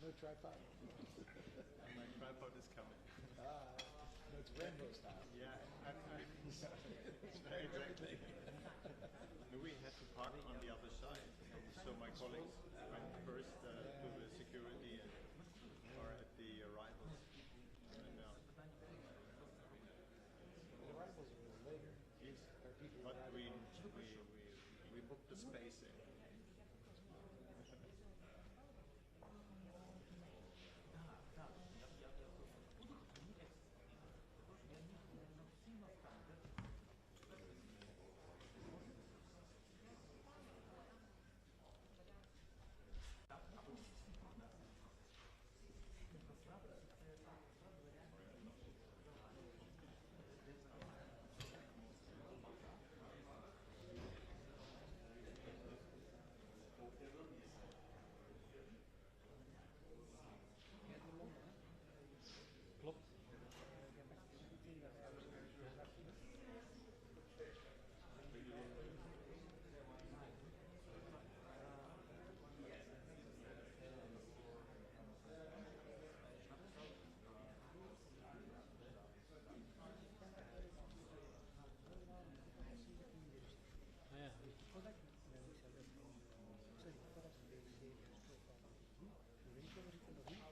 No tripod. My tripod is coming. Ah, no, it's Rambo style. Yeah, exactly. We had to park on the other side, and so my colleagues went first to the security and or at the arrivals. And, The arrivals are a little later. yes, There are people but arriving we booked the space in. Klopt. Ja.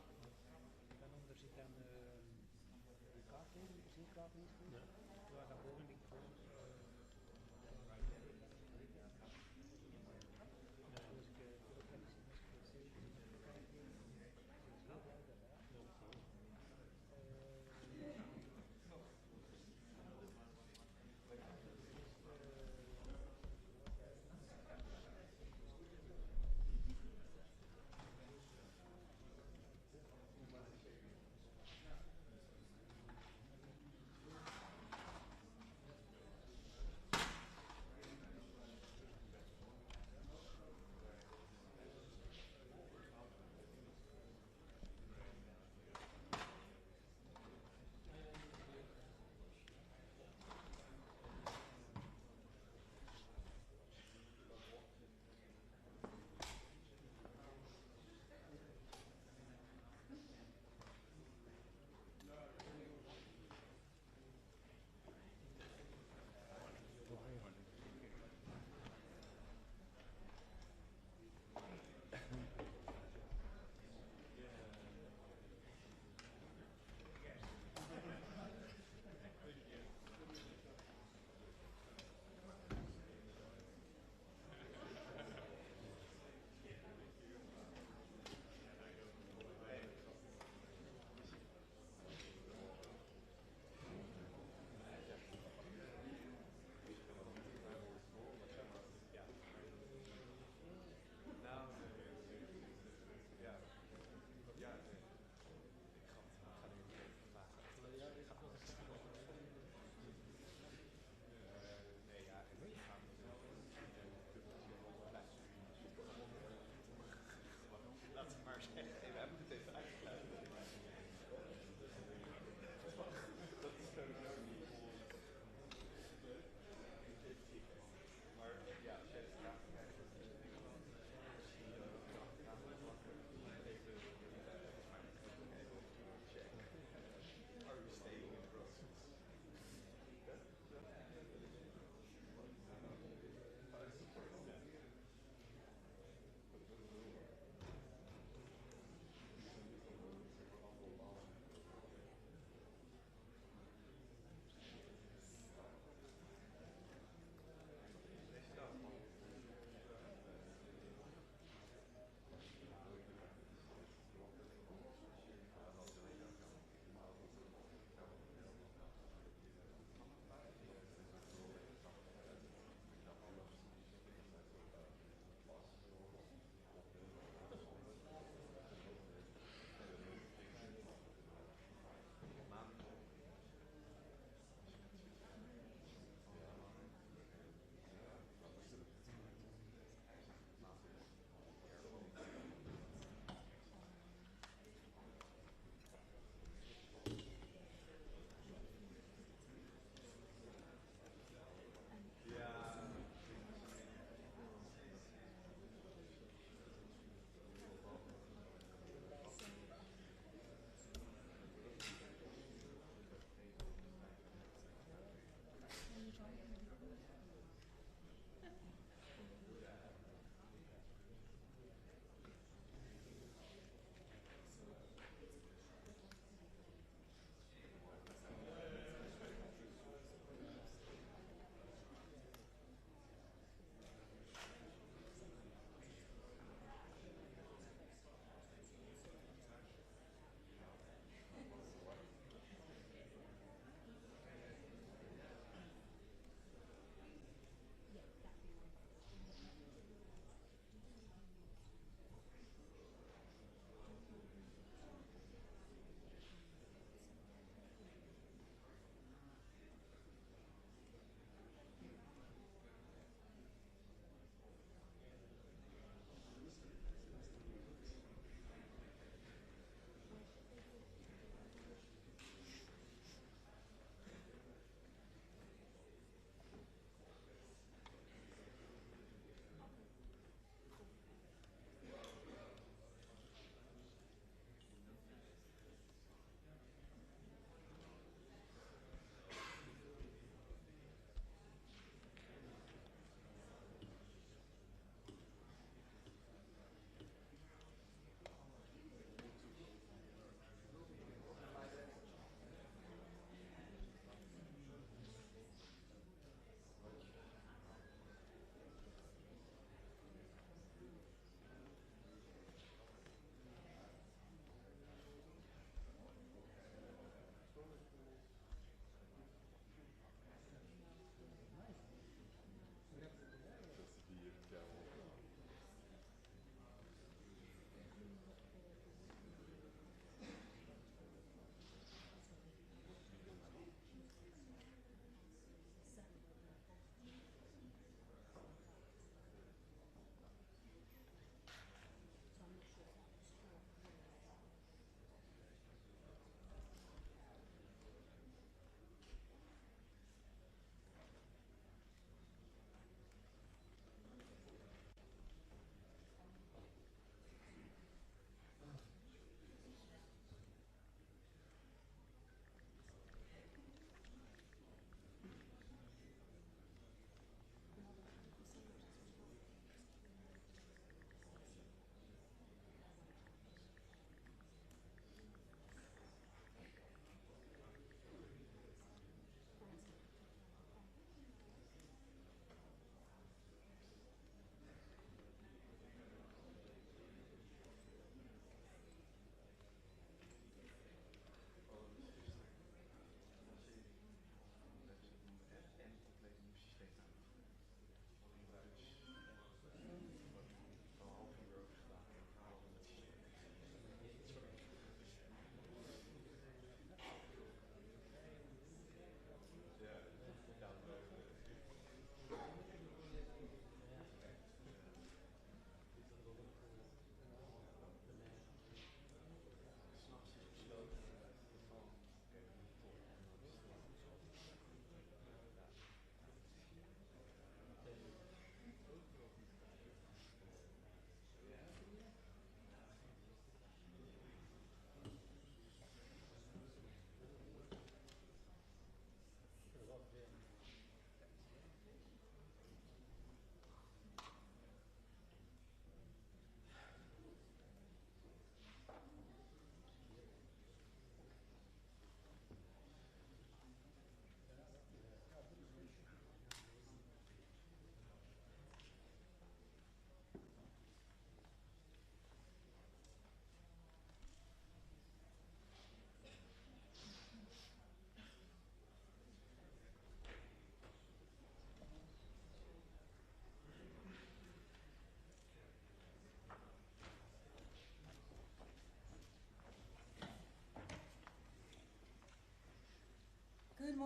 Daaronder zit dan de kaartlezer, de zeekaartlezer. Ja. Waar dan boven ligt voor ons. Dus ik heb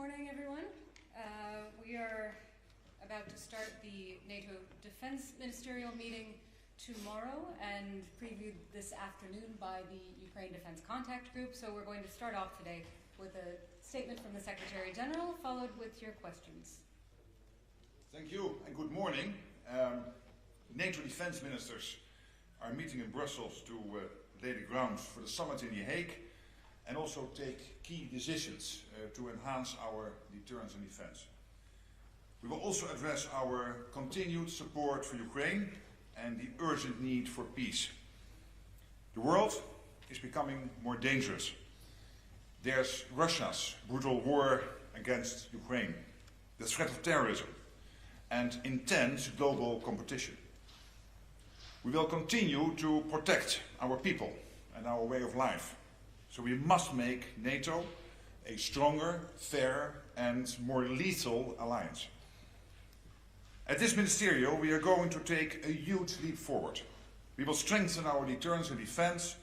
morning, everyone. We are about to start the NATO Defense Ministerial meeting tomorrow and previewed this afternoon by the Ukraine Defense Contact Group. So we're going to start off today with a statement from the Secretary General, followed with your questions. Thank you and good morning. NATO defense ministers are meeting in Brussels to lay the ground for the summit in The Hague and also take key decisions to enhance our deterrence and defense. We will also address our continued support for Ukraine and the urgent need for peace. The world is becoming more dangerous. There's Russia's brutal war against Ukraine, the threat of terrorism, and intense global competition. We will continue to protect our people and our way of life. So we must make NATO a stronger, fair, and more lethal alliance. At this ministerial, we are going to take a huge leap forward. We will strengthen our deterrence and defense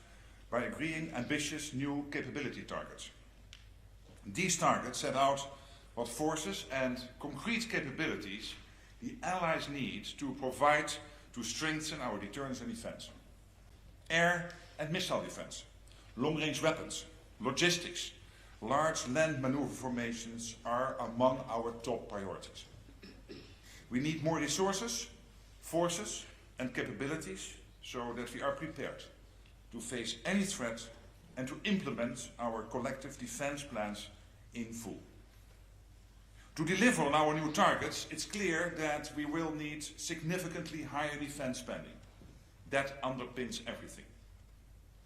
by agreeing ambitious new capability targets. These targets set out what forces and concrete capabilities the Allies need to provide to strengthen our deterrence and defense. Air and missile defense, long-range weapons, logistics, large land maneuver formations are among our top priorities. We need more resources, forces, and capabilities so that we are prepared to face any threat and to implement our collective defense plans in full. To deliver on our new targets, it's clear that we will need significantly higher defense spending. That underpins everything.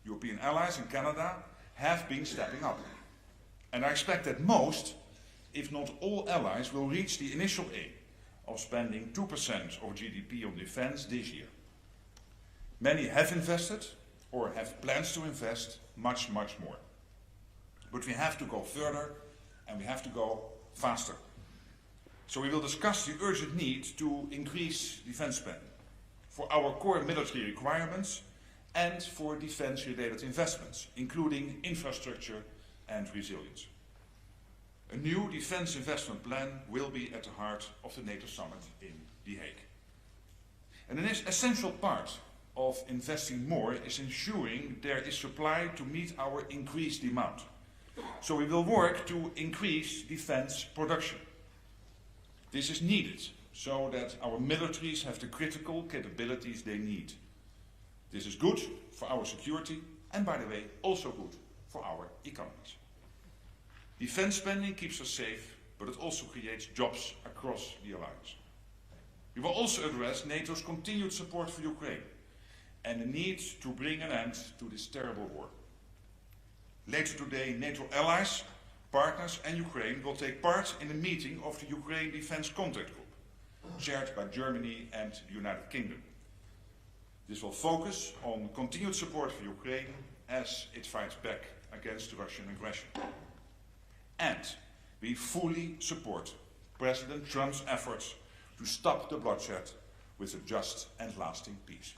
European allies and Canada have been stepping up. And I expect that most, if not all allies, will reach the initial aim of spending 2% of GDP on defense this year. Many have invested or have plans to invest much, much more. But we have to go further and we have to go faster. So we will discuss the urgent need to increase defense spending for our core military requirements and for defense-related investments, including infrastructure and resilience. A new defense investment plan will be at the heart of the NATO summit in The Hague. And an essential part of investing more is ensuring there is supply to meet our increased demand. So we will work to increase defense production. This is needed so that our militaries have the critical capabilities they need. This is good for our security and, by the way, also good for our economies. Defense spending keeps us safe, but it also creates jobs across the alliance. We will also address NATO's continued support for Ukraine and the need to bring an end to this terrible war. Later today, NATO allies, partners and Ukraine will take part in a meeting of the Ukraine Defense Contact Group, chaired by Germany and the United Kingdom. This will focus on continued support for Ukraine as it fights back against Russian aggression. And we fully support President Trump's efforts to stop the bloodshed with a just and lasting peace.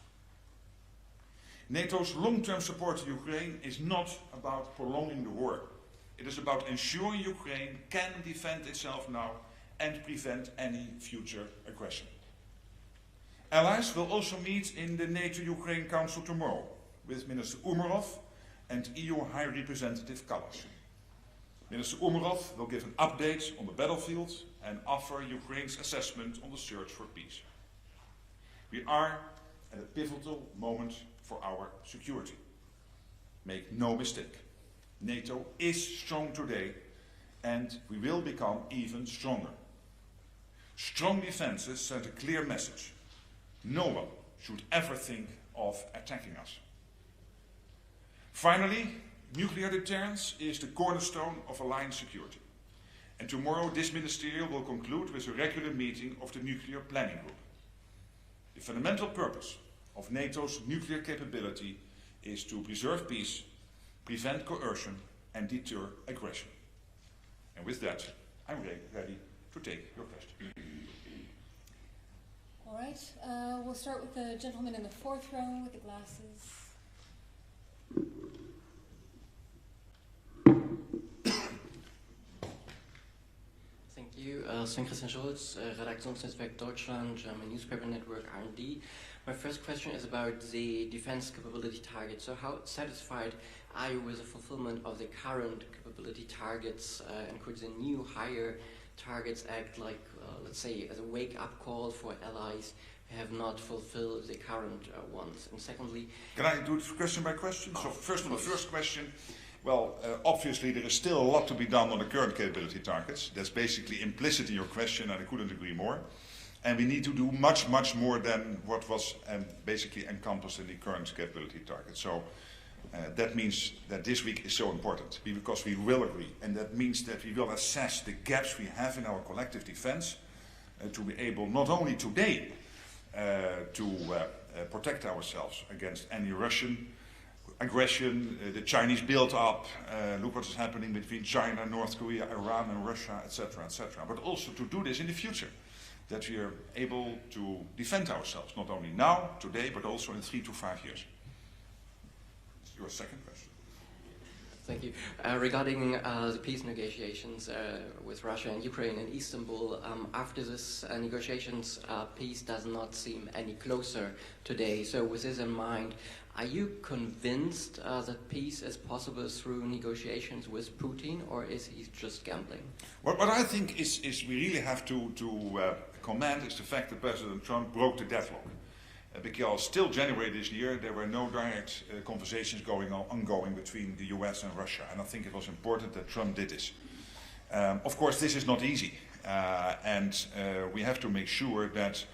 NATO's long-term support to Ukraine is not about prolonging the war. It is about ensuring Ukraine can defend itself now and prevent any future aggression. Allies will also meet in the NATO-Ukraine Council tomorrow with Minister Umerov and EU High Representative Kallas. Minister Umerov will give an update on the battlefield and offer Ukraine's assessment on the search for peace. We are at a pivotal moment for our security. Make no mistake, NATO is strong today and we will become even stronger. Strong defenses send a clear message. No one should ever think of attacking us. Finally, nuclear deterrence is the cornerstone of alliance security. And tomorrow this ministerial will conclude with a regular meeting of the Nuclear Planning Group. The fundamental purpose of NATO's nuclear capability is to preserve peace, prevent coercion and deter aggression. And with that, I'm ready to take your questions. All right, we'll start with the gentleman in the fourth row with the glasses. Sven-Christian Schulz, Redaktionsnetzwerk Deutschland, German Newspaper Network, R&D. My first question is about the defense capability target. So how satisfied are you with the fulfillment of the current capability targets, and could the new higher targets act like, let's say, as a wake-up call for allies who have not fulfilled the current ones? And secondly... Can I do it question by question? So first on the first question, well, obviously there is still a lot to be done on the current capability targets. That's basically implicit in your question, and I couldn't agree more. And we need to do much, much more than what was basically encompassed in the current capability target. So that means that this week is so important, because we will agree. And that means that we will assess the gaps we have in our collective defense to be able not only today to protect ourselves against any Russian aggression, the Chinese build-up, look what is happening between China, North Korea, Iran and Russia, etc., etc. But also to do this in the future, that we are able to defend ourselves, not only now, today, but also in 3 to 5 years. Your second question. Thank you. Regarding the peace negotiations with Russia and Ukraine in Istanbul, after this negotiations, peace does not seem any closer today. So with this in mind, are you convinced that peace is possible through negotiations with Putin, or is he just gambling? What I think is we really have to commend is the fact that President Trump broke the deadlock. Because still January this year there were no direct conversations ongoing between the US and Russia, and I think it was important that Trump did this. Of course this is not easy, and we have to make sure that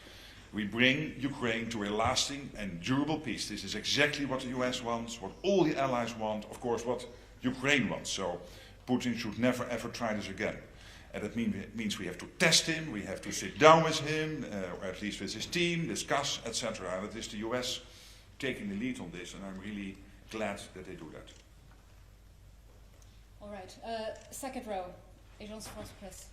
we bring Ukraine to a lasting and durable peace. This is exactly what the US wants, what all the allies want, of course what Ukraine wants. So Putin should never ever try this again. And that means we have to test him, we have to sit down with him, or at least with his team, discuss, etc. And it is the US taking the lead on this, and I'm really glad that they do that. All right, second row, Agence France Presse.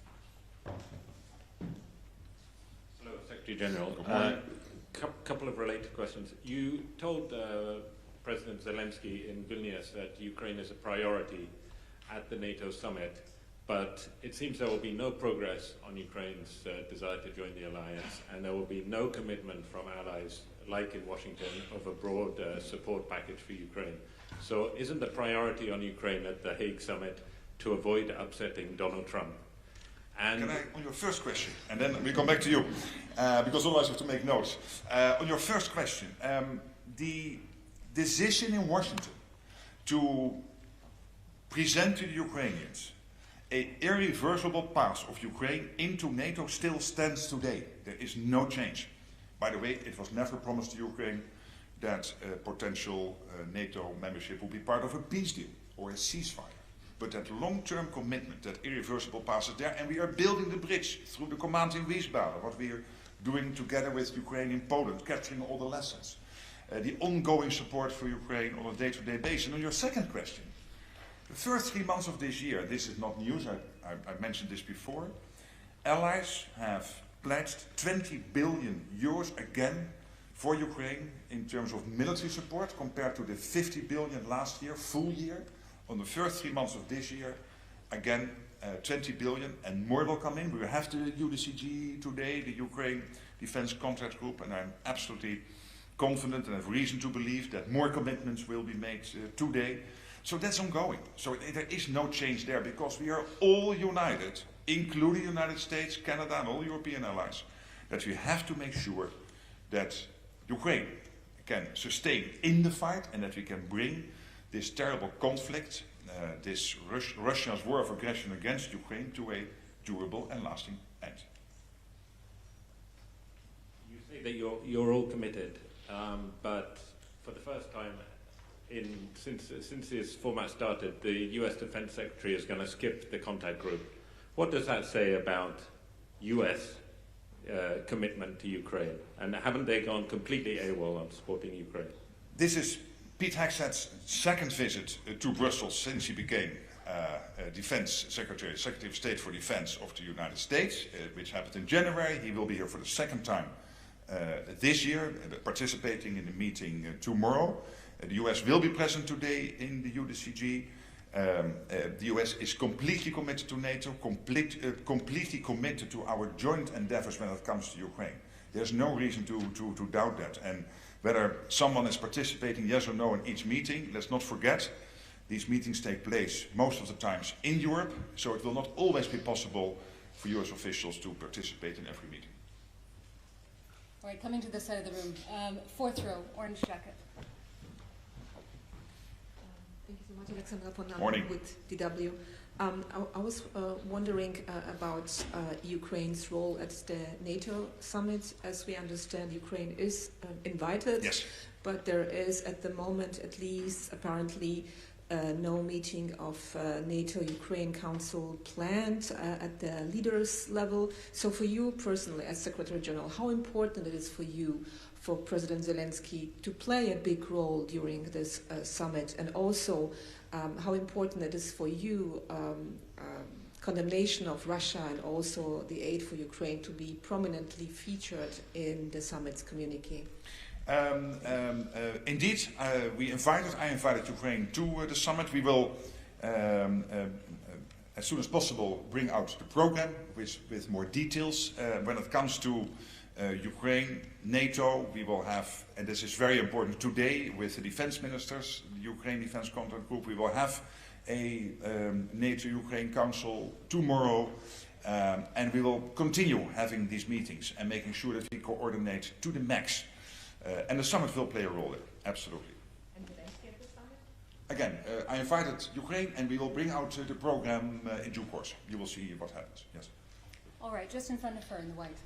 Hello, Secretary General. Good morning. Couple of related questions. You told President Zelensky in Vilnius that Ukraine is a priority at the NATO summit, but it seems there will be no progress on Ukraine's desire to join the alliance, and there will be no commitment from allies, like in Washington, of a broad support package for Ukraine. So isn't the priority on Ukraine at the Hague summit to avoid upsetting Donald Trump? And Can I, on your first question, and then we come back to you, because otherwise I have to make notes. On your first question, the decision in Washington to present to the Ukrainians an irreversible path of Ukraine into NATO still stands today. There is no change. By the way, it was never promised to Ukraine that potential NATO membership will be part of a peace deal or a ceasefire. But that long-term commitment, that irreversible path is there, and we are building the bridge through the command in Wiesbaden, what we are doing together with Ukraine in Poland, capturing all the lessons. The ongoing support for Ukraine on a day-to-day basis. And on your second question, the first 3 months of this year, this is not news, I mentioned this before, allies have pledged 20 billion euros again for Ukraine in terms of military support compared to the 50 billion last year, full year. On the first 3 months of this year, again, 20 billion, and more will come in. We will have the UDCG today, the Ukraine Defense Contract Group, and I'm absolutely confident and have reason to believe that more commitments will be made today. So that's ongoing. So there is no change there, because we are all united, including the United States, Canada, and all European allies, that we have to make sure that Ukraine can sustain in the fight, and that we can bring this terrible conflict, this Russia's war of aggression against Ukraine, to a durable and lasting end. you say that you're all committed, but for the first time since this format started, the US Defense Secretary is going to skip the contact group. What does that say about US commitment to Ukraine? And haven't they gone completely AWOL on supporting Ukraine? This is Pete Hegseth's second visit to Brussels since he became Defense Secretary of State for Defense of the United States, which happened in January. He will be here for the second time this year, participating in the meeting tomorrow. The US will be present today in the UDCG. The US is completely committed to NATO, completely committed to our joint endeavors when it comes to Ukraine. There's no reason to doubt that. And whether someone is participating, yes or no, in each meeting, let's not forget, these meetings take place most of the times in Europe, so it will not always be possible for US officials to participate in every meeting. All right, coming to this side of the room. Fourth row, orange jacket. Thank you so much, Alexandra Ponal Morning. with DW. I was wondering about Ukraine's role at the NATO summit. As we understand, Ukraine is invited, Yes. but there is at the moment, at least apparently, no meeting of NATO-Ukraine Council planned at the leaders level. So for you personally, as Secretary General, how important it is for you, for President Zelensky, to play a big role during this summit, and also how important it is for you condemnation of Russia and also the aid for Ukraine to be prominently featured in the summit's communique? Indeed, I invited Ukraine to the summit. We will, as soon as possible, bring out the program with more details. When it comes to Ukraine, NATO, we will have, and this is very important today with the defense ministers, the Ukraine Defense Contact Group, we will have a NATO-Ukraine Council tomorrow, and we will continue having these meetings and making sure that we coordinate to the max. And the summit will play a role there, absolutely. And Zelensky at the summit? Again, I invited Ukraine, and we will bring out the program in due course. You will see what happens, yes. All right, just in front of her in the white.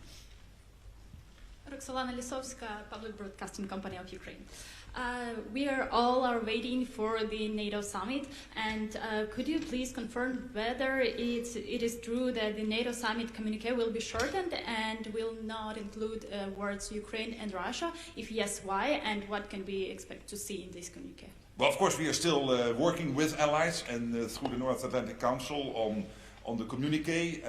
Roxolana Lisovska, Public Broadcasting Company of Ukraine. We are all waiting for the NATO summit, and could you please confirm whether it is true that the NATO summit communique will be shortened and will not include words Ukraine and Russia? If yes, why, and what can we expect to see in this communique? Well, of course, we are still working with allies and through the North Atlantic Council on the communique.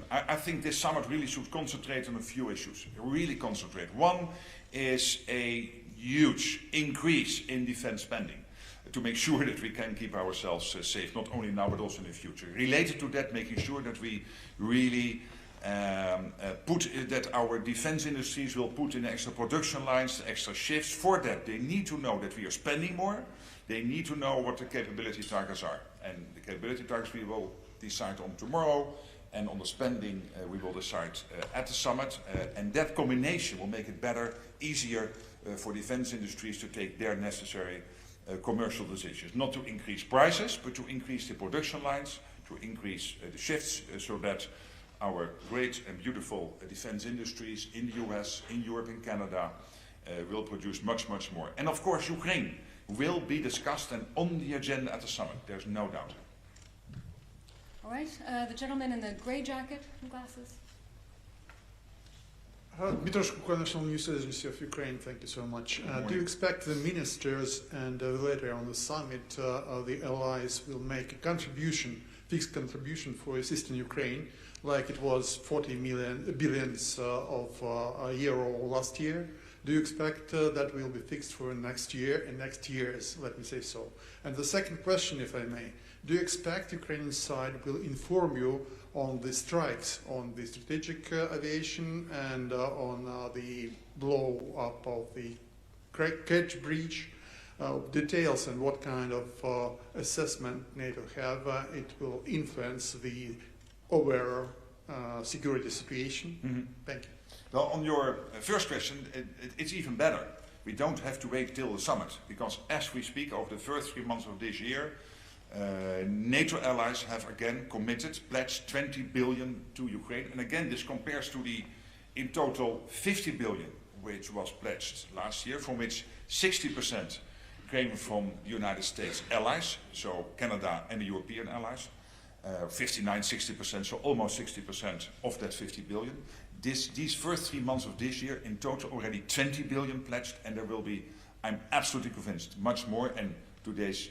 I think this summit really should concentrate on a few issues, really concentrate. One is a huge increase in defense spending to make sure that we can keep ourselves safe, not only now but also in the future. Related to that, making sure that we really that our defense industries will put in extra production lines, extra shifts. For that, they need to know that we are spending more. They need to know what the capability targets are. And the capability targets we will decide on tomorrow, and on the spending we will decide at the summit. And that combination will make it better, easier for defense industries to take their necessary commercial decisions. Not to increase prices, but to increase the production lines, to increase the shifts, so that our great and beautiful defense industries in the US, in Europe, in Canada will produce much, much more. And of course, Ukraine will be discussed and on the agenda at the summit. There's no doubt. All right, the gentleman in the gray jacket and glasses. Dmitry Shkuko, National News Agency of Ukraine, thank you so much. Do you expect the ministers and later on the summit, the allies will make a contribution, fixed contribution for assisting Ukraine, like it was 40 billions of euro last year? Do you expect that will be fixed for next year and next years, let me say so? And the second question, if I may, do you expect Ukrainian side will inform you on the strikes on the strategic aviation and on the blow up of the Kerch breach? Details and what kind of assessment NATO have, it will influence the overall security situation? Mm-hmm. Thank you. Well, on your first question, it's even better. We don't have to wait till the summit, because as we speak, over the first 3 months of this year, NATO allies have again committed, pledged 20 billion to Ukraine. And again, this compares to the, in total, 50 billion, which was pledged last year, from which 60% came from the United States allies, so Canada and the European allies. 59-60%, so almost 60% of that 50 billion. These first 3 months of this year, in total already 20 billion pledged, and there will be, I'm absolutely convinced, much more. And today's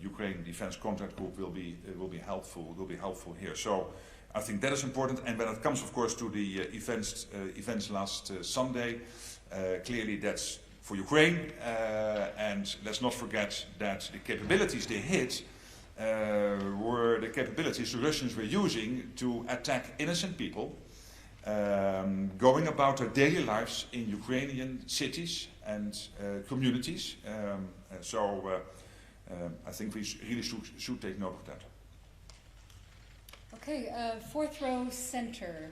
Ukraine Defense Contact Group will be helpful here. So I think that is important. And when it comes, of course, to the events last Sunday, clearly that's for Ukraine. And let's not forget that the capabilities they hit were the capabilities the Russians were using to attack innocent people going about their daily lives in Ukrainian cities and communities. I think we really should take note of that. Okay, fourth row center.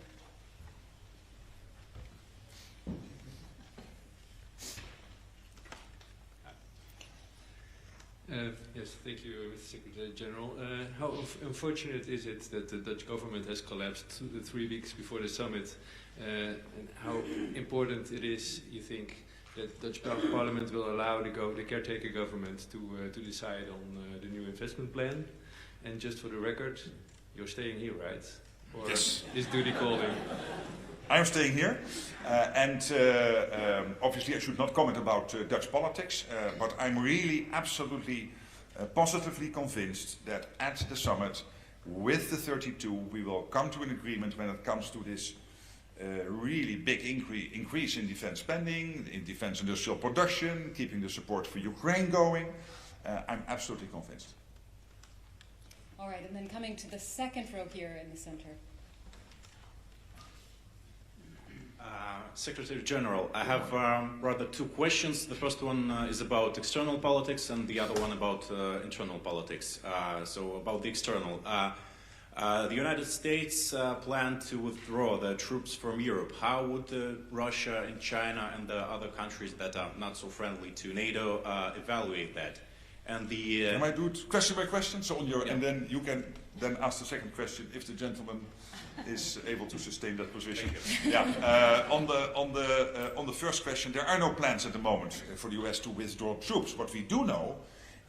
Yes, thank you, Mr. Secretary General. How unfortunate is it that the Dutch government has collapsed 3 weeks before the summit? And how important it is, you think, that the Dutch Parliament will allow the caretaker government to decide on the new investment plan? And just for the record, you're staying here, right? Or yes. Is duty calling? I am staying here, obviously I should not comment about Dutch politics, but I'm really absolutely positively convinced that at the summit, with the 32, we will come to an agreement when it comes to this really big increase in defense spending, in defense industrial production, keeping the support for Ukraine going. I'm absolutely convinced. All right, and then coming to the second row here in the center. Secretary General, I have rather two questions. The first one is about external politics and the other one about internal politics. So about the external. The United States plan to withdraw their troops from Europe. How would Russia and China and the other countries that are not so friendly to NATO evaluate that? And the Can I do it question by question? So on your, yeah. And then you can then ask the second question if the gentleman is able to sustain that position. Yeah. On the first question, there are no plans at the moment for the US to withdraw troops. What we do know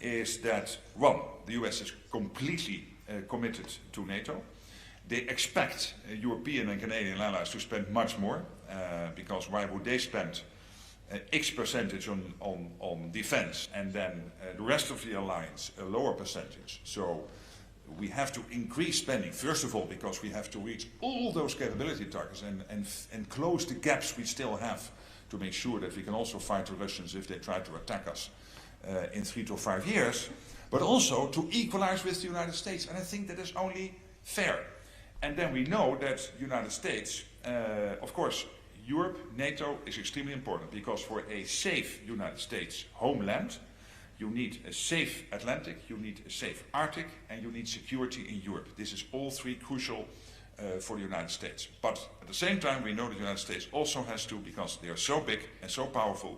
is that, one, the US is completely committed to NATO. They expect European and Canadian allies to spend much more, because why would they spend X percentage on defense and then the rest of the alliance a lower percentage? So we have to increase spending, first of all, because we have to reach all those capability targets and close the gaps we still have to make sure that we can also fight the Russians if they try to attack us in 3 to 5 years, but also to equalize with the United States. And I think that is only fair. And then we know that the United States, of course, Europe, NATO is extremely important, because for a safe United States homeland, you need a safe Atlantic, you need a safe Arctic, and you need security in Europe. This is all three crucial for the United States. But at the same time, we know the United States also has to, because they are so big and so powerful,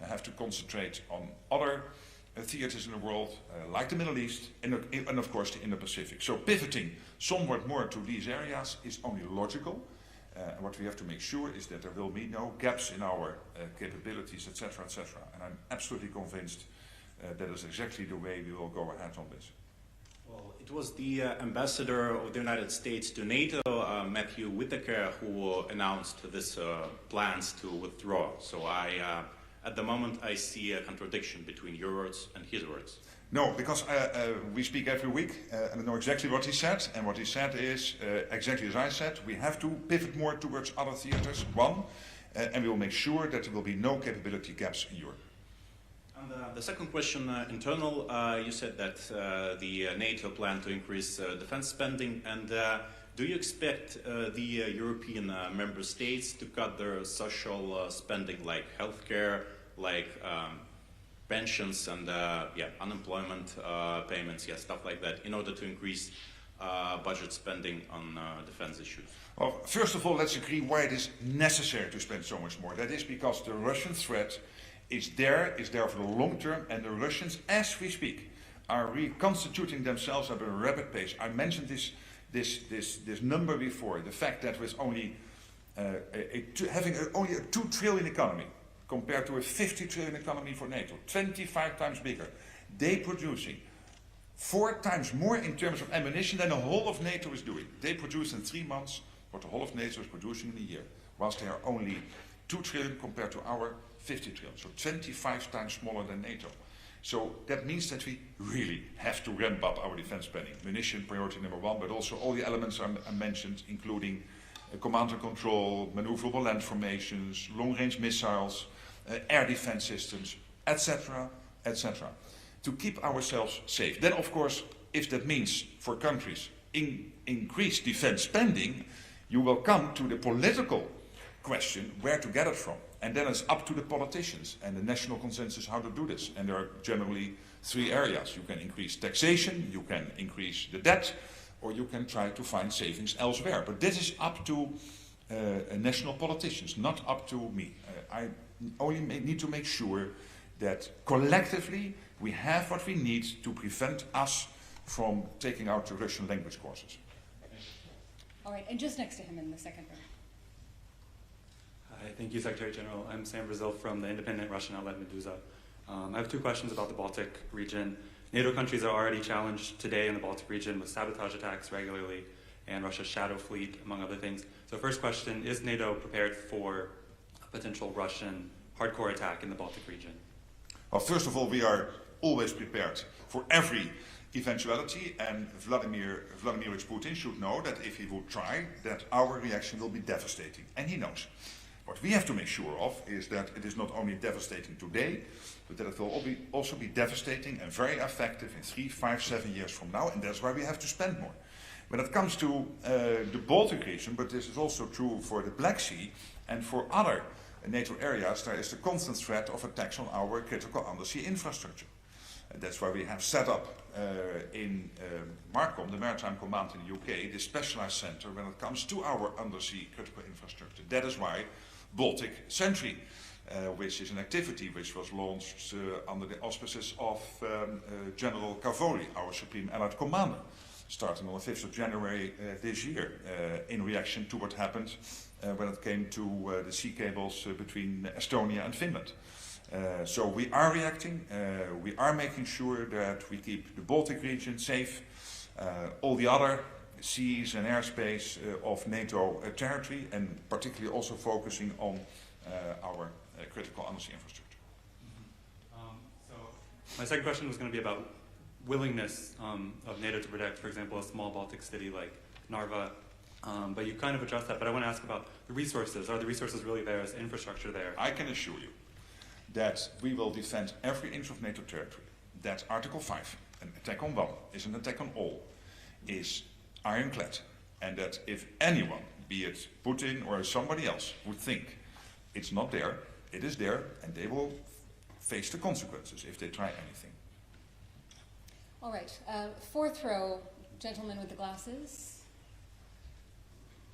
have to concentrate on other theaters in the world, like the Middle East, and of course the Indo-Pacific. So pivoting somewhat more to these areas is only logical. And what we have to make sure is that there will be no gaps in our capabilities, etc., etc. And I'm absolutely convinced that is exactly the way we will go ahead on this. Well, it was the ambassador of the United States to NATO, Matthew Whitaker, who announced this plans to withdraw. So at the moment, I see a contradiction between your words and his words. No, because we speak every week, and I know exactly what he said. And what he said is exactly as I said. We have to pivot more towards other theaters, one, and we will make sure that there will be no capability gaps in Europe. And the second question, internal, you said that the NATO plan to increase defense spending, and do you expect the European member states to cut their social spending, like healthcare, like pensions and unemployment payments, stuff like that, in order to increase budget spending on defense issues? Well, first of all, let's agree why it is necessary to spend so much more. That is because the Russian threat is there for the long term, and the Russians, as we speak, are reconstituting themselves at a rapid pace. I mentioned this number before, the fact that with only having only a 2 trillion economy compared to a 50 trillion economy for NATO, 25 times bigger, they producing 4 times more in terms of ammunition than the whole of NATO is doing. They produce in 3 months what the whole of NATO is producing in a year, whilst they are only 2 trillion compared to our 50 trillion, so 25 times smaller than NATO. So that means that we really have to ramp up our defense spending. Munition, priority number 1, but also all the elements I mentioned, including command and control, maneuverable land formations, long-range missiles, air defense systems, etc., etc., to keep ourselves safe. Then, of course, if that means for countries increased defense spending, you will come to the political question where to get it from. And then it's up to the politicians and the national consensus how to do this. And there are generally 3 areas. You can increase taxation, you can increase the debt, or you can try to find savings elsewhere. But this is up to national politicians, not up to me. I only need to make sure that collectively we have what we need to prevent us from taking out the Russian language courses. All right, and just next to him in the second row. Hi, thank you, Secretary General. I'm Sam Brazil from the independent Russian outlet Meduza. I have 2 questions about the Baltic region. NATO countries are already challenged today in the Baltic region with sabotage attacks regularly and Russia's shadow fleet, among other things. So first question, is NATO prepared for a potential Russian hardcore attack in the Baltic region? Well, first of all, we are always prepared for every eventuality, and Vladimir Putin should know that if he would try, that our reaction will be devastating, and he knows. What we have to make sure of is that it is not only devastating today, but that it will also be devastating and very effective in 3, 5, 7 years from now, and that's why we have to spend more. When it comes to the Baltic region, but this is also true for the Black Sea and for other NATO areas, there is the constant threat of attacks on our critical undersea infrastructure. And that's why we have set up in MARCOM, the Maritime Command in the UK, this specialized center when it comes to our undersea critical infrastructure. That is why Baltic Sentry, which is an activity which was launched under the auspices of General Cavoli, our Supreme Allied Commander, starting on the 5th of January this year, in reaction to what happened when it came to the sea cables between Estonia and Finland. So we are reacting, we are making sure that we keep the Baltic region safe, all the other seas and airspace of NATO territory, and particularly also focusing on our critical undersea infrastructure. So my second question was going to be about willingness of NATO to protect, for example, a small Baltic city like Narva. But you kind of addressed that, but I want to ask about the resources. Are the resources really there? Is infrastructure there? I can assure you that we will defend every inch of NATO territory. That Article 5, an attack on one, is an attack on all, is ironclad. And that if anyone, be it Putin or somebody else, would think it's not there, it is there, and they will face the consequences if they try anything. All right, 4th row, gentleman with the glasses.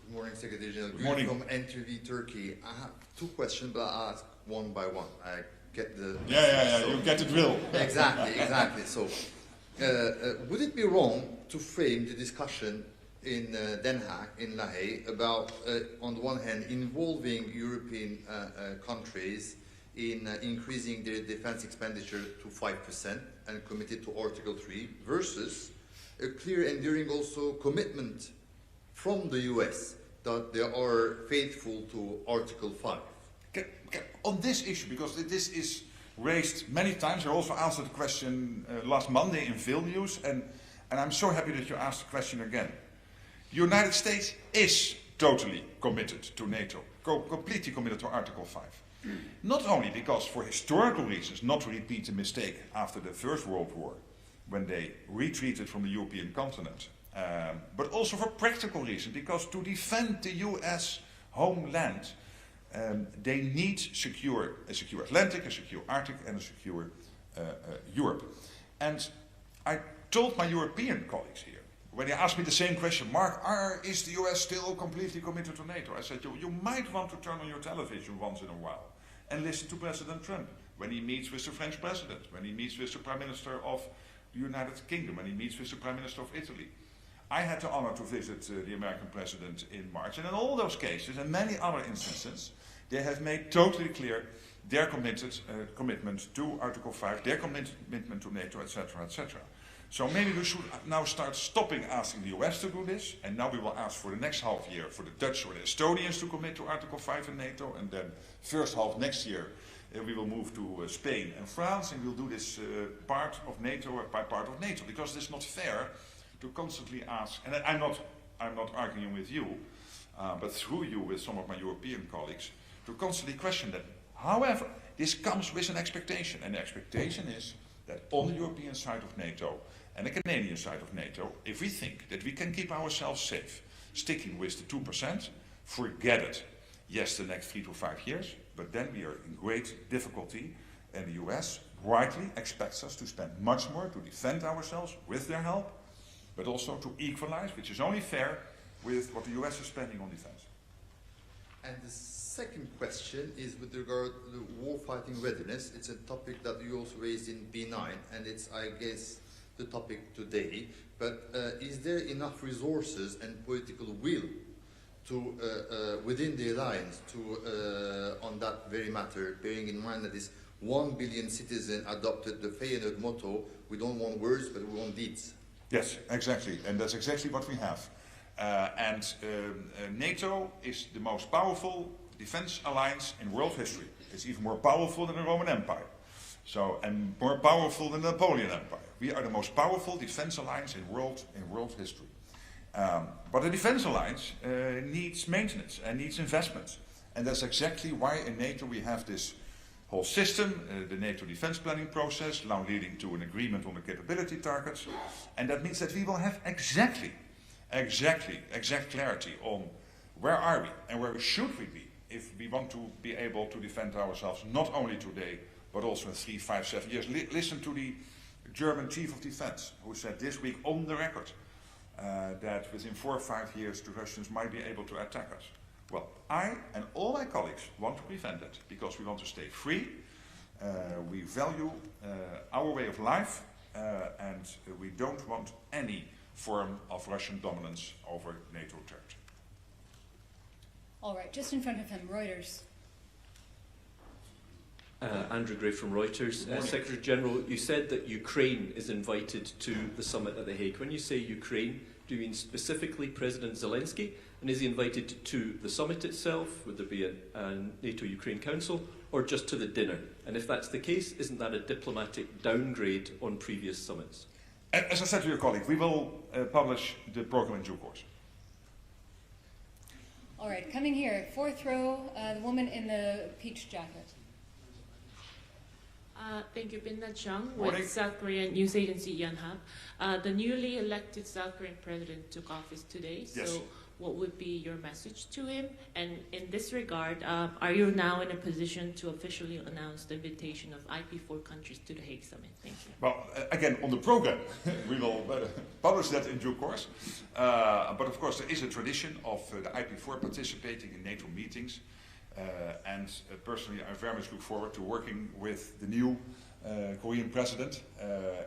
Good morning, Secretary General. Good morning. From NTV Turkey. I have 2 questions, but I'll ask one by one. I get the... Yeah, you get the drill. Exactly. So, would it be wrong to frame the discussion in Den Haag, in La Haye, about, on the one hand, involving European countries in increasing their defense expenditure to 5% and committed to Article 3, versus a clear, enduring also commitment from the US that they are faithful to Article 5? On this issue, because this is raised many times, I also answered the question last Monday in Vilnius, and I'm so happy that you asked the question again. The United States is totally committed to NATO, completely committed to Article 5. Not only because, for historical reasons, not to repeat the mistake after the First World War, when they retreated from the European continent, but also for practical reasons, because to defend the US homeland, they need a secure Atlantic, a secure Arctic, and a secure Europe. And I told my European colleagues here, when they asked me the same question, Mark, is the US still completely committed to NATO? I said, you might want to turn on your television once in a while and listen to President Trump when he meets with the French president, when he meets with the Prime Minister of the United Kingdom, when he meets with the Prime Minister of Italy. I had the honor to visit the American president in March, and in all those cases, and many other instances, they have made totally clear their commitment to Article 5, their commitment to NATO, etc., etc. So maybe we should now start stopping asking the US to do this, and now we will ask for the next half year for the Dutch or the Estonians to commit to Article 5 in NATO, and then first half next year we will move to Spain and France, and we'll do this part of NATO by part of NATO, because it's not fair to constantly ask, and I'm not arguing with you, but through you with some of my European colleagues, to constantly question that. However, this comes with an expectation, and the expectation is that on the European side of NATO, and the Canadian side of NATO, if we think that we can keep ourselves safe, sticking with the 2%, forget it. Yes, the next 3 to 5 years, but then we are in great difficulty, and the US rightly expects us to spend much more to defend ourselves with their help, but also to equalize, which is only fair, with what the US is spending on defense. And the second question is with regard to the war-fighting readiness. It's a topic that you also raised in B9, and it's, I guess, the topic today. But is there enough resources and political will to, within the alliance, to on that very matter, bearing in mind that this 1 billion citizens adopted the Feyenoord motto, we don't want words, but we want deeds? Yes, exactly, and that's exactly what we have. NATO is the most powerful defense alliance in world history. It's even more powerful than the Roman Empire, and more powerful than the Napoleon Empire. We are the most powerful defense alliance in world history. But a defense alliance needs maintenance and needs investment, and that's exactly why in NATO we have this whole system, the NATO defense planning process, now leading to an agreement on the capability targets, and that means that we will have exact clarity on where are we and where should we be if we want to be able to defend ourselves not only today but also in 3, 5, 7 years. Listen to the German chief of defense who said this week on the record that within 4 or 5 years the Russians might be able to attack us. Well, I and all my colleagues want to prevent that because we want to stay free, we value our way of life, and we don't want any form of Russian dominance over NATO territory. All right, just in front of him, Reuters. Andrew Gray from Reuters. Secretary General, you said that Ukraine is invited to the summit at The Hague. When you say Ukraine, do you mean specifically President Zelensky? And is he invited to the summit itself? Would there be a NATO-Ukraine Council? Or just to the dinner? And if that's the case, isn't that a diplomatic downgrade on previous summits? As I said to your colleague, we will publish the program in due course. All right, coming here, fourth row, the woman in the peach jacket. Thank you, Binna Chung with South Korean news agency Yonhap. The newly elected South Korean president took office today, so yes. What would be your message to him? And in this regard, are you now in a position to officially announce the invitation of IP4 countries to the Hague Summit? Thank you. Well, again, on the program, we will publish that in due course. But of course, there is a tradition of the IP4 participating in NATO meetings. And personally, I very much look forward to working with the new Korean president.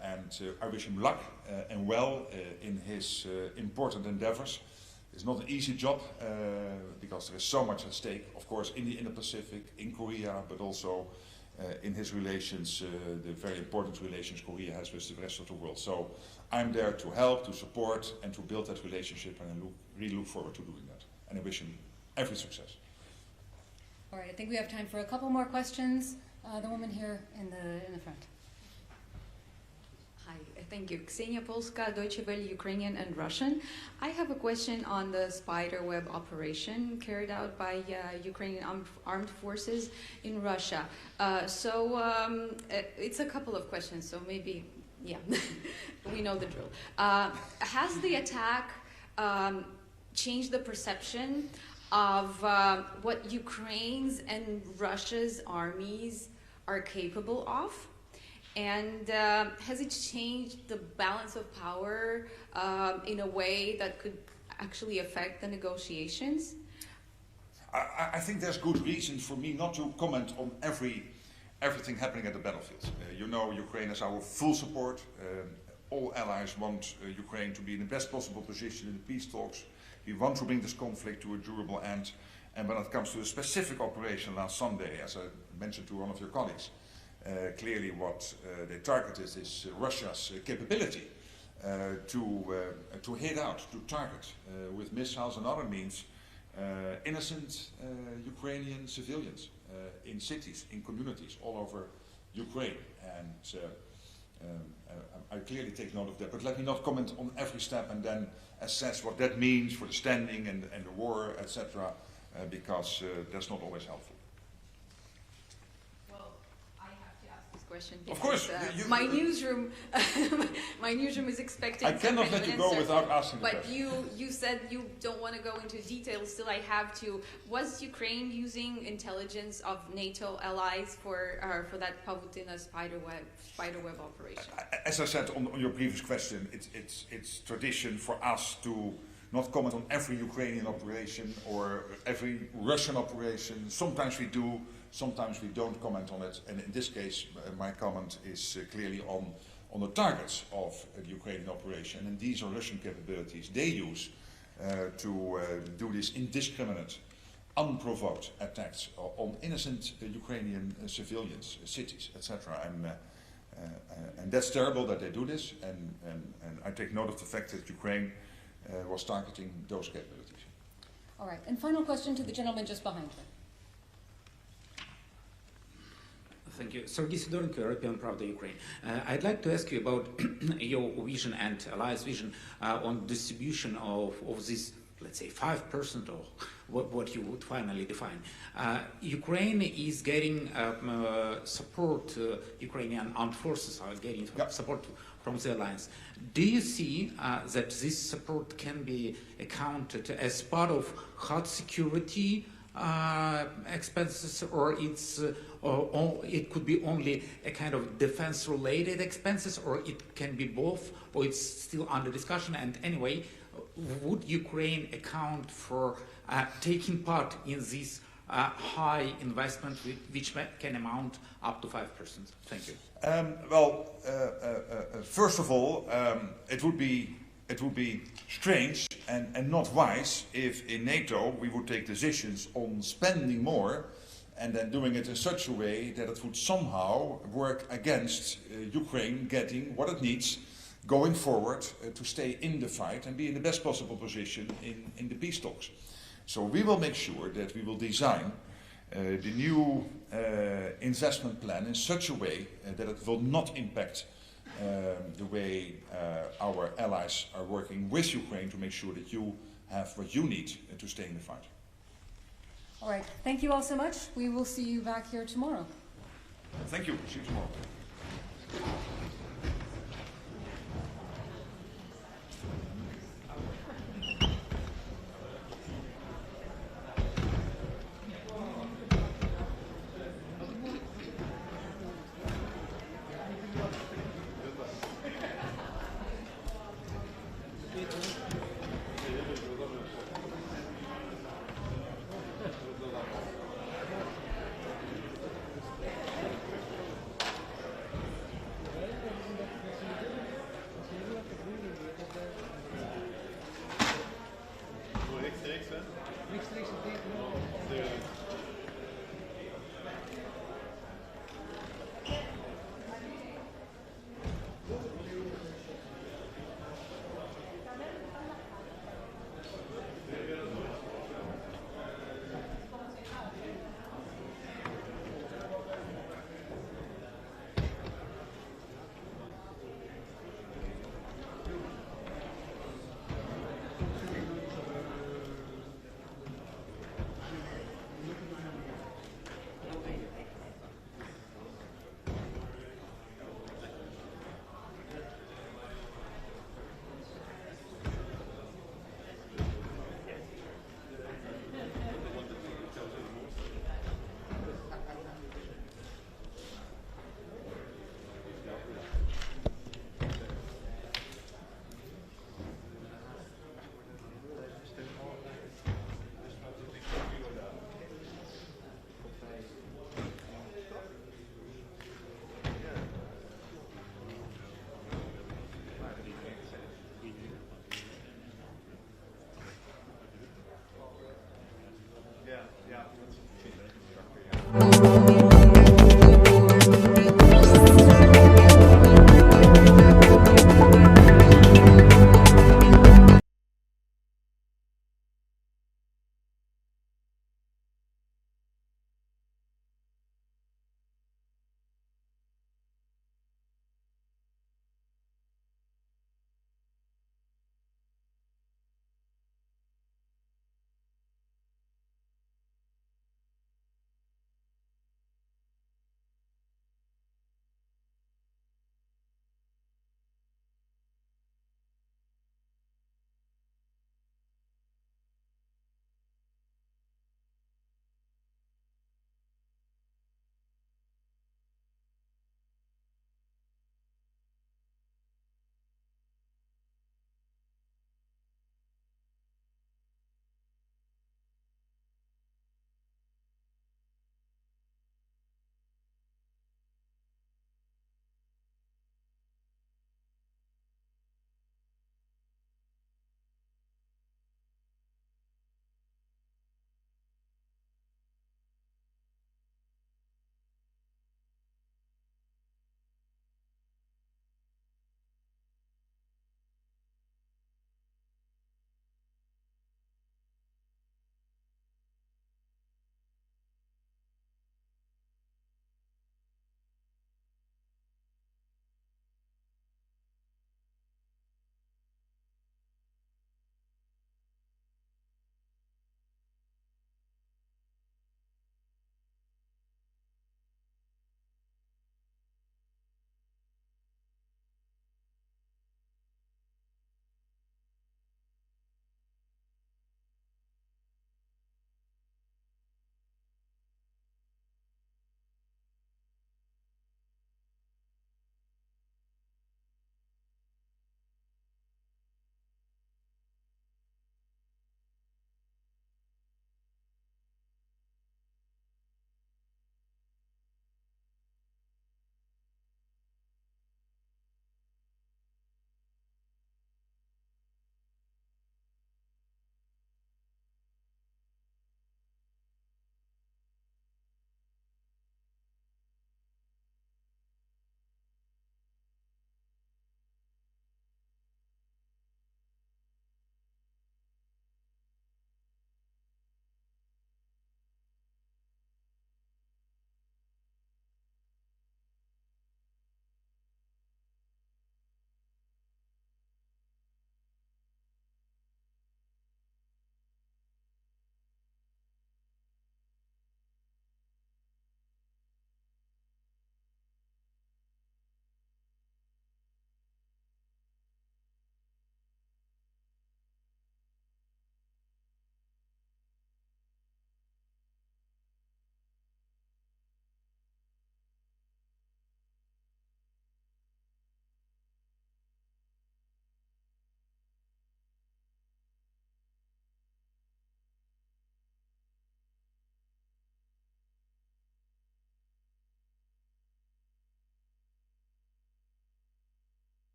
And I wish him luck and well in his important endeavors. It's not an easy job because there is so much at stake, of course, in the Indo-Pacific, in Korea, but also in his relations, the very important relations Korea has with the rest of the world. So I'm there to help, to support, and to build that relationship, and I really look forward to doing that. And I wish him every success. All right, I think we have time for a couple more questions. The woman here in the front. Hi, thank you. Ksenia Polska, Deutsche Welle, Ukrainian and Russian. I have a question on the spiderweb operation carried out by Ukrainian armed forces in Russia. It's a couple of questions, so maybe, yeah, we know the drill. Has the attack changed the perception of what Ukraine's and Russia's armies are capable of? And has it changed the balance of power in a way that could actually affect the negotiations? I think there's good reason for me not to comment on everything happening at the battlefield. You know, Ukraine has our full support. All allies want Ukraine to be in the best possible position in the peace talks. We want to bring this conflict to a durable end. And when it comes to the specific operation last Sunday, as I mentioned to one of your colleagues, clearly what they targeted is Russia's capability to hit out, to target with missiles and other means innocent Ukrainian civilians in cities, in communities all over Ukraine. And I clearly take note of that, but let me not comment on every step and then assess what that means for the standing and the war, etc., because that's not always helpful. question. Of course. My newsroom, my newsroom is expecting. I cannot let you go without asking. But you said you don't want to go into details. Still, I have to. Was Ukraine using intelligence of NATO allies for that Pavutino spiderweb operation? As I said on your previous question, it's tradition for us to not comment on every Ukrainian operation or every Russian operation. Sometimes we do, sometimes we don't comment on it. And in this case, my comment is clearly on the targets of the Ukrainian operation. And these are Russian capabilities they use to do this indiscriminate, unprovoked attacks on innocent Ukrainian civilians, cities, etc. And that's terrible that they do this. And I take note of the fact that Ukraine was targeting those capabilities. All right, and final question to the gentleman just behind her. Thank you. Sergei Sidorenko, European Pravda, Ukraine. I'd like to ask you about your vision and allies' vision on distribution of this, let's say, 5% or what you would finally define. Ukraine is getting support, Ukrainian armed forces are getting support from the alliance. Do you see that this support can be accounted as part of hard security expenses, or it could be only a kind of defense-related expenses, or it can be both, or it's still under discussion? And anyway, would Ukraine account for taking part in this high investment, which can amount up to 5%? Thank you. First of all, it would be strange and not wise if in NATO we would take decisions on spending more and then doing it in such a way that it would somehow work against Ukraine getting what it needs going forward to stay in the fight and be in the best possible position in the peace talks. So we will make sure that we will design the new investment plan in such a way that it will not impact the way our allies are working with Ukraine to make sure that you have what you need to stay in the fight. All right, thank you all so much. We will see you back here tomorrow. Thank you. See you tomorrow.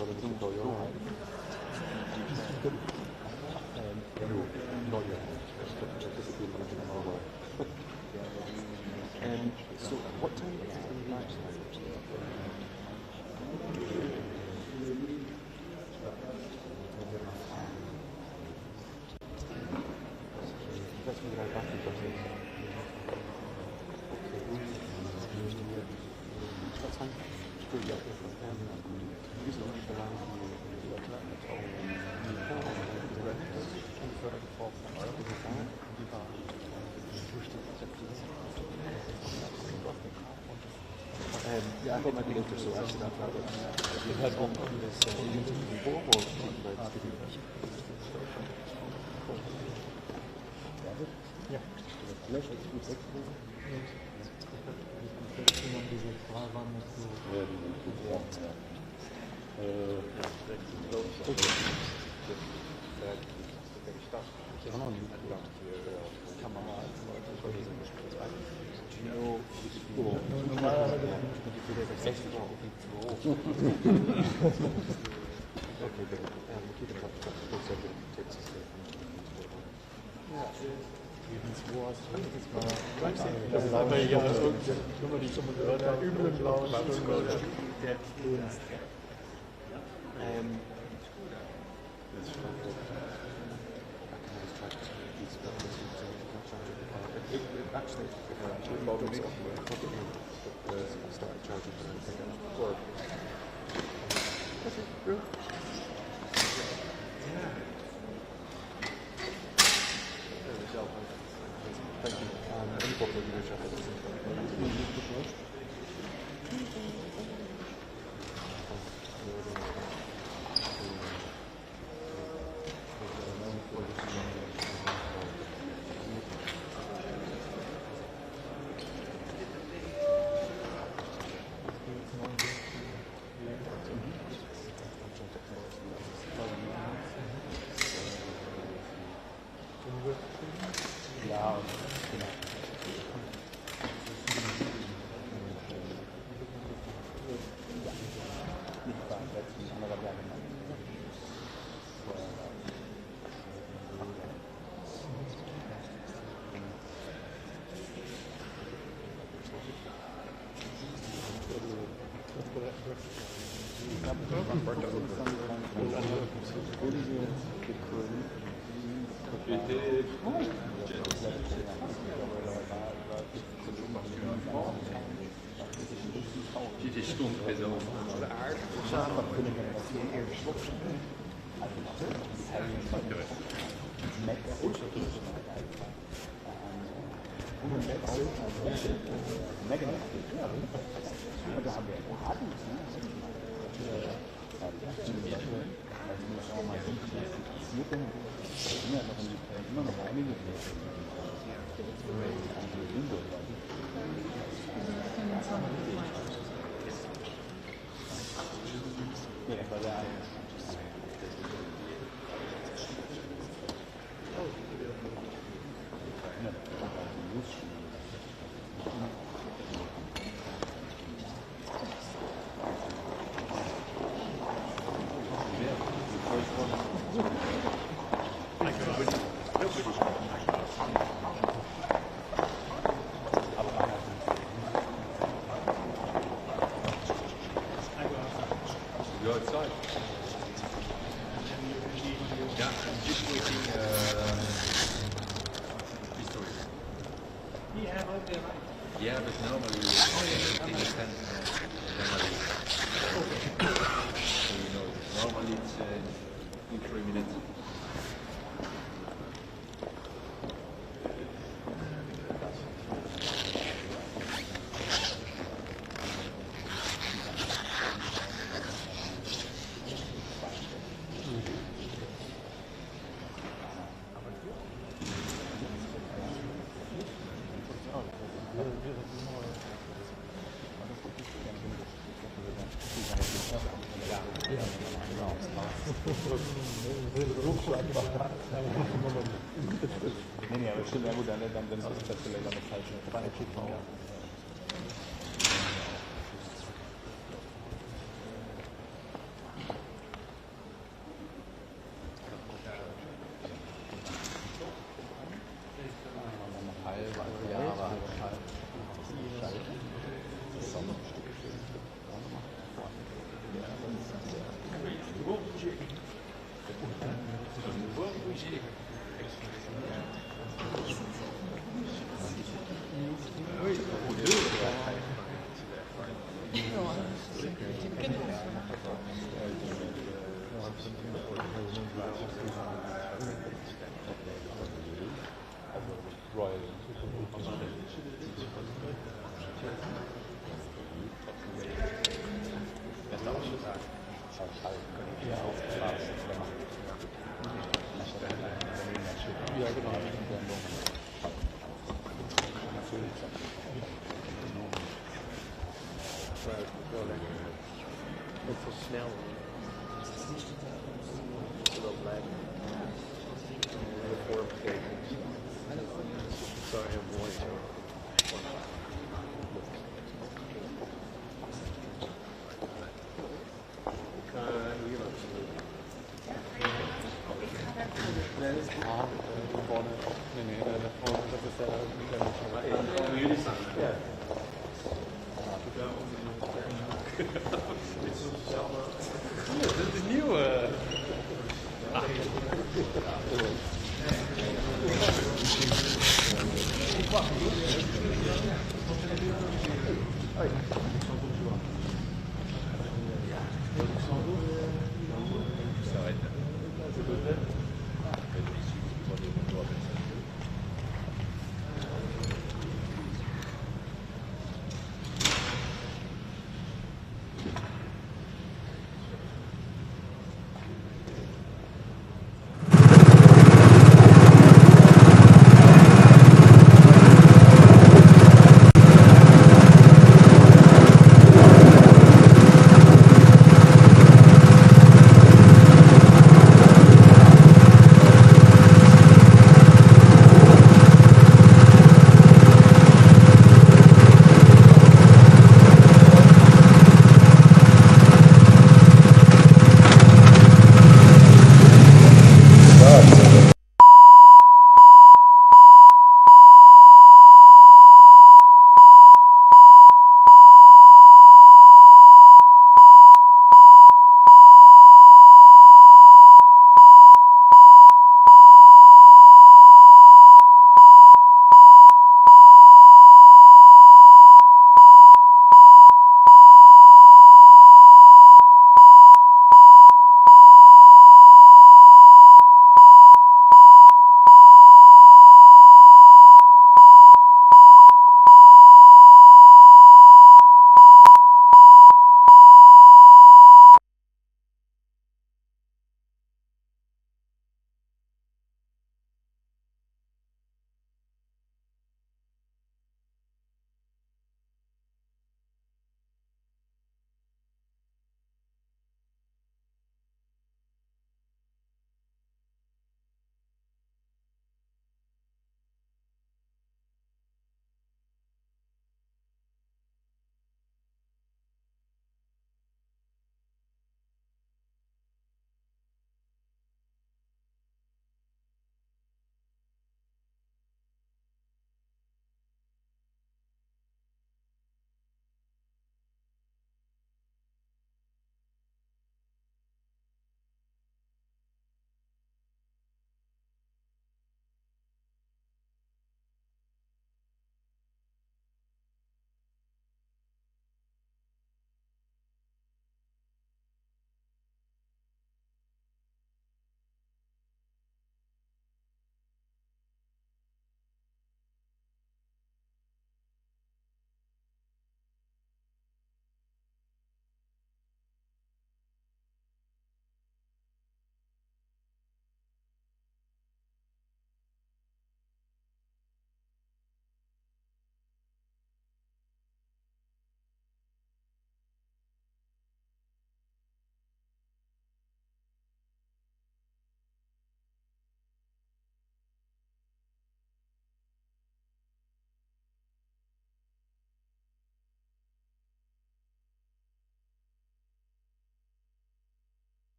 So what time is the match? That's when I back in that's fine. Sure, yeah. Wie ist noch nicht verlangt, die Leute yeah, I thought maybe later, so after that, it has all this before, or ja. Vielleicht als gut weggerufen. Diese Frage war nicht so. Ja, die sind gut. Ich habe noch nie gedacht, kann man mal als Leute das ist aber ja Nummer, die ich schon mal gehört habe. Übel im Blauen. Der Dienst. Actually, started charging for Thank you. Any problem with your Ja, genau. Dit is stond bij de aarde. Zaterdag kunnen we dat hier eerder slossen. Met Yeah, but normally normally it's in 3 minutes. Nee, aber stimmt, ja gut, dann ist das vielleicht auch noch falsch.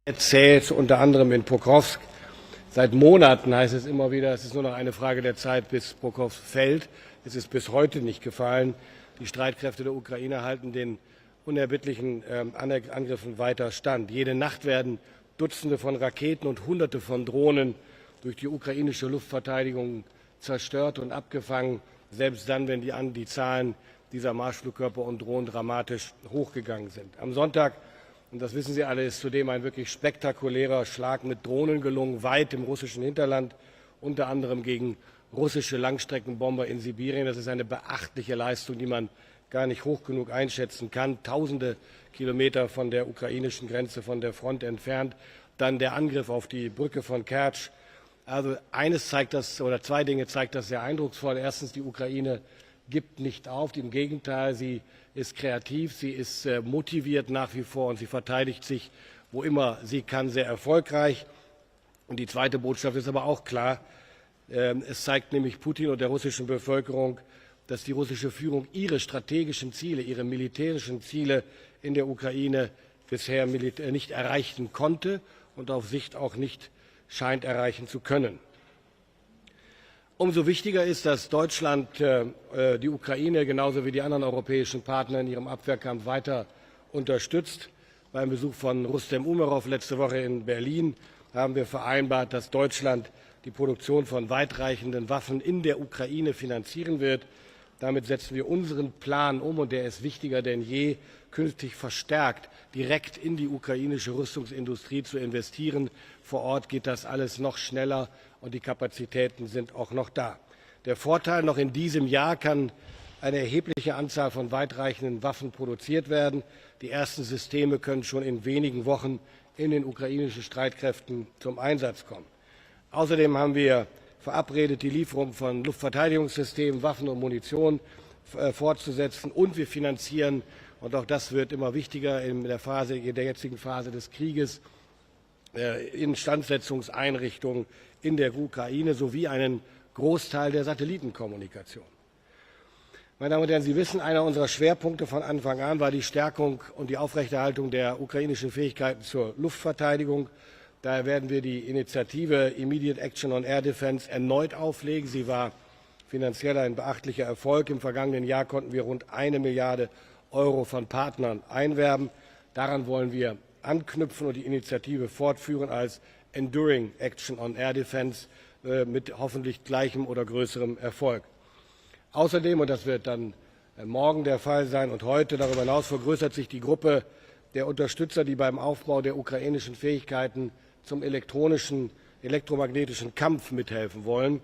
erzählt, unter anderem in Pokrovsk. Seit Monaten heißt es immer wieder, es ist nur noch eine Frage der Zeit, bis Pokrovsk fällt. Es ist bis heute nicht gefallen. Die Streitkräfte der Ukraine halten den unerbittlichen Angriffen weiter stand. Jede Nacht werden Dutzende von Raketen und Hunderte von Drohnen durch die ukrainische Luftverteidigung zerstört und abgefangen, selbst dann, wenn die Zahlen dieser Marschflugkörper und Drohnen dramatisch hochgegangen sind. Am Sonntag, und das wissen Sie alle, ist zudem ein wirklich spektakulärer Schlag mit Drohnen gelungen, weit im russischen Hinterland, unter anderem gegen russische Langstreckenbomber in Sibirien. Das ist eine beachtliche Leistung, die man gar nicht hoch genug einschätzen kann. Tausende Kilometer von der ukrainischen Grenze, von der Front entfernt. Dann der Angriff auf die Brücke von Kertsch. Also eines zeigt das, oder zwei Dinge zeigt das sehr eindrucksvoll. Erstens, die Ukraine gibt nicht auf. Im Gegenteil, sie ist kreativ, sie ist motiviert nach wie vor und sie verteidigt sich, wo immer sie kann, sehr erfolgreich. Und die zweite Botschaft ist aber auch klar. Es zeigt nämlich Putin und der russischen Bevölkerung, dass die russische Führung ihre strategischen Ziele, ihre militärischen Ziele in der Ukraine bisher nicht erreichen konnte und auf Sicht auch nicht scheint erreichen zu können. Umso wichtiger ist, dass Deutschland die Ukraine genauso wie die anderen europäischen Partner in ihrem Abwehrkampf weiter unterstützt. Beim Besuch von Rustem Umerov letzte Woche in Berlin haben wir vereinbart, dass Deutschland die Produktion von weitreichenden Waffen in der Ukraine finanzieren wird. Damit setzen wir unseren Plan um, und der ist wichtiger denn je, künftig verstärkt direkt in die ukrainische Rüstungsindustrie zu investieren. Vor Ort geht das alles noch schneller und die Kapazitäten sind auch noch da. Der Vorteil: Noch in diesem Jahr kann eine erhebliche Anzahl von weitreichenden Waffen produziert werden. Die ersten Systeme können schon in wenigen Wochen in den ukrainischen Streitkräften zum Einsatz kommen. Außerdem haben wir verabredet, die Lieferung von Luftverteidigungssystemen, Waffen und Munition fortzusetzen, und wir finanzieren, und auch das wird immer wichtiger in der jetzigen Phase des Krieges, Instandsetzungseinrichtungen in der Ukraine sowie einen Großteil der Satellitenkommunikation. Meine Damen und Herren, Sie wissen, einer unserer Schwerpunkte von Anfang an war die Stärkung und die Aufrechterhaltung der ukrainischen Fähigkeiten zur Luftverteidigung. Daher werden wir die Initiative Immediate Action on Air Defense erneut auflegen. Sie war finanziell ein beachtlicher Erfolg. Im vergangenen Jahr konnten wir rund 1 Milliarde Euro von Partnern einwerben. Daran wollen wir anknüpfen und die Initiative fortführen als Enduring Action on Air Defense mit hoffentlich gleichem oder größerem Erfolg. Außerdem, und das wird dann morgen der Fall sein und heute, darüber hinaus vergrößert sich die Gruppe der Unterstützer, die beim Aufbau der ukrainischen Fähigkeiten zum elektromagnetischen Kampf mithelfen wollen.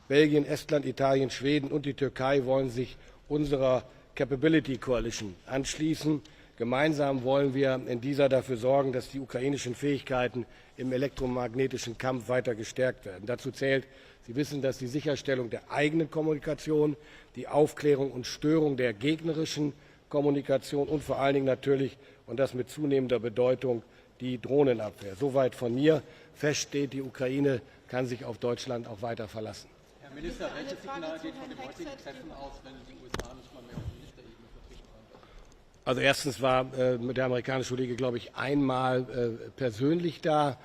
Belgien, Estland, Italien, Schweden und die Türkei wollen sich unserer Capability Coalition anschließen. Gemeinsam wollen wir in dieser dafür sorgen, dass die ukrainischen Fähigkeiten im elektromagnetischen Kampf weiter gestärkt werden. Dazu zählt, Sie wissen, dass die Sicherstellung der eigenen Kommunikation, die Aufklärung und Störung der gegnerischen Kommunikation und vor allen Dingen natürlich, und das mit zunehmender Bedeutung, die Drohnenabwehr. Soweit von mir. Fest steht, die Ukraine kann sich auf Deutschland auch weiter verlassen. Herr Minister, welches Signal geht von dem heutigen Treffen aus, wenn die USA nicht mal mehr auf Ministerebene vertreten waren? Also erstens war der amerikanische Kollege, glaube ich, einmal persönlich da.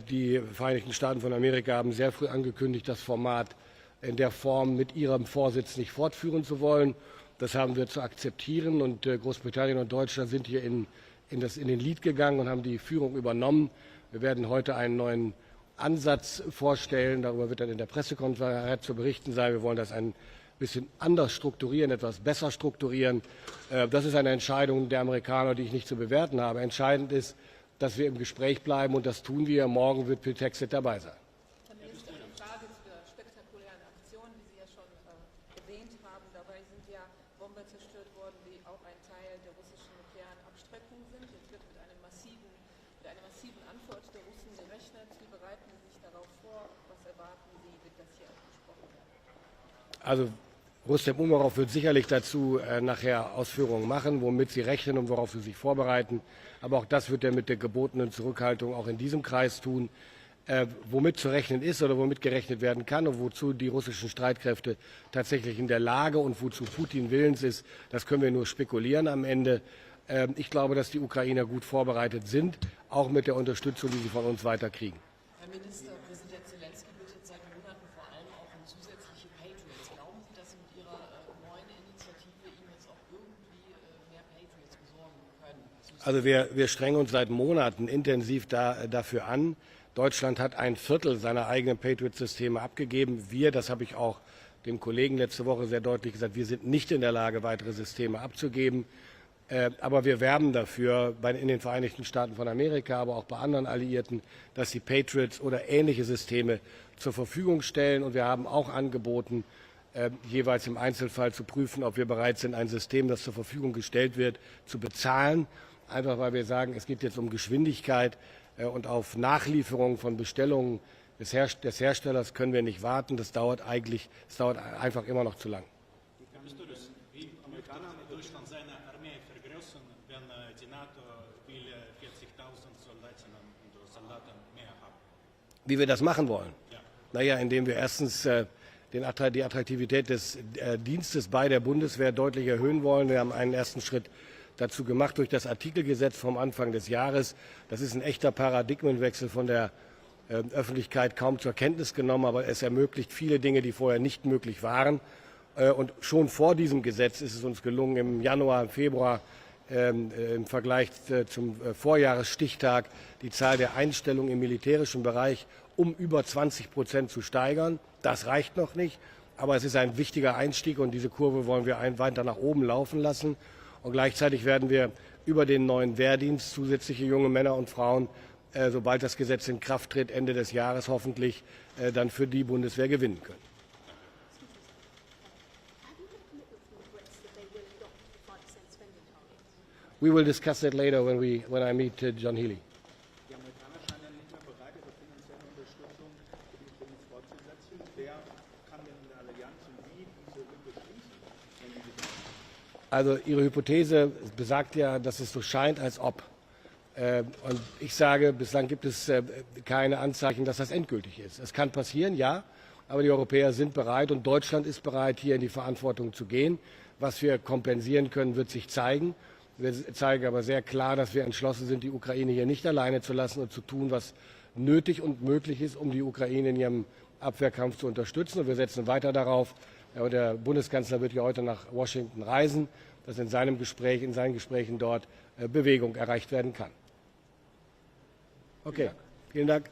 Die Vereinigten Staaten von Amerika haben sehr früh angekündigt, das Format in der Form mit ihrem Vorsitz nicht fortführen zu wollen. Das haben wir zu akzeptieren, und Großbritannien und Deutschland sind hier in den Lead gegangen und haben die Führung übernommen. Wir werden heute einen neuen Ansatz vorstellen. Darüber wird dann in der Pressekonferenz zu berichten sein. Wir wollen das ein bisschen anders strukturieren, etwas besser strukturieren. Das ist eine Entscheidung der Amerikaner, die ich nicht zu bewerten habe. Entscheidend ist, dass wir im Gespräch bleiben, und das tun wir. Morgen wird Pete Hegseth dabei sein. Herr Minister, eine Frage zur spektakulären Aktion, die Sie ja schon erwähnt haben. Dabei sind ja Bomben zerstört worden, die auch ein Teil der russischen nuklearen Abstreckung sind. Jetzt wird mit einer massiven Antwort der Russen gerechnet. Wie bereiten Sie sich darauf vor? Was erwarten Sie? Wird das hier besprochen werden? Also Rustem Umerov wird sicherlich dazu nachher Ausführungen machen, womit Sie rechnen und worauf Sie sich vorbereiten. Aber auch das wird er mit der gebotenen Zurückhaltung auch in diesem Kreis tun. Womit zu rechnen ist oder womit gerechnet werden kann und wozu die russischen Streitkräfte tatsächlich in der Lage und wozu Putin willens ist, das können wir nur spekulieren am Ende. Ich glaube, dass die Ukrainer gut vorbereitet sind, auch mit der Unterstützung, die sie von uns weiter kriegen. Herr Minister, Präsident Zelensky bittet seit Monaten vor allem auch um zusätzliche Patriots. Glauben Sie, dass Sie mit Ihrer neuen Initiative ihm jetzt auch irgendwie mehr Patriots besorgen können? Also wir strengen uns seit Monaten intensiv dafür an. Deutschland hat 1/4 seiner eigenen Patriot-Systeme abgegeben. Das habe ich auch dem Kollegen letzte Woche sehr deutlich gesagt, wir sind nicht in der Lage, weitere Systeme abzugeben. Aber wir werben dafür in den Vereinigten Staaten von Amerika, aber auch bei anderen Alliierten, dass sie Patriots oder ähnliche Systeme zur Verfügung stellen. Und wir haben auch angeboten, jeweils im Einzelfall zu prüfen, ob wir bereit sind, ein System, das zur Verfügung gestellt wird, zu bezahlen. Einfach weil wir sagen, es geht jetzt um Geschwindigkeit und auf Nachlieferung von Bestellungen des Herstellers können wir nicht warten. Das dauert einfach immer noch zu lang. Wie Amerikaner Deutschland seine Armee vergrößern, wenn die NATO will 40.000 Soldatinnen und Soldaten mehr haben? Wie wir das machen wollen? Ja. Naja, indem wir erstens die Attraktivität des Dienstes bei der Bundeswehr deutlich erhöhen wollen. Wir haben einen ersten Schritt dazu gemacht durch das Artikelgesetz vom Anfang des Jahres. Das ist ein echter Paradigmenwechsel, von der Öffentlichkeit kaum zur Kenntnis genommen, aber es ermöglicht viele Dinge, die vorher nicht möglich waren. Und schon vor diesem Gesetz ist es uns gelungen, im Januar, im Februar im Vergleich zum Vorjahresstichtag die Zahl der Einstellungen im militärischen Bereich um über 20% zu steigern. Das reicht noch nicht, aber es ist ein wichtiger Einstieg und diese Kurve wollen wir weiter nach oben laufen lassen. Und gleichzeitig werden wir über den neuen Wehrdienst zusätzliche junge Männer und Frauen, sobald das Gesetz in Kraft tritt, Ende des Jahres hoffentlich dann für die Bundeswehr gewinnen können. We will discuss that later when I meet John Healey. Die Amerikaner scheinen nicht mehr bereit, ihre finanzielle Unterstützung für die Ukraine fortzusetzen. Wer kann denn in der Allianz und wie diese Lücke schließen, wenn die sich machen? Also Ihre Hypothese besagt ja, dass es so scheint, als ob. Und ich sage, bislang gibt es keine Anzeichen, dass das endgültig ist. Es kann passieren, ja, aber die Europäer sind bereit und Deutschland ist bereit, hier in die Verantwortung zu gehen. Was wir kompensieren können, wird sich zeigen. Wir zeigen aber sehr klar, dass wir entschlossen sind, die Ukraine hier nicht alleine zu lassen und zu tun, was nötig und möglich ist, um die Ukraine in ihrem Abwehrkampf zu unterstützen. Und wir setzen weiter darauf. Der Bundeskanzler wird ja heute nach Washington reisen, dass in seinen Gesprächen dort Bewegung erreicht werden kann. Okay, vielen Dank.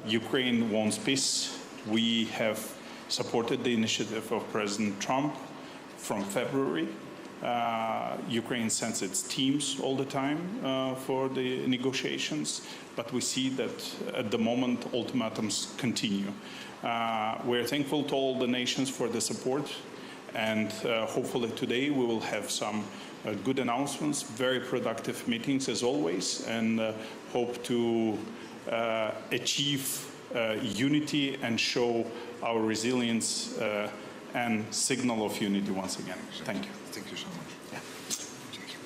Ukraine wants peace. We have supported the initiative of President Trump from February. Ukraine sends its teams all the time for the negotiations, but we see that at the moment ultimatums continue. We're thankful to all the nations for the support, and hopefully today we will have some good announcements, very productive meetings as always, and hope to achieve unity and show our resilience and signal of unity once again. Thank you. Thank you so much. Yeah. Thank you.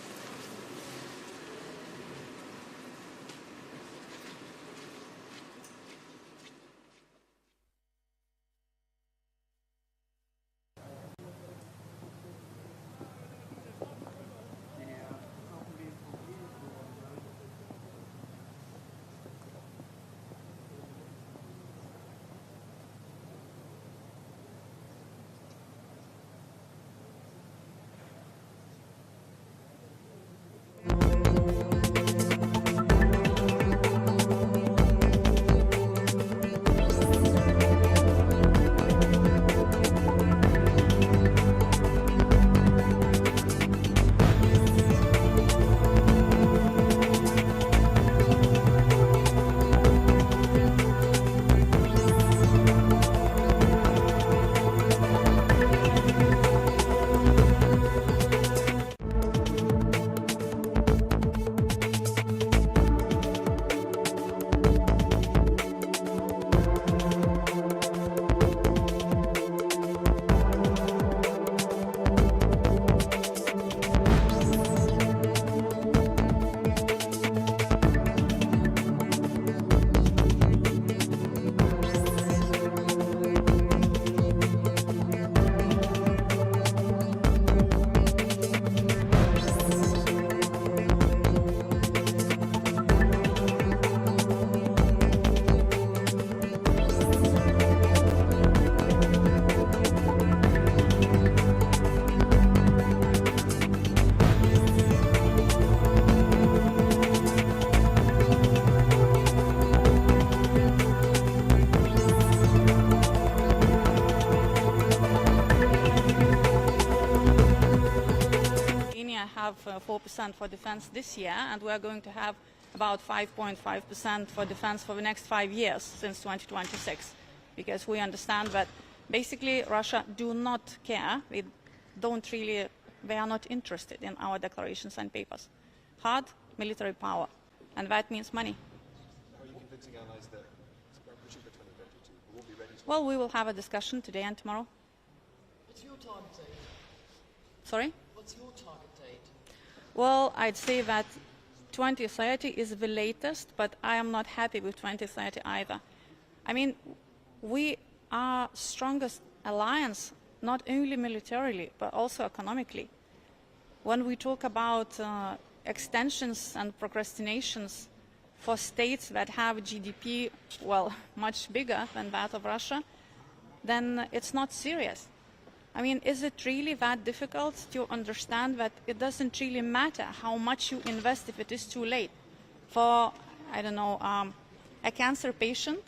have 4% for defense this year, and we are going to have about 5.5% for defense for the next 5 years since 2026, because we understand that basically Russia do not care. They are not interested in our declarations and papers. Hard military power, and that means money. How are you convincing allies that, pushing for 2032, we won't be ready to... Well, we will have a discussion today and tomorrow. What's your target date? Sorry? What's your target date? Well, I'd say that 2030 is the latest, but I am not happy with 2030 either. I mean, we are strongest alliance, not only militarily, but also economically. When we talk about extensions and procrastinations for states that have GDP, well, much bigger than that of Russia, then it's not serious. I mean, is it really that difficult to understand that it doesn't really matter how much you invest if it is too late? For, I don't know, a cancer patient,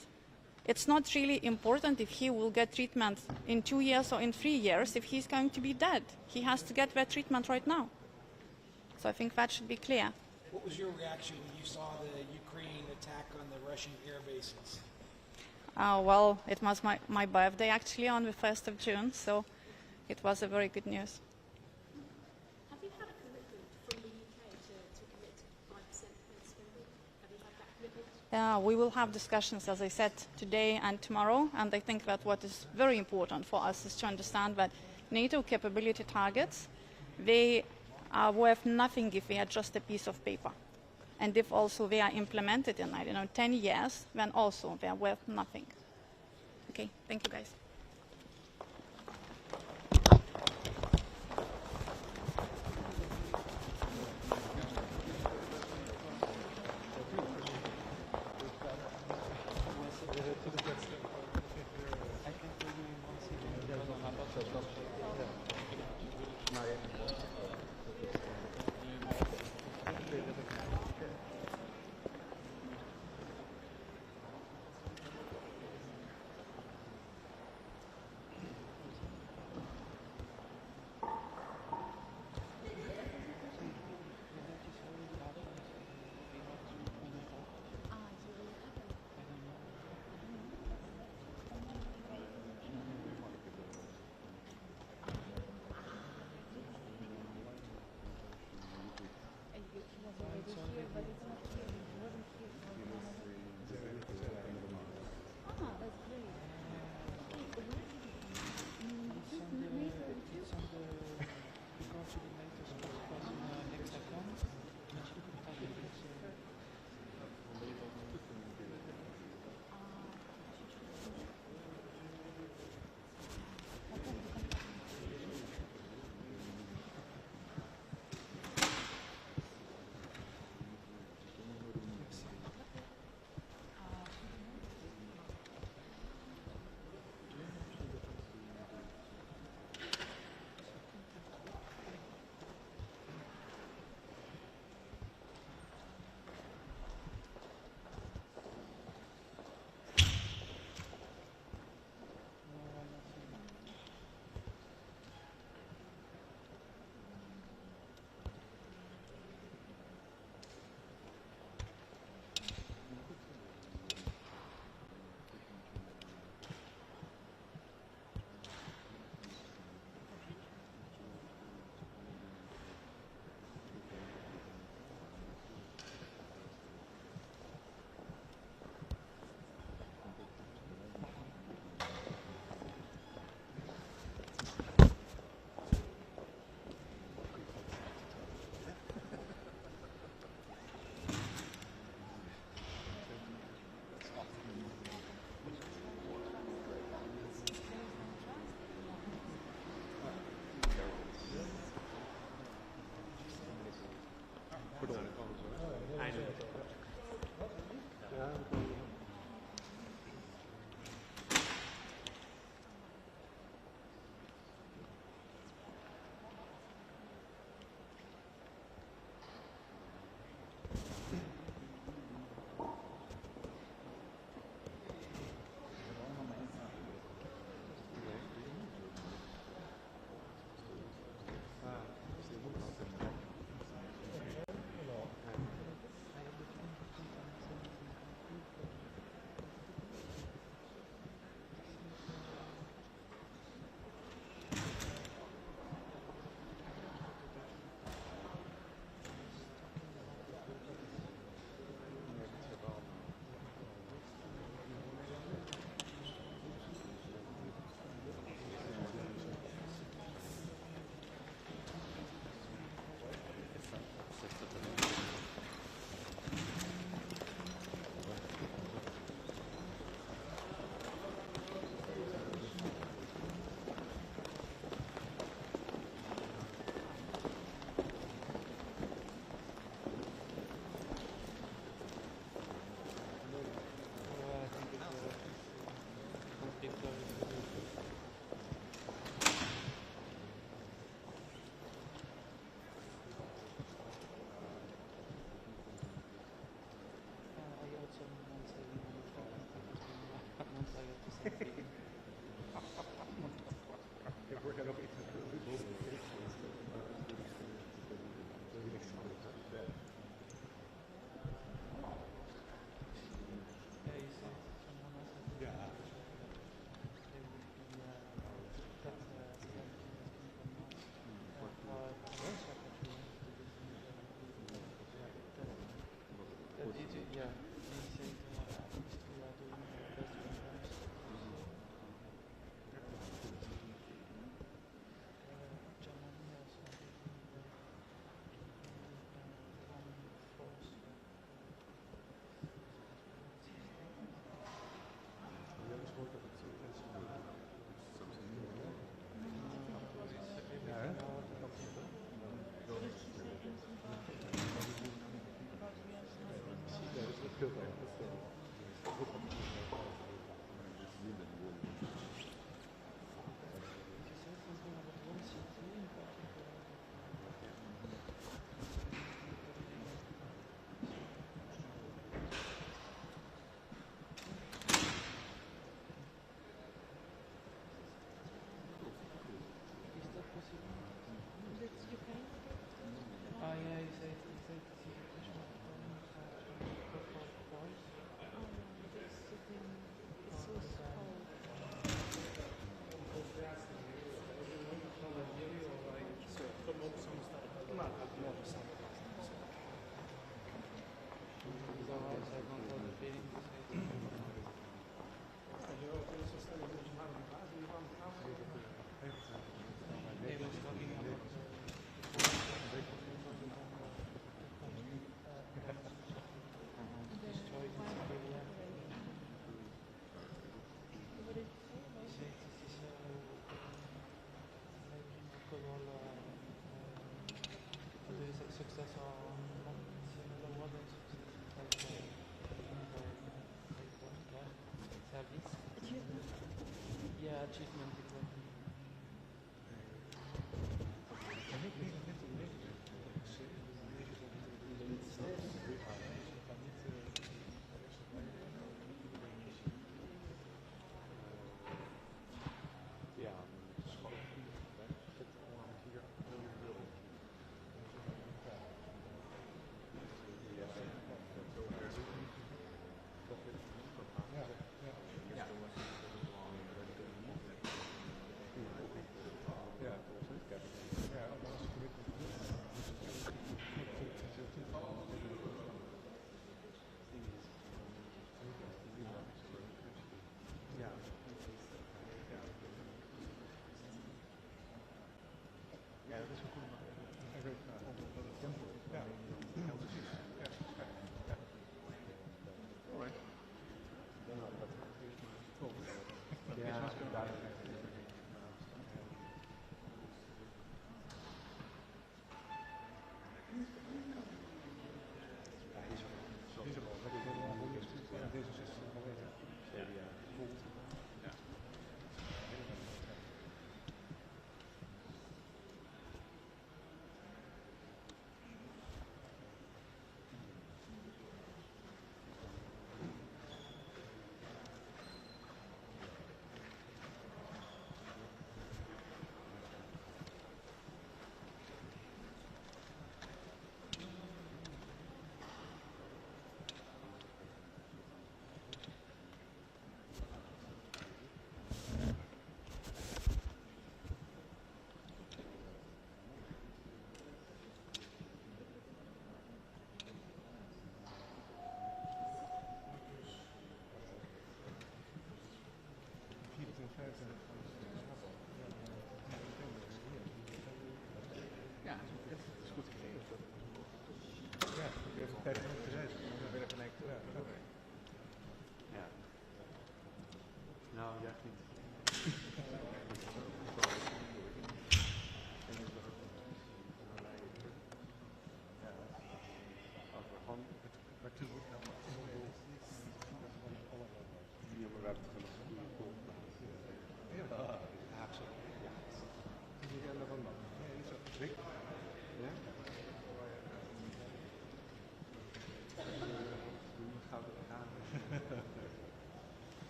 it's not really important if he will get treatment in 2 years or in 3 years if he's going to be dead. He has to get that treatment right now. So I think that should be clear. What was your reaction when you saw the Ukraine attack on the Russian air bases? Well, it was my birthday actually on the 1st of June, so it was a very good news. Have you had a commitment from the UK to commit to 5% defence spending? Have you had that commitment? We will have discussions, as I said, today and tomorrow, and I think that what is very important for us is to understand that NATO capability targets, they are worth nothing if they are just a piece of paper. And if also they are implemented in, 10 years, then also they are worth nothing. Okay, thank you guys.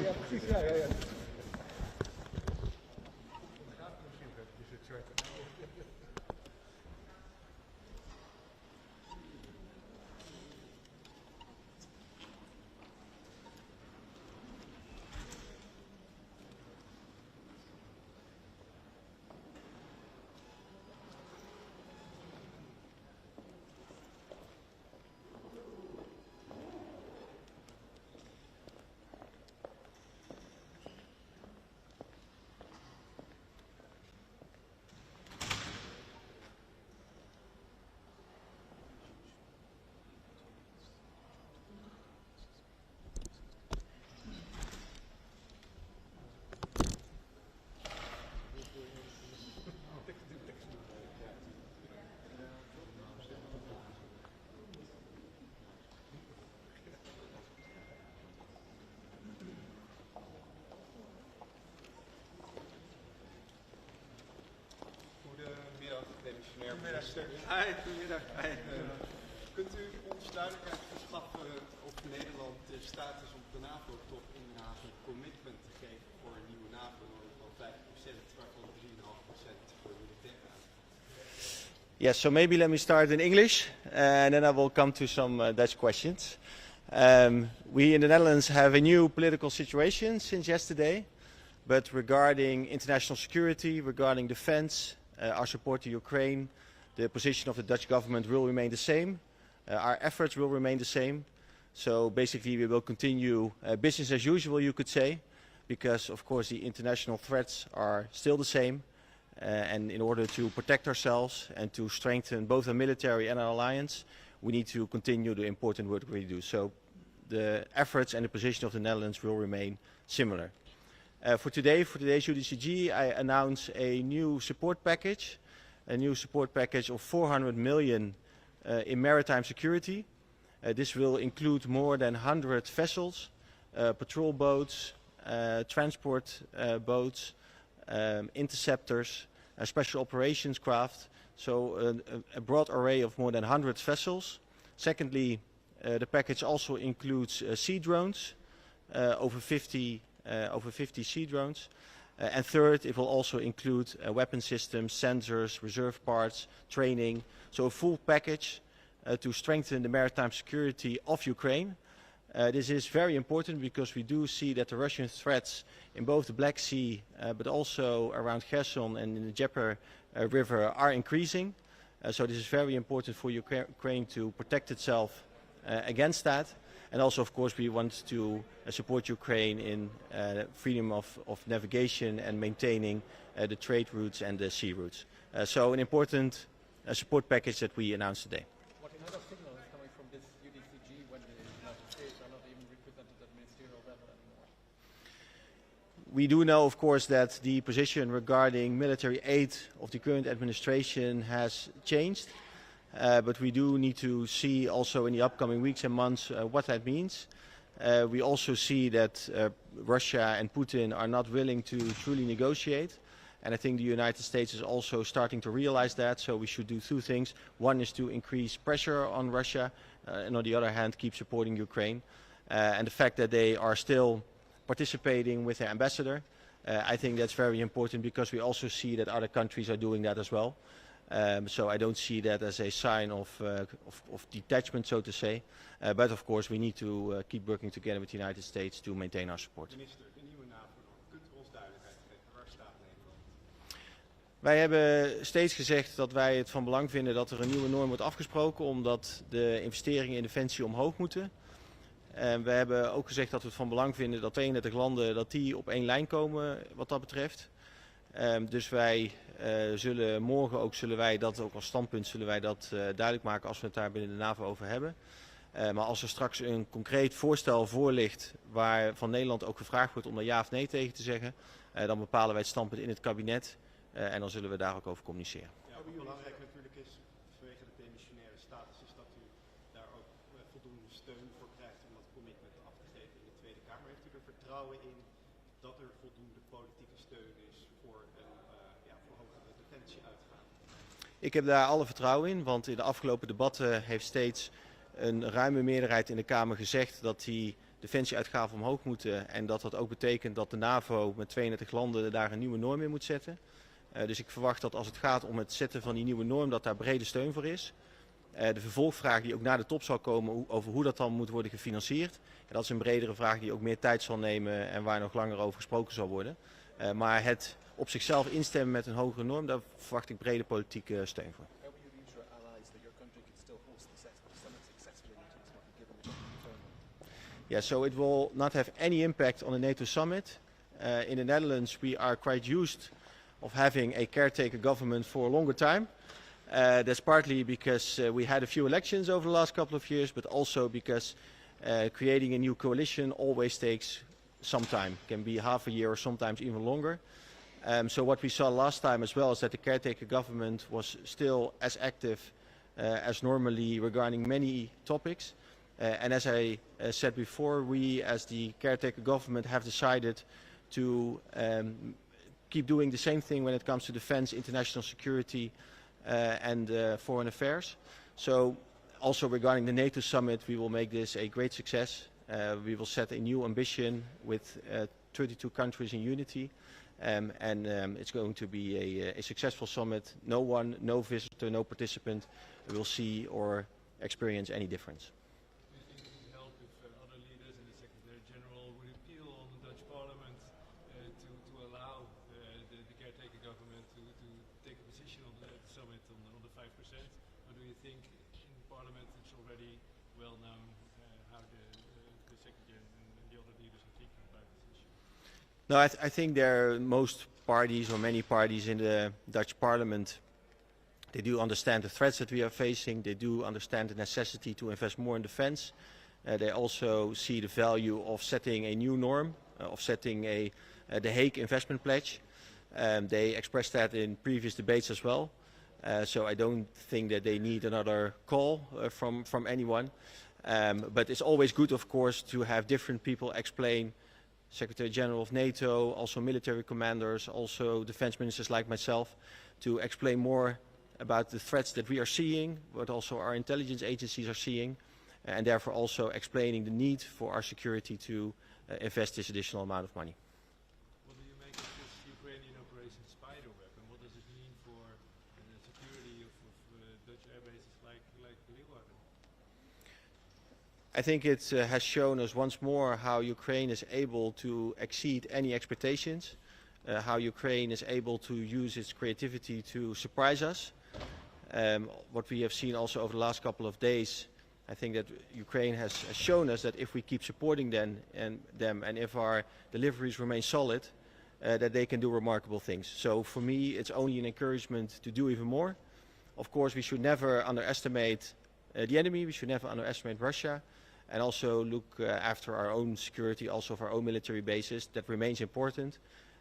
Ja, precies, ja, ja, ja. Goedemiddag. Kunt u ons duidelijkheid verschaffen of Nederland in staat is om de NAVO-top inderdaad een commitment te geven voor een nieuwe NAVO-norm van 5%, waarvan 3,5% voor militaire aanpak? Yes, so maybe let me start in English and then I will come to some Dutch questions. We in the Netherlands have a new political situation since yesterday, but regarding international security, regarding defense, our support to Ukraine, the position of the Dutch government will remain the same. Our efforts will remain the same. So basically we will continue business as usual, you could say, because of course the international threats are still the same. And in order to protect ourselves and to strengthen both our military and our alliance, we need to continue the important work we do. So the efforts and the position of the Netherlands will remain similar. For today's UDCG, I announce a new support package of 400 million in maritime security. This will include more than 100 vessels, patrol boats, transport boats, interceptors, special operations craft, so a broad array of more than 100 vessels. Secondly, the package also includes sea drones, over 50 sea drones. And third, it will also include weapon systems, sensors, reserve parts, training, so a full package to strengthen the maritime security of Ukraine. This is very important because we do see that the Russian threats in both the Black Sea but also around Kherson and in the Dnieper River are increasing. So this is very important for Ukraine to protect itself against that. And also, of course, we want to support Ukraine in freedom of navigation and maintaining the trade routes and the sea routes. So an important support package that we announced today. What kind of signal is coming from this UDCG when the United States are not even represented at ministerial level anymore? We do know, of course, that the position regarding military aid of the current administration has changed. But we do need to see also in the upcoming weeks and months what that means. We also see that Russia and Putin are not willing to truly negotiate. And I think the United States is also starting to realize that. So we should do two things. One is to increase pressure on Russia and on the other hand keep supporting Ukraine. And the fact that they are still participating with their ambassador, I think that's very important because we also see that other countries are doing that as well. So I don't see that as a sign of detachment, so to say. But of course we need to keep working together with the United States to maintain our support. Minister, de nieuwe NAVO-norm. Kunt u ons duidelijkheid geven? Waar staat Nederland? Wij hebben steeds gezegd dat wij het van belang vinden dat er een nieuwe norm wordt afgesproken, omdat de investeringen in defensie omhoog moeten. We hebben ook gezegd dat we het van belang vinden dat 32 landen dat die op één lijn komen wat dat betreft. Dus wij zullen morgen ook als standpunt duidelijk maken als we het daar binnen de NAVO over hebben. Maar als er straks een concreet voorstel voor ligt waar van Nederland ook gevraagd wordt om daar ja of nee tegen te zeggen, dan bepalen wij het standpunt in het kabinet en dan zullen we daar ook over communiceren. Ja, wat belangrijk natuurlijk is, vanwege de demissionaire status, is dat u daar ook voldoende steun voor krijgt om dat commitment af te geven in de Tweede Kamer. Heeft u er vertrouwen in dat er voldoende politieke steun is voor een voor hogere defensieuitgaven? Ik heb daar alle vertrouwen in, want in de afgelopen debatten heeft steeds een ruime meerderheid in de Kamer gezegd dat die defensieuitgaven omhoog moeten en dat dat ook betekent dat de NAVO met 32 landen daar een nieuwe norm in moet zetten. Dus ik verwacht dat als het gaat om het zetten van die nieuwe norm, dat daar brede steun voor is. De vervolgvraag die ook na de top zal komen over hoe dat dan moet worden gefinancierd, dat is een bredere vraag die ook meer tijd zal nemen en waar nog langer over gesproken zal worden. Maar het op zichzelf instemmen met een hogere norm, daar verwacht ik brede politieke steun voor. Yeah, so it will not have any impact on the NATO summit. In the Netherlands, we are quite used of having a caretaker government for a longer time. That's partly because we had a few elections over the last couple of years, but also because creating a new coalition always takes some time. It can be half a year or sometimes even longer. So what we saw last time as well is that the caretaker government was still as active as normally regarding many topics. And as I said before, we as the caretaker government have decided to keep doing the same thing when it comes to defense, international security and foreign affairs. So also regarding the NATO summit, we will make this a great success. We will set a new ambition with 32 countries in unity. It's going to be a successful summit. No one, no visitor, no participant will see or experience any difference. No, I think most parties or many parties in the Dutch parliament, they do understand the threats that we are facing. They do understand the necessity to invest more in defense. They also see the value of setting a new norm, of setting the Hague investment pledge. They expressed that in previous debates as well. So I don't think that they need another call from anyone. But it's always good, of course, to have different people explain. Secretary General of NATO, also military commanders, also defense ministers like myself, to explain more about the threats that we are seeing, but also our intelligence agencies are seeing, and therefore also explaining the need for our security to invest this additional amount of money. What do you make of this Ukrainian operation Spiderweb, and what does it mean for the security of Dutch air bases like Leeuwarden? I think it has shown us once more how Ukraine is able to exceed any expectations, how Ukraine is able to use its creativity to surprise us. What we have seen also over the last couple of days, I think that Ukraine has shown us that if we keep supporting them and if our deliveries remain solid, that they can do remarkable things. So for me, it's only an encouragement to do even more. Of course, we should never underestimate the enemy. We should never underestimate Russia. And also look after our own security, also of our own military bases. That remains important.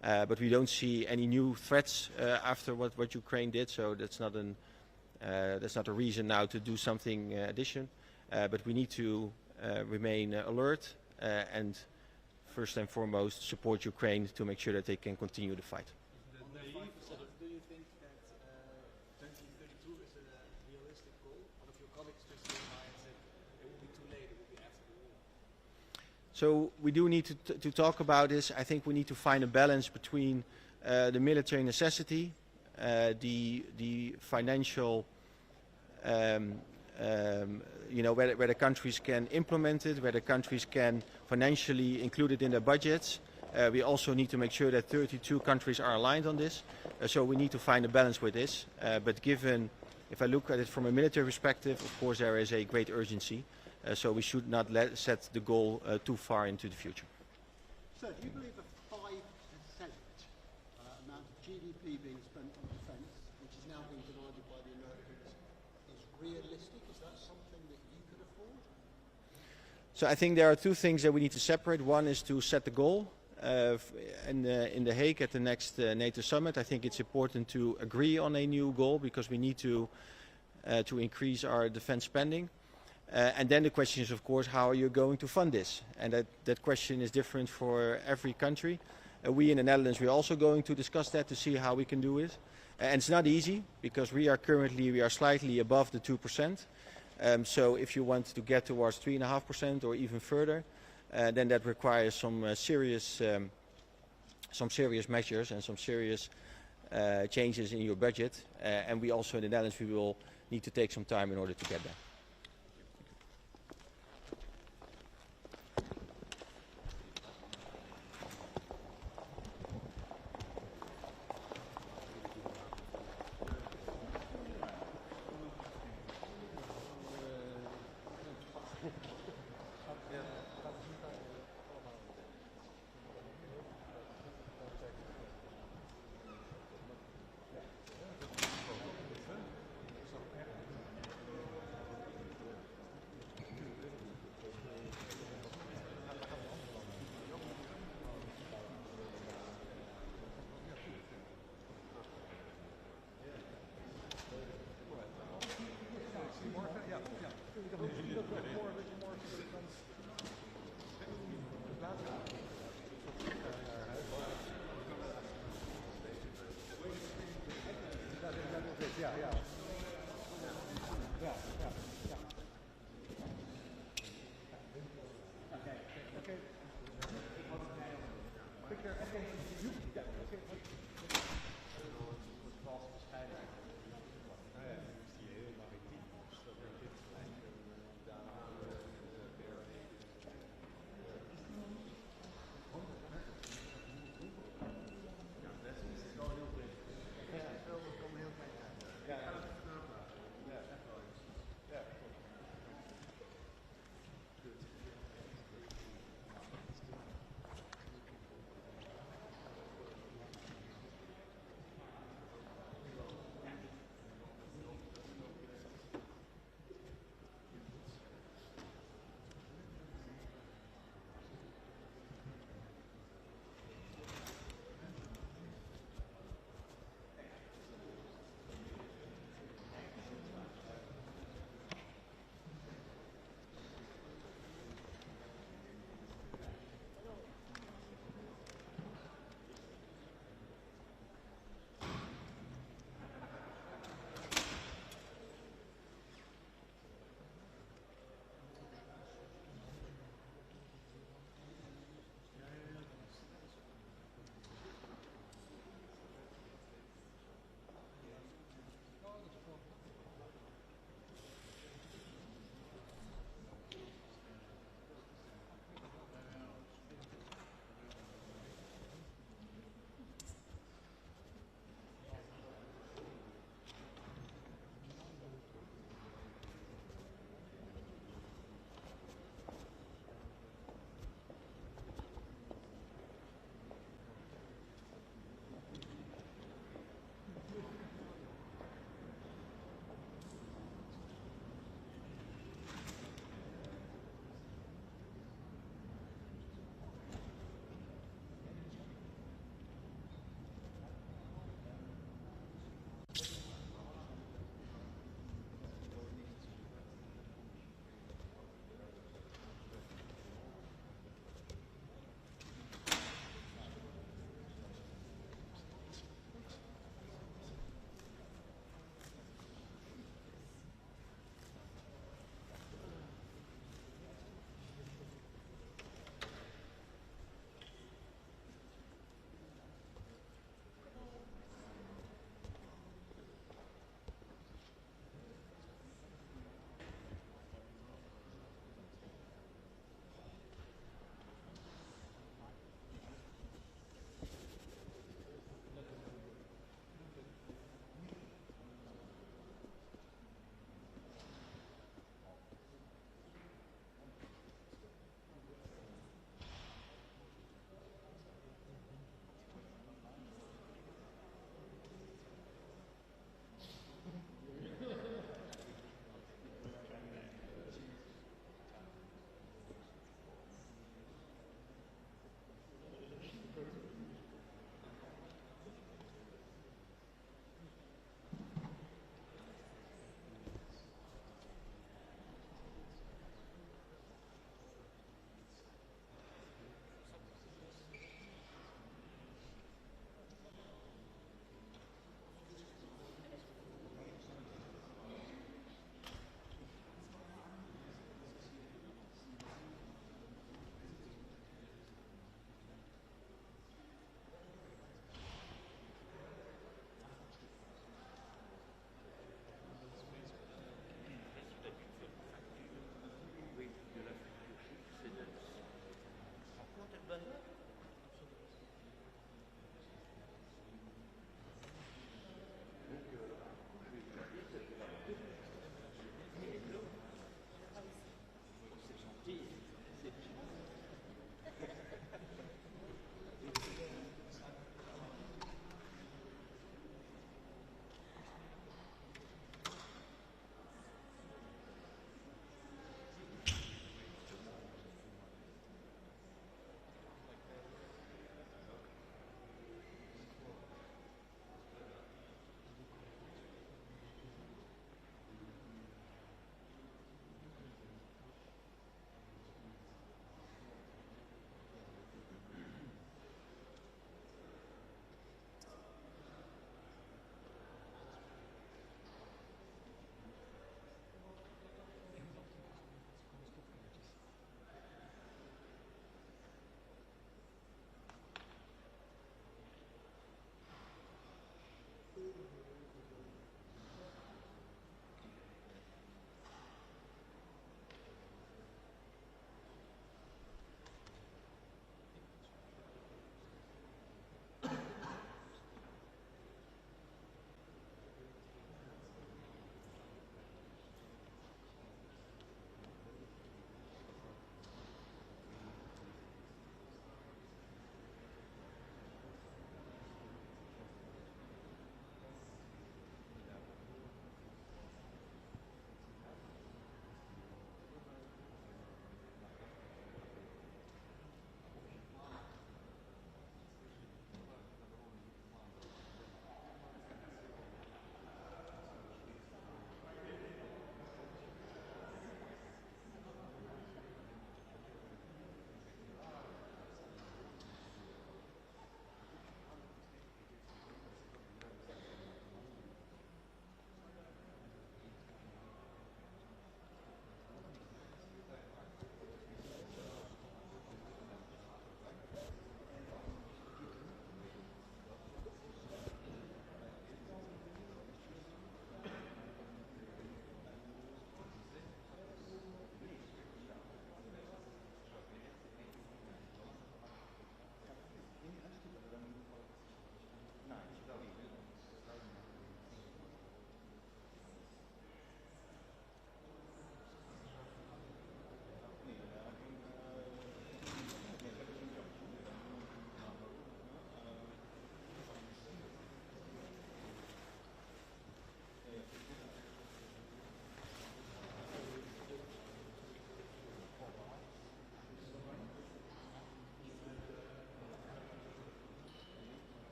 But we don't see any new threats after what Ukraine did, so that's not a reason now to do something addition. But we need to remain alert and first and foremost support Ukraine to make sure that they can continue the fight. Do you think that 2032 is a realistic goal? One of your colleagues just came by and said it will be too late, it will be after the war. So we do need to talk about this. I think we need to find a balance between the military necessity, the financial, where the countries can implement it, where the countries can financially include it in their budgets. We also need to make sure that 32 countries are aligned on this. So we need to find a balance with this. But given, if I look at it from a military perspective, of course there is a great urgency. So we should not set the goal too far into the future. Sir, do you believe a 5% amount of GDP being spent on defence, which is now being demanded by the Americans, is realistic? Is that something that you could afford? So I think there are two things that we need to separate. One is to set the goal. In The Hague at the next NATO summit, I think it's important to agree on a new goal because we need to increase our defense spending. And then the question is, of course, how are you going to fund this? And that question is different for every country. We in the Netherlands, we're also going to discuss that to see how we can do it. And it's not easy because we are slightly above the 2%. So if you want to get towards 3.5% or even further, then that requires some serious measures and some serious changes in your budget. And we also in the Netherlands, we will need to take some time in order to get there.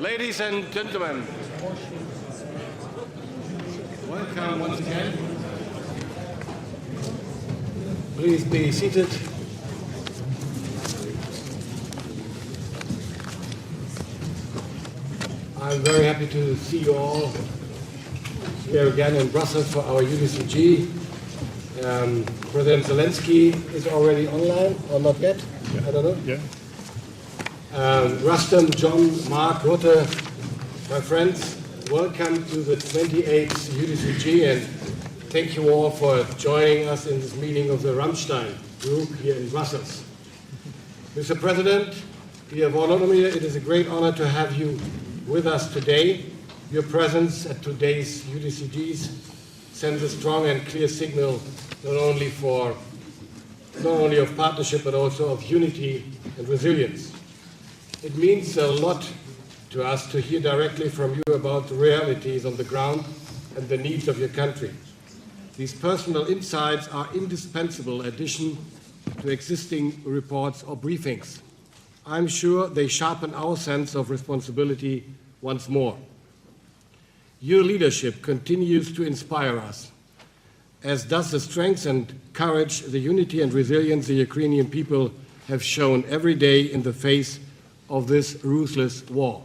Ladies and gentlemen, welcome once again. Please be seated. I'm very happy to see you all here again in Brussels for our UDCG. President Zelensky is already online, or not yet? I don't know. Yeah. Rustam, John, Mark, Rutte, my friends, welcome to the 28th UDCG, and thank you all for joining us in this meeting of the Rammstein group here in Brussels. Mr. President, dear Volodymyr, it is a great honor to have you with us today. Your presence at today's UDCGs sends a strong and clear signal not only of partnership but also of unity and resilience. It means a lot to us to hear directly from you about the realities on the ground and the needs of your country. These personal insights are indispensable addition to existing reports or briefings. I'm sure they sharpen our sense of responsibility once more. Your leadership continues to inspire us, as does the strength and courage, the unity and resilience the Ukrainian people have shown every day in the face of this ruthless war.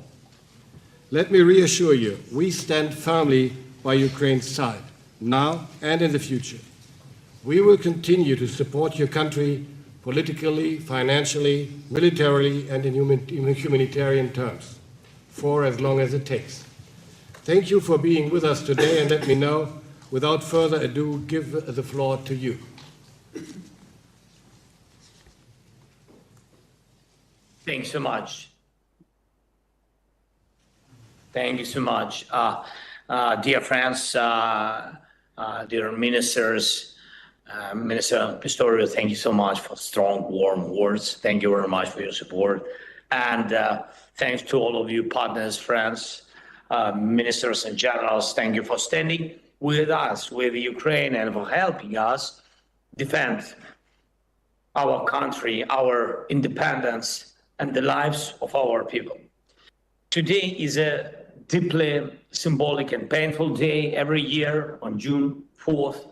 Let me reassure you, we stand firmly by Ukraine's side, now and in the future. We will continue to support your country politically, financially, militarily, and in humanitarian terms, for as long as it takes. Thank you for being with us today, and let me now, without further ado, give the floor to you. Thanks so much. Thank you so much. Dear friends, dear ministers, Minister Pistorius, thank you so much for strong, warm words. Thank you very much for your support. And thanks to all of you partners, friends, ministers and generals, thank you for standing with us, with Ukraine, and for helping us defend our country, our independence, and the lives of our people. Today is a deeply symbolic and painful day. Every year on June 4th,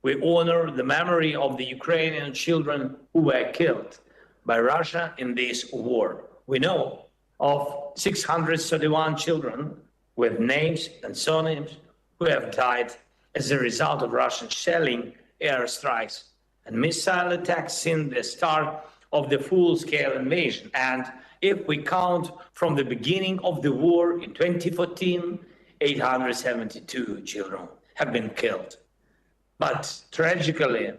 we honor the memory of the Ukrainian children who were killed by Russia in this war. We know of 631 children with names and surnames who have died as a result of Russian shelling, airstrikes, and missile attacks since the start of the full-scale invasion. And if we count from the beginning of the war in 2014, 872 children have been killed. But tragically,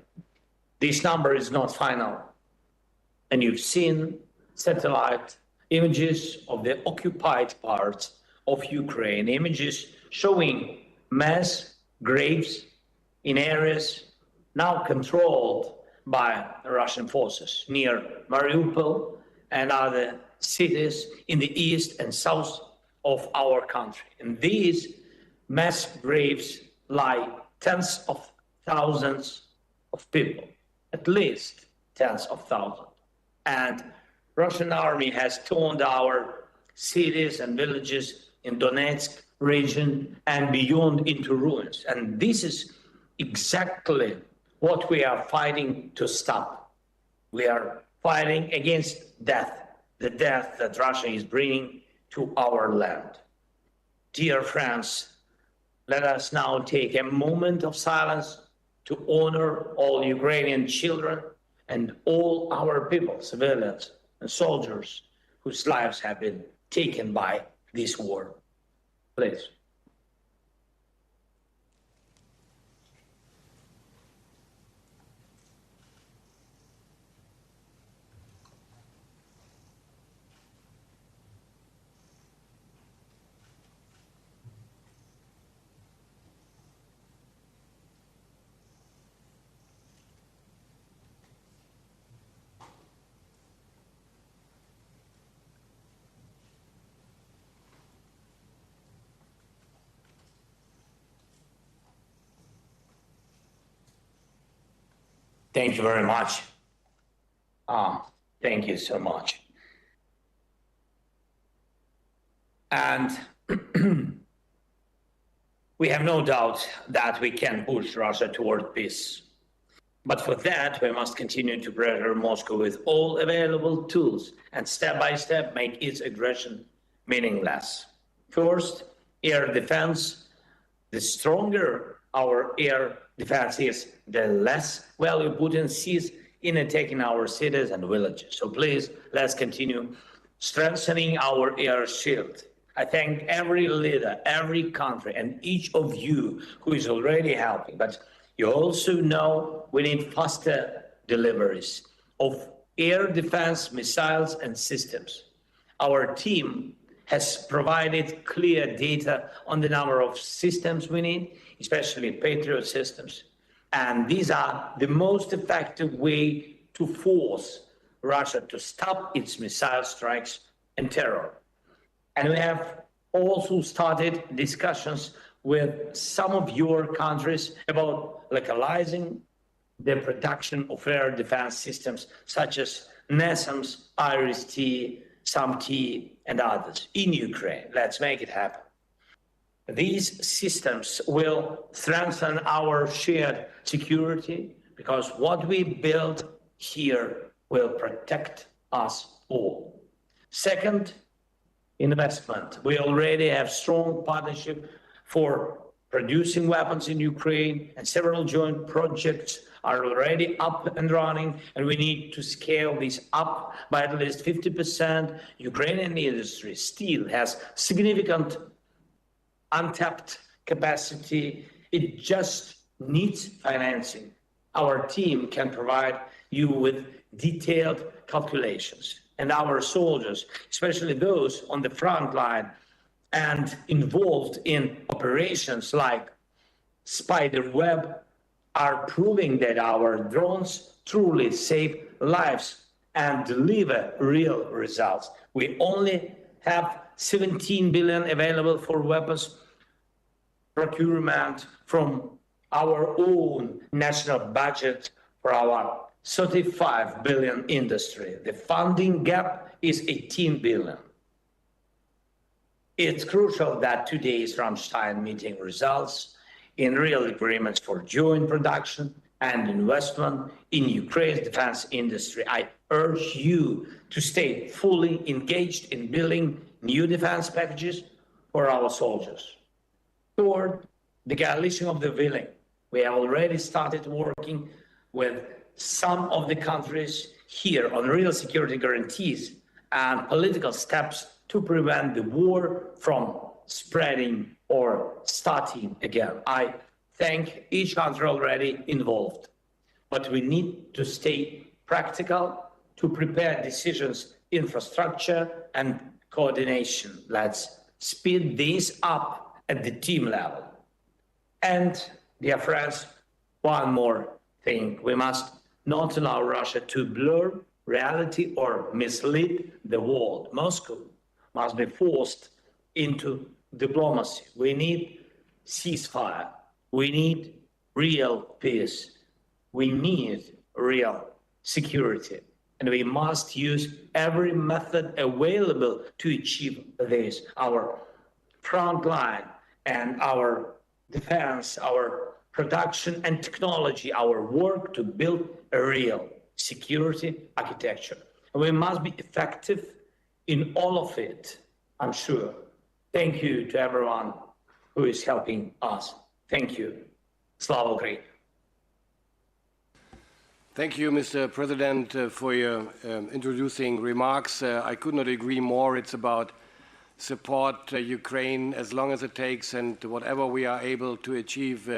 this number is not final. And you've seen satellite images of the occupied parts of Ukraine, images showing mass graves in areas now controlled by the Russian forces near Mariupol and other cities in the east and south of our country. In these mass graves lie tens of thousands of people, at least tens of thousands. And Russian army has turned our cities and villages in Donetsk region and beyond into ruins. And this is exactly what we are fighting to stop. We are fighting against death, the death that Russia is bringing to our land. Dear friends, let us now take a moment of silence to honor all Ukrainian children and all our people, civilians and soldiers, whose lives have been taken by this war. Please. Thank you very much. Thank you so much. And we have no doubt that we can push Russia toward peace. But for that, we must continue to pressure Moscow with all available tools and step by step make its aggression meaningless. First, air defense. The stronger our air defense is, the less value Putin sees in attacking our cities and villages. So please, let's continue strengthening our air shield. I thank every leader, every country, and each of you who is already helping. But you also know we need faster deliveries of air defense missiles and systems. Our team has provided clear data on the number of systems we need, especially Patriot systems. And these are the most effective way to force Russia to stop its missile strikes and terror. And we have also started discussions with some of your countries about localizing the production of air defense systems such as NASAMS, IRIS-T, SAM-T, and others in Ukraine. Let's make it happen. These systems will strengthen our shared security because what we build here will protect us all. Second, investment. We already have strong partnership for producing weapons in Ukraine, and several joint projects are already up and running, and we need to scale this up by at least 50%. Ukrainian industry still has significant untapped capacity. It just needs financing. Our team can provide you with detailed calculations. And our soldiers, especially those on the front line and involved in operations like Spiderweb, are proving that our drones truly save lives and deliver real results. We only have 17 billion available for weapons procurement from our own national budget for our 35 billion industry. The funding gap is 18 billion. It's crucial that today's Ramstein meeting results in real agreements for joint production and investment in Ukraine's defense industry. I urge you to stay fully engaged in building new defense packages for our soldiers. Third, the coalition of the willing. We have already started working with some of the countries here on real security guarantees and political steps to prevent the war from spreading or starting again. I thank each country already involved, but we need to stay practical to prepare decisions, infrastructure, and coordination. Let's speed this up at the team level. And, dear friends, one more thing. We must not allow Russia to blur reality or mislead the world. Moscow must be forced into diplomacy. We need ceasefire. We need real peace. We need real security. And we must use every method available to achieve this. Our front line and our defense, our production and technology, our work to build a real security architecture. And we must be effective in all of it, I'm sure. Thank you to everyone who is helping us. Thank you. Slava Ukraini. Thank you, Mr. President, for your introducing remarks. I could not agree more. It's about support Ukraine as long as it takes, and whatever we are able to achieve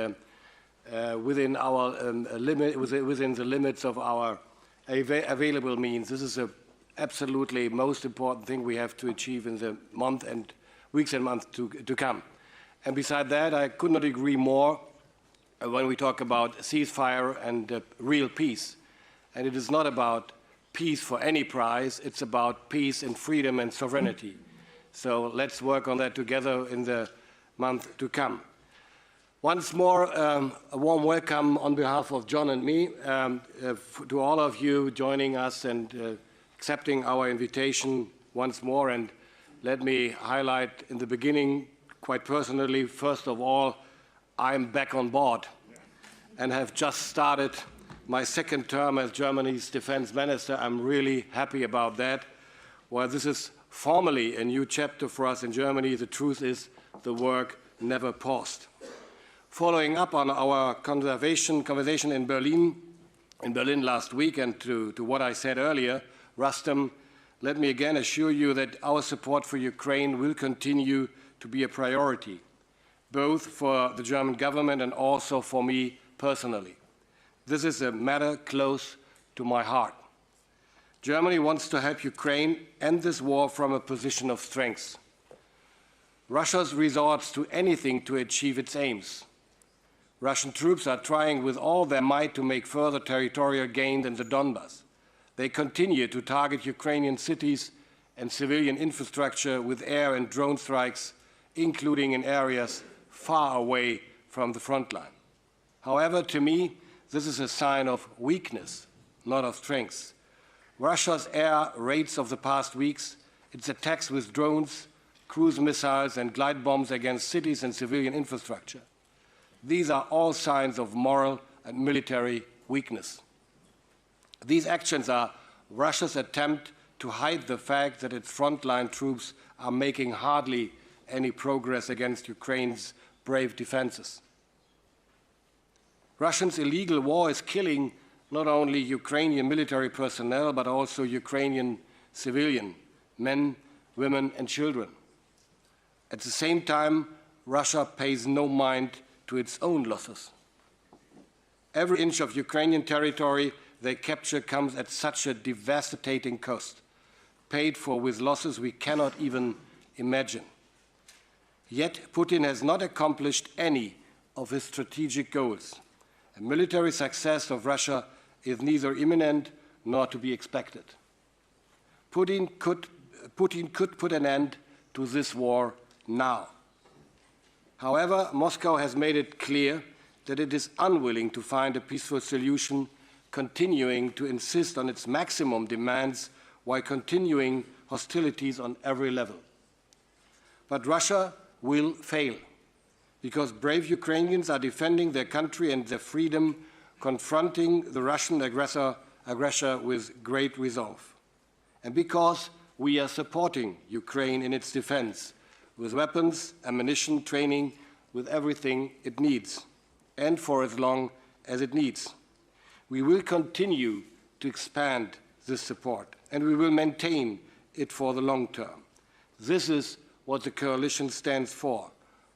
within our within the limits of our available means. This is the absolutely most important thing we have to achieve in the weeks and months to come. And beside that, I could not agree more when we talk about ceasefire and real peace. And it is not about peace for any price, it's about peace and freedom and sovereignty. So let's work on that together in the month to come. Once more, a warm welcome on behalf of John and me to all of you joining us and accepting our invitation once more. And let me highlight in the beginning, quite personally, first of all, I'm back on board and have just started my second term as Germany's defense minister. I'm really happy about that. While this is formally a new chapter for us in Germany, the truth is the work never paused. Following up on our conversation in Berlin last week and to what I said earlier, Rustem, let me again assure you that our support for Ukraine will continue to be a priority, both for the German government and also for me personally. This is a matter close to my heart. Germany wants to help Ukraine end this war from a position of strength. Russia resorts to anything to achieve its aims. Russian troops are trying with all their might to make further territorial gains in the Donbas. They continue to target Ukrainian cities and civilian infrastructure with air and drone strikes, including in areas far away from the front line. However, to me, this is a sign of weakness, not of strength. Russia's air raids of the past weeks, its attacks with drones, cruise missiles and glide bombs against cities and civilian infrastructure. These are all signs of moral and military weakness. These actions are Russia's attempt to hide the fact that its frontline troops are making hardly any progress against Ukraine's brave defenses. Russia's illegal war is killing not only Ukrainian military personnel, but also Ukrainian civilian men, women, and children. At the same time, Russia pays no mind to its own losses. Every inch of Ukrainian territory they capture comes at such a devastating cost, paid for with losses we cannot even imagine. Yet Putin has not accomplished any of his strategic goals. A military success of Russia is neither imminent nor to be expected. Putin could put an end to this war now. However, Moscow has made it clear that it is unwilling to find a peaceful solution, continuing to insist on its maximum demands while continuing hostilities on every level. But Russia will fail, because brave Ukrainians are defending their country and their freedom, confronting the Russian aggressor with great resolve. And because we are supporting Ukraine in its defense, with weapons, ammunition, training, with everything it needs, and for as long as it needs. We will continue to expand this support, and we will maintain it for the long term. This is what the coalition stands for.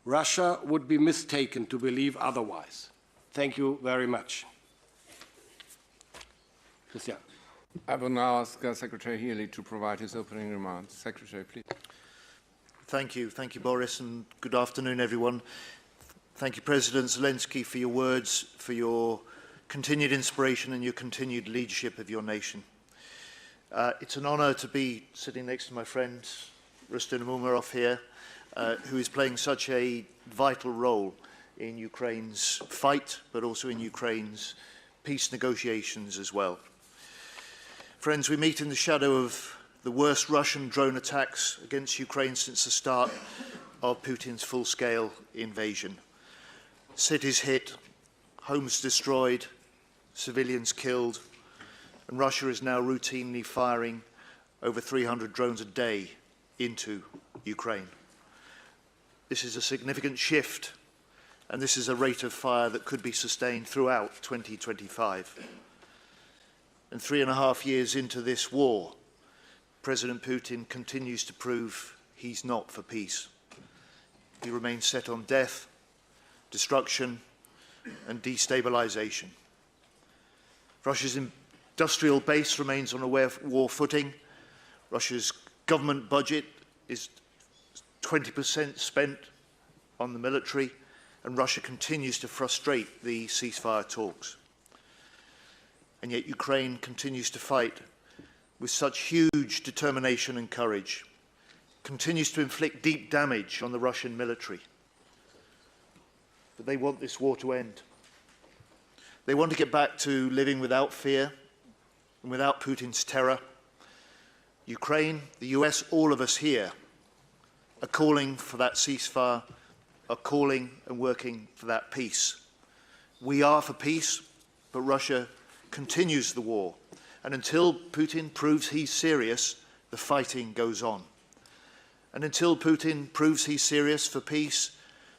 Russia would be mistaken to believe otherwise. Thank you very much. Christian. I will now ask Secretary Healy to provide his opening remarks. Secretary, please. Thank you, Boris, and good afternoon, everyone. Thank you, President Zelensky, for your words, for your continued inspiration and your continued leadership of your nation. It's an honor to be sitting next to my friend, Rustem Umerov here, who is playing such a vital role in Ukraine's fight, but also in Ukraine's peace negotiations as well. Friends, we meet in the shadow of the worst Russian drone attacks against Ukraine since the start of Putin's full-scale invasion. Cities hit, homes destroyed, civilians killed, and Russia is now routinely firing over 300 drones a day into Ukraine. This is a significant shift, and this is a rate of fire that could be sustained throughout 2025. And 3.5 years into this war, President Putin continues to prove he's not for peace. He remains set on death, destruction, and destabilization. Russia's industrial base remains on a war footing. Russia's government budget is 20% spent on the military, and Russia continues to frustrate the ceasefire talks. And yet Ukraine continues to fight with such huge determination and courage, continues to inflict deep damage on the Russian military. But they want this war to end. They want to get back to living without fear and without Putin's terror. Ukraine, the US, all of us here are calling for that ceasefire, are calling and working for that peace. We are for peace, but Russia continues the war. And until Putin proves he's serious, the fighting goes on. And until Putin proves he's serious for peace,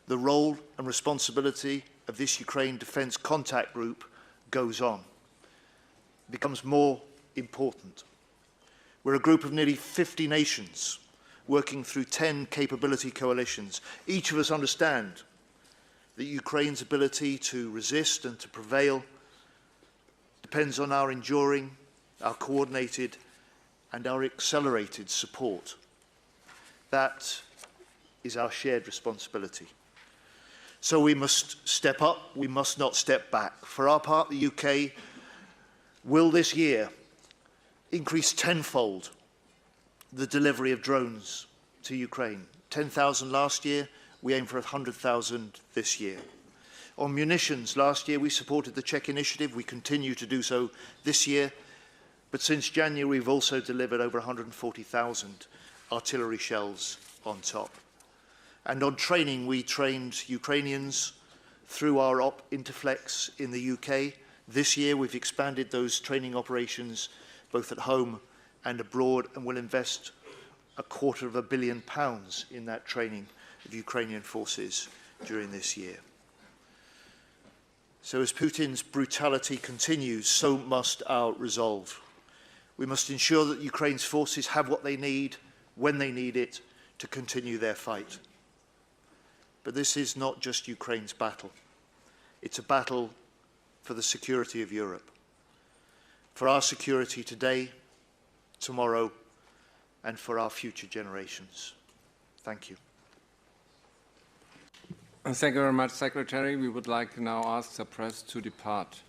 the role and responsibility of this Ukraine Defence Contact Group goes on. It becomes more important. We're a group of nearly 50 nations working through 10 capability coalitions. Each of us understand that Ukraine's ability to resist and to prevail depends on our enduring, our coordinated and our accelerated support. That is our shared responsibility. So we must step up, we must not step back. For our part, the UK will this year increase tenfold the delivery of drones to Ukraine. 10,000 last year, we aim for 100,000 this year. On munitions, last year we supported the Czech initiative, we continue to do so this year, but since January we've also delivered over 140,000 artillery shells on top. And on training, we trained Ukrainians through our Op Interflex in the UK. This year we've expanded those training operations both at home and abroad, and will invest £250 million in that training of Ukrainian forces during this year. So as Putin's brutality continues, so must our resolve. We must ensure that Ukraine's forces have what they need, when they need it, to continue their fight. But this is not just Ukraine's battle. It's a battle for the security of Europe, for our security today, tomorrow, and for our future generations. Thank you. Thank you very much, Secretary. We would like to now ask the press to depart.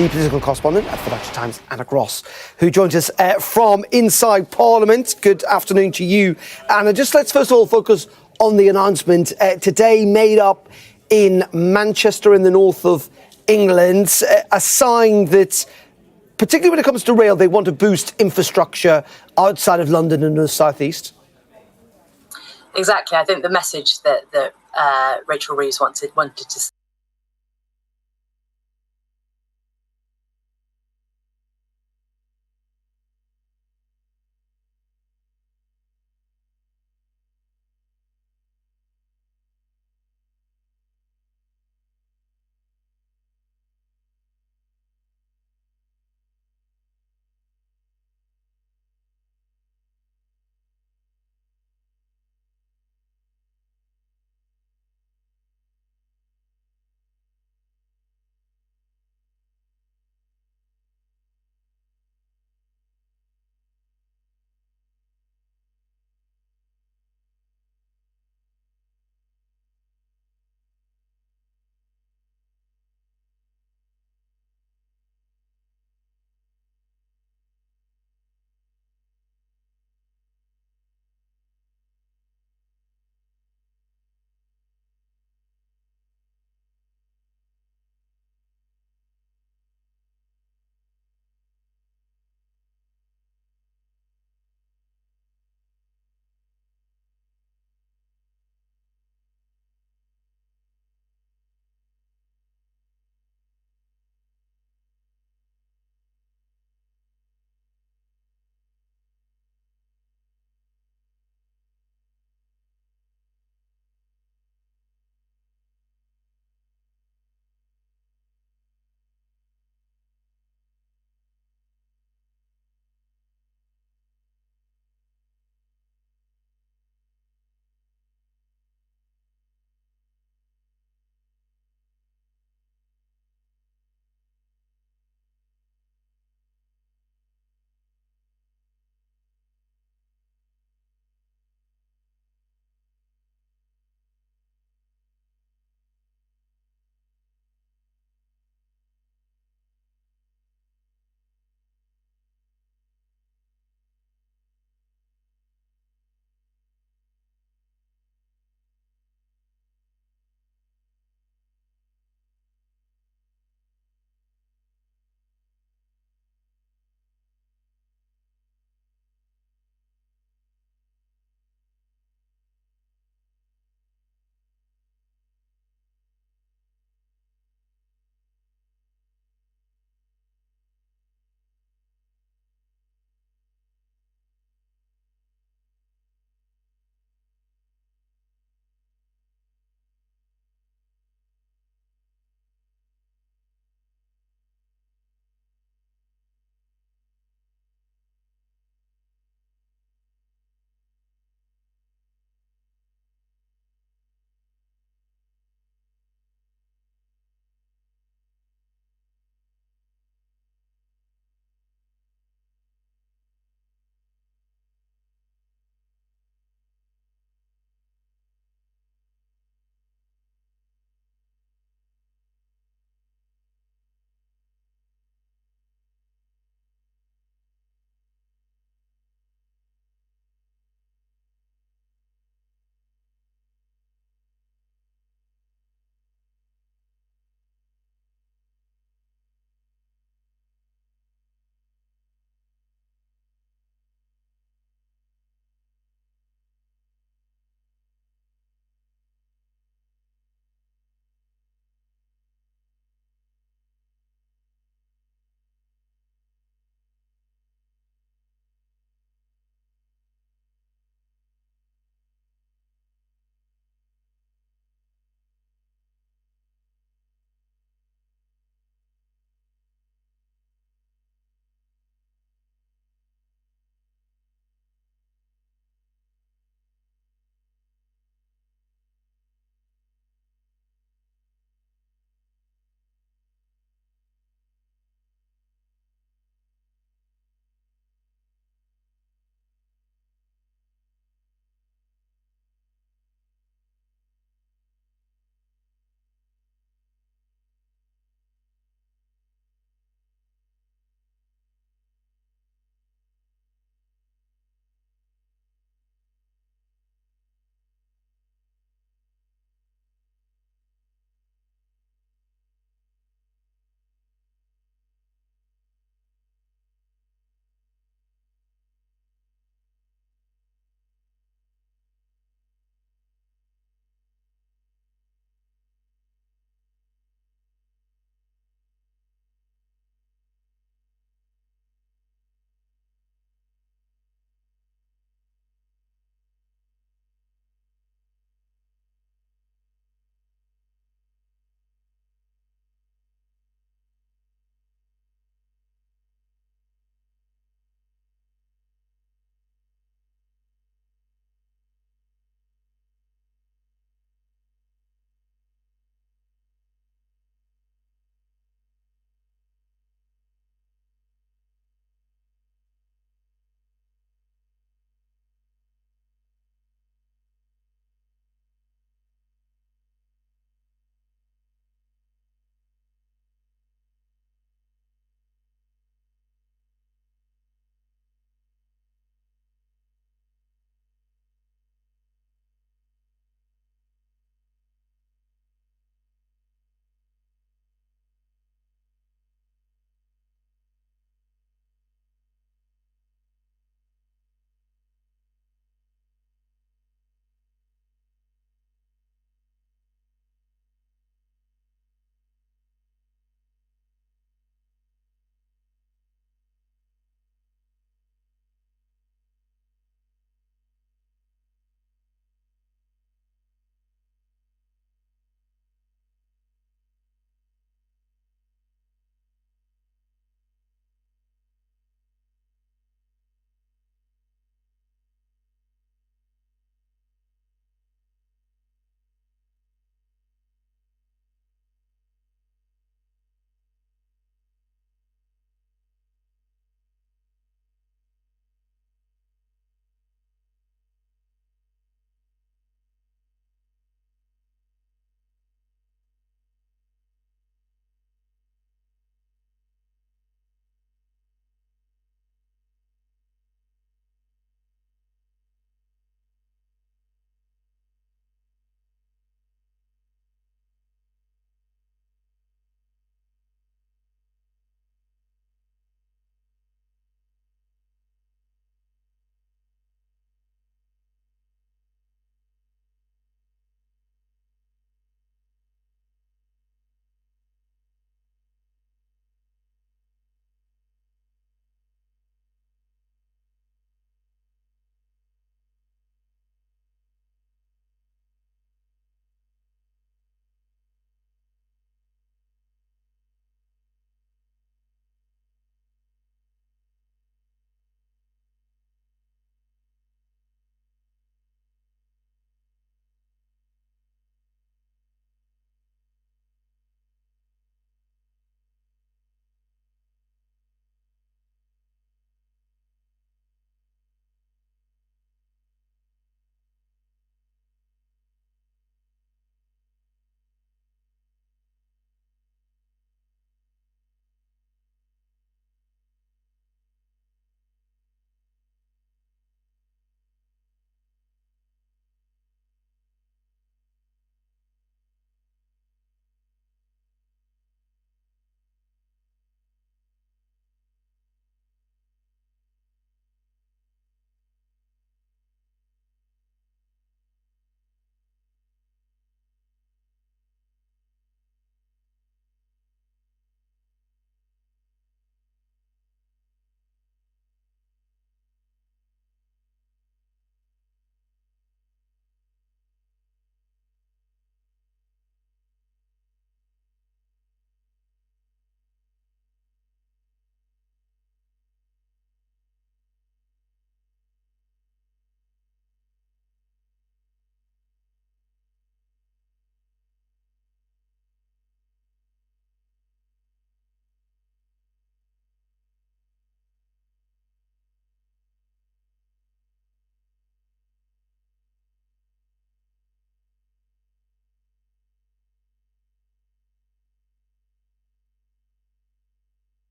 the political correspondent at Financial Times, Anna Gross, who joins us from inside Parliament. Good afternoon to you, Anna. Just let's first of all focus on the announcement today made up in Manchester in the north of England, a sign that, particularly when it comes to rail, they want to boost infrastructure outside of London and the South East. Exactly. I think the message that Rachel Reeves wanted to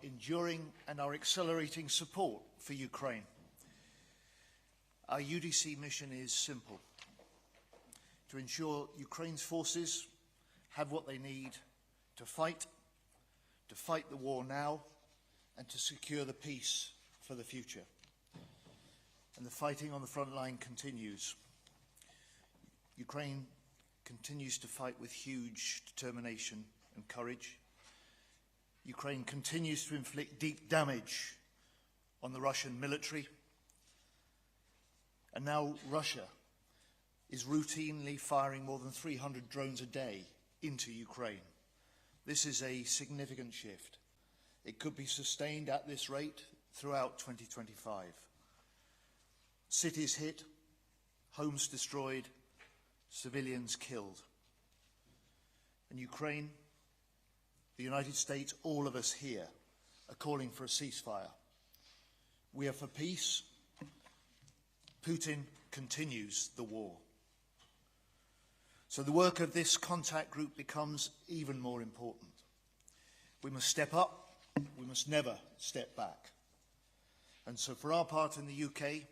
enduring and our accelerating support for Ukraine. Our UDC mission is simple: to ensure Ukraine's forces have what they need to fight the war now, and to secure the peace for the future. And the fighting on the front line continues. Ukraine continues to fight with huge determination and courage. Ukraine continues to inflict deep damage on the Russian military. And now Russia is routinely firing more than 300 drones a day into Ukraine. This is a significant shift. It could be sustained at this rate throughout 2025. Cities hit, homes destroyed, civilians killed. And Ukraine, the United States, all of us here are calling for a ceasefire. We are for peace. Putin continues the war. So the work of this contact group becomes even more important. We must step up, we must never step back. And so for our part in the UK,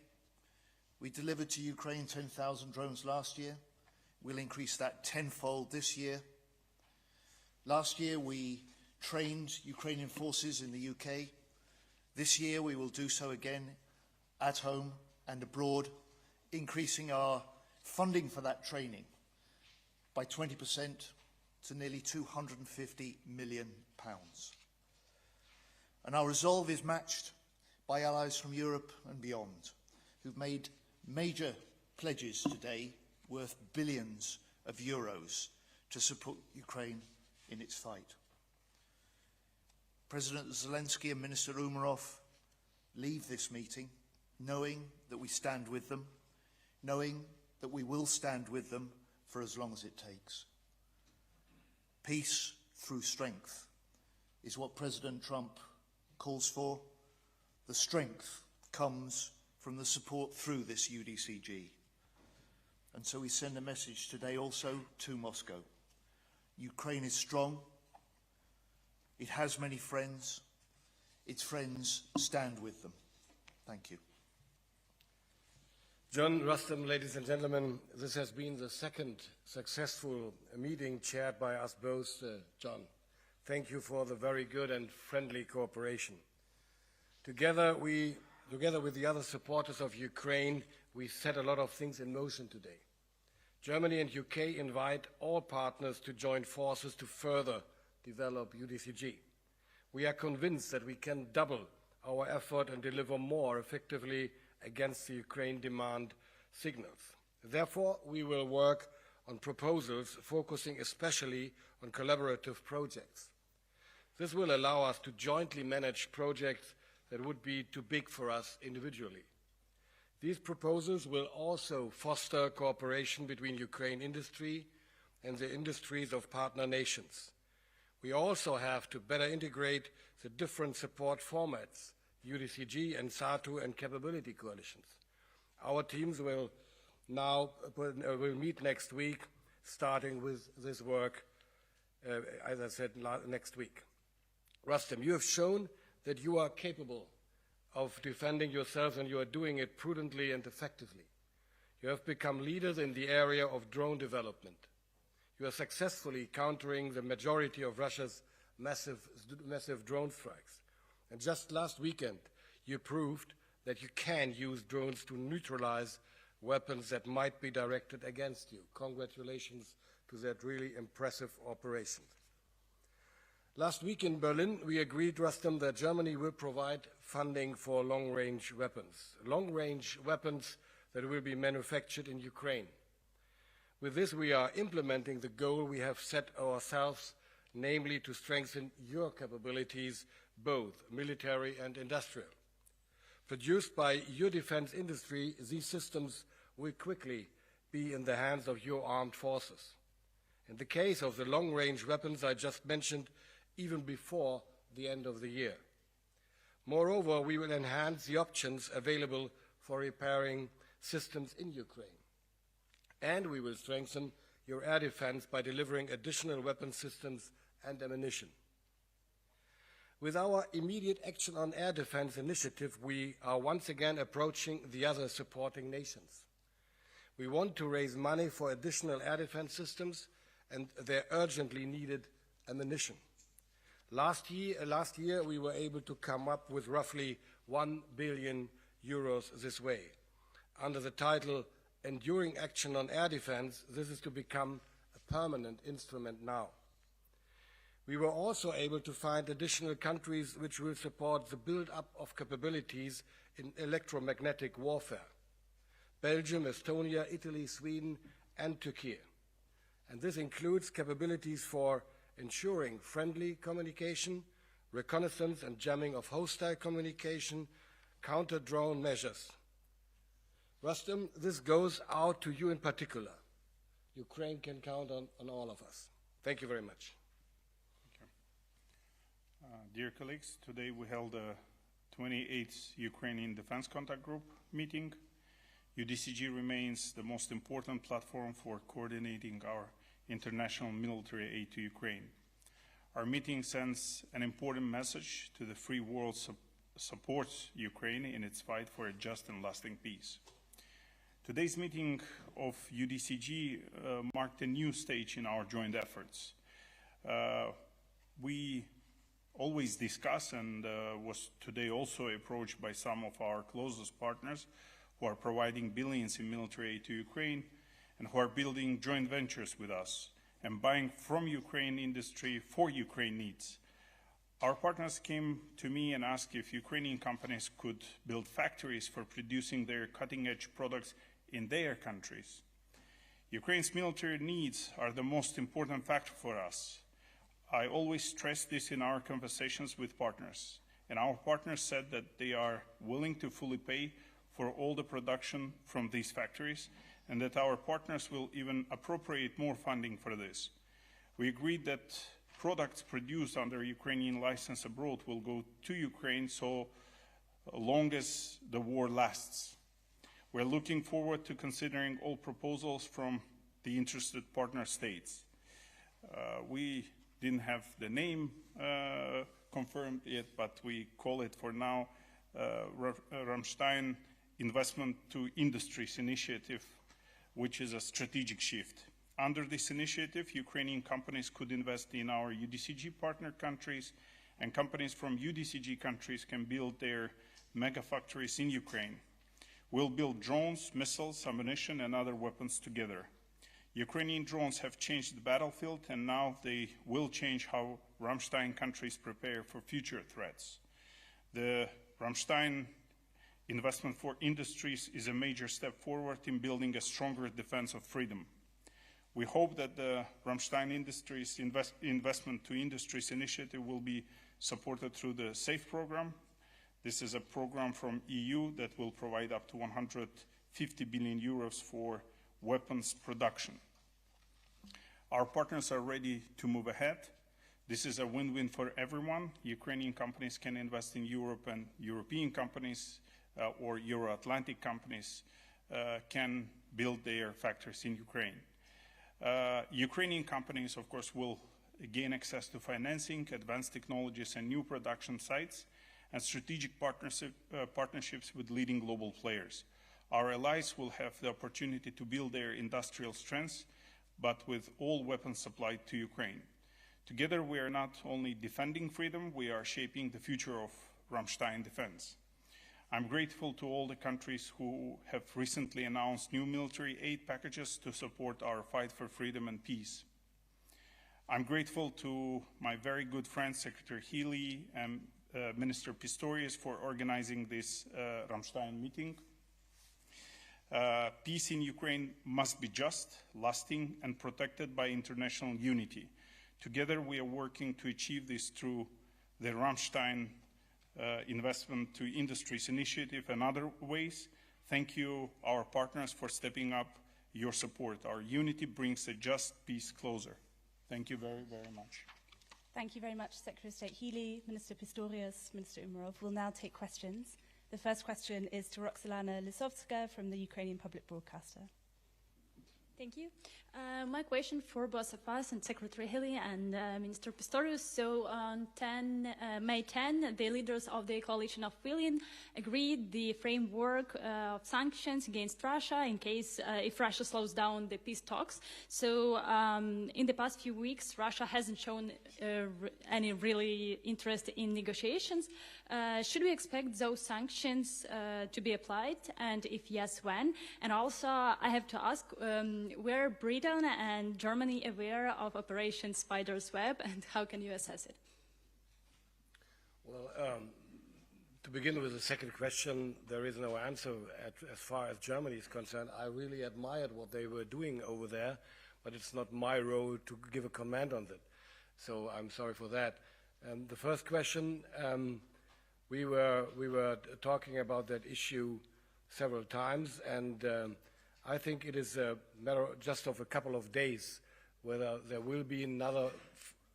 we delivered to Ukraine 10,000 drones last year. We'll increase that tenfold this year. Last year we trained Ukrainian forces in the UK. This year we will do so again at home and abroad, increasing our funding for that training by 20% to nearly £250 million. And our resolve is matched by allies from Europe and beyond, who've made major pledges today worth billions of euros to support Ukraine in its fight. President Zelensky and Minister Umarov leave this meeting knowing that we stand with them, knowing that we will stand with them for as long as it takes. Peace through strength is what President Trump calls for. The strength comes from the support through this UDCG. And so we send a message today also to Moscow. Ukraine is strong. It has many friends. Its friends stand with them. Thank you. John Rustem, ladies and gentlemen, this has been the second successful meeting chaired by us both. John, thank you for the very good and friendly cooperation. Together with the other supporters of Ukraine, we set a lot of things in motion today. Germany and UK invite all partners to join forces to further develop UDCG. We are convinced that we can double our effort and deliver more effectively against the Ukraine demand signals. Therefore, we will work on proposals focusing especially on collaborative projects. This will allow us to jointly manage projects that would be too big for us individually. These proposals will also foster cooperation between Ukraine industry and the industries of partner nations. We also have to better integrate the different support formats, UDCG and SATU and capability coalitions. Our teams will meet next week, starting with this work, as I said, next week. Rustem, you have shown that you are capable of defending yourself, and you are doing it prudently and effectively. You have become leaders in the area of drone development. You are successfully countering the majority of Russia's massive drone strikes. And just last weekend, you proved that you can use drones to neutralize weapons that might be directed against you. Congratulations to that really impressive operation. Last week in Berlin, we agreed, Rustem, that Germany will provide funding for long-range weapons that will be manufactured in Ukraine. With this, we are implementing the goal we have set ourselves, namely to strengthen your capabilities, both military and industrial. Produced by your defense industry, these systems will quickly be in the hands of your armed forces. In the case of the long-range weapons I just mentioned, even before the end of the year. Moreover, we will enhance the options available for repairing systems in Ukraine. And we will strengthen your air defense by delivering additional weapon systems and ammunition. With our immediate action on air defense initiative, we are once again approaching the other supporting nations. We want to raise money for additional air defense systems and their urgently needed ammunition. Last year, we were able to come up with roughly 1 billion euros this way. Under the title Enduring Action on Air Defense, this is to become a permanent instrument now. We were also able to find additional countries which will support the build-up of capabilities in electromagnetic warfare. Belgium, Estonia, Italy, Sweden, and Turkey. And this includes capabilities for ensuring friendly communication, reconnaissance and jamming of hostile communication, counter-drone measures. Rustem, this goes out to you in particular. Ukraine can count on all of us. Thank you very much. Dear colleagues, today we held a 28th Ukrainian Defense Contact Group meeting. UDCG remains the most important platform for coordinating our international military aid to Ukraine. Our meeting sends an important message to the free world supports Ukraine in its fight for a just and lasting peace. Today's meeting of UDCG marked a new stage in our joint efforts. We always discuss and was today also approached by some of our closest partners who are providing billions in military aid to Ukraine and who are building joint ventures with us and buying from Ukraine industry for Ukraine needs. Our partners came to me and asked if Ukrainian companies could build factories for producing their cutting-edge products in their countries. Ukraine's military needs are the most important factor for us. I always stress this in our conversations with partners, and our partners said that they are willing to fully pay for all the production from these factories, and that our partners will even appropriate more funding for this. We agreed that products produced under Ukrainian license abroad will go to Ukraine so long as the war lasts. We're looking forward to considering all proposals from the interested partner states. We didn't have the name confirmed yet, but we call it for now Rammstein Investment to Industries Initiative, which is a strategic shift. Under this initiative, Ukrainian companies could invest in our UDCG partner countries, and companies from UDCG countries can build their mega factories in Ukraine. We'll build drones, missiles, ammunition, and other weapons together. Ukrainian drones have changed the battlefield, and now they will change how Rammstein countries prepare for future threats. The Rammstein Investment for Industries is a major step forward in building a stronger defense of freedom. We hope that the Rammstein Industries Investment to Industries initiative will be supported through the SAFE program. This is a program from EU that will provide up to 150 billion euros for weapons production. Our partners are ready to move ahead. This is a win-win for everyone. Ukrainian companies can invest in Europe, and European companies or Euro-Atlantic companies can build their factories in Ukraine. Ukrainian companies, of course, will gain access to financing, advanced technologies, and new production sites, and strategic partnerships with leading global players. Our allies will have the opportunity to build their industrial strengths, but with all weapons supplied to Ukraine. Together, we are not only defending freedom, we are shaping the future of Rammstein defense. I'm grateful to all the countries who have recently announced new military aid packages to support our fight for freedom and peace. I'm grateful to my very good friend, Secretary Healy, and Minister Pistorius for organizing this Rammstein meeting. Peace in Ukraine must be just, lasting, and protected by international unity. Together, we are working to achieve this through the Rammstein Investment to Industries initiative and other ways. Thank you, our partners, for stepping up your support. Our unity brings a just peace closer. Thank you very, very much. Thank you very much, Secretary of State Healy, Minister Pistorius, Minister Umarov. We'll now take questions. The first question is to Roxolana Lisovska from the Ukrainian Public Broadcaster. Thank you. My question for both of us and Secretary Hilly and Minister Pistorius. So on May 10, the leaders of the coalition of willing agreed the framework of sanctions against Russia in case if Russia slows down the peace talks. So in the past few weeks, Russia hasn't shown any really interest in negotiations. Should we expect those sanctions to be applied? And if yes, when? And also, I have to ask, were Britain and Germany aware of Operation Spider's Web, and how can you assess it? Well, to begin with the second question, there is no answer as far as Germany is concerned. I really admired what they were doing over there, but it's not my role to give a comment on that. So I'm sorry for that. The first question, we were talking about that issue several times, and I think it is a matter just of a couple of days whether there will be another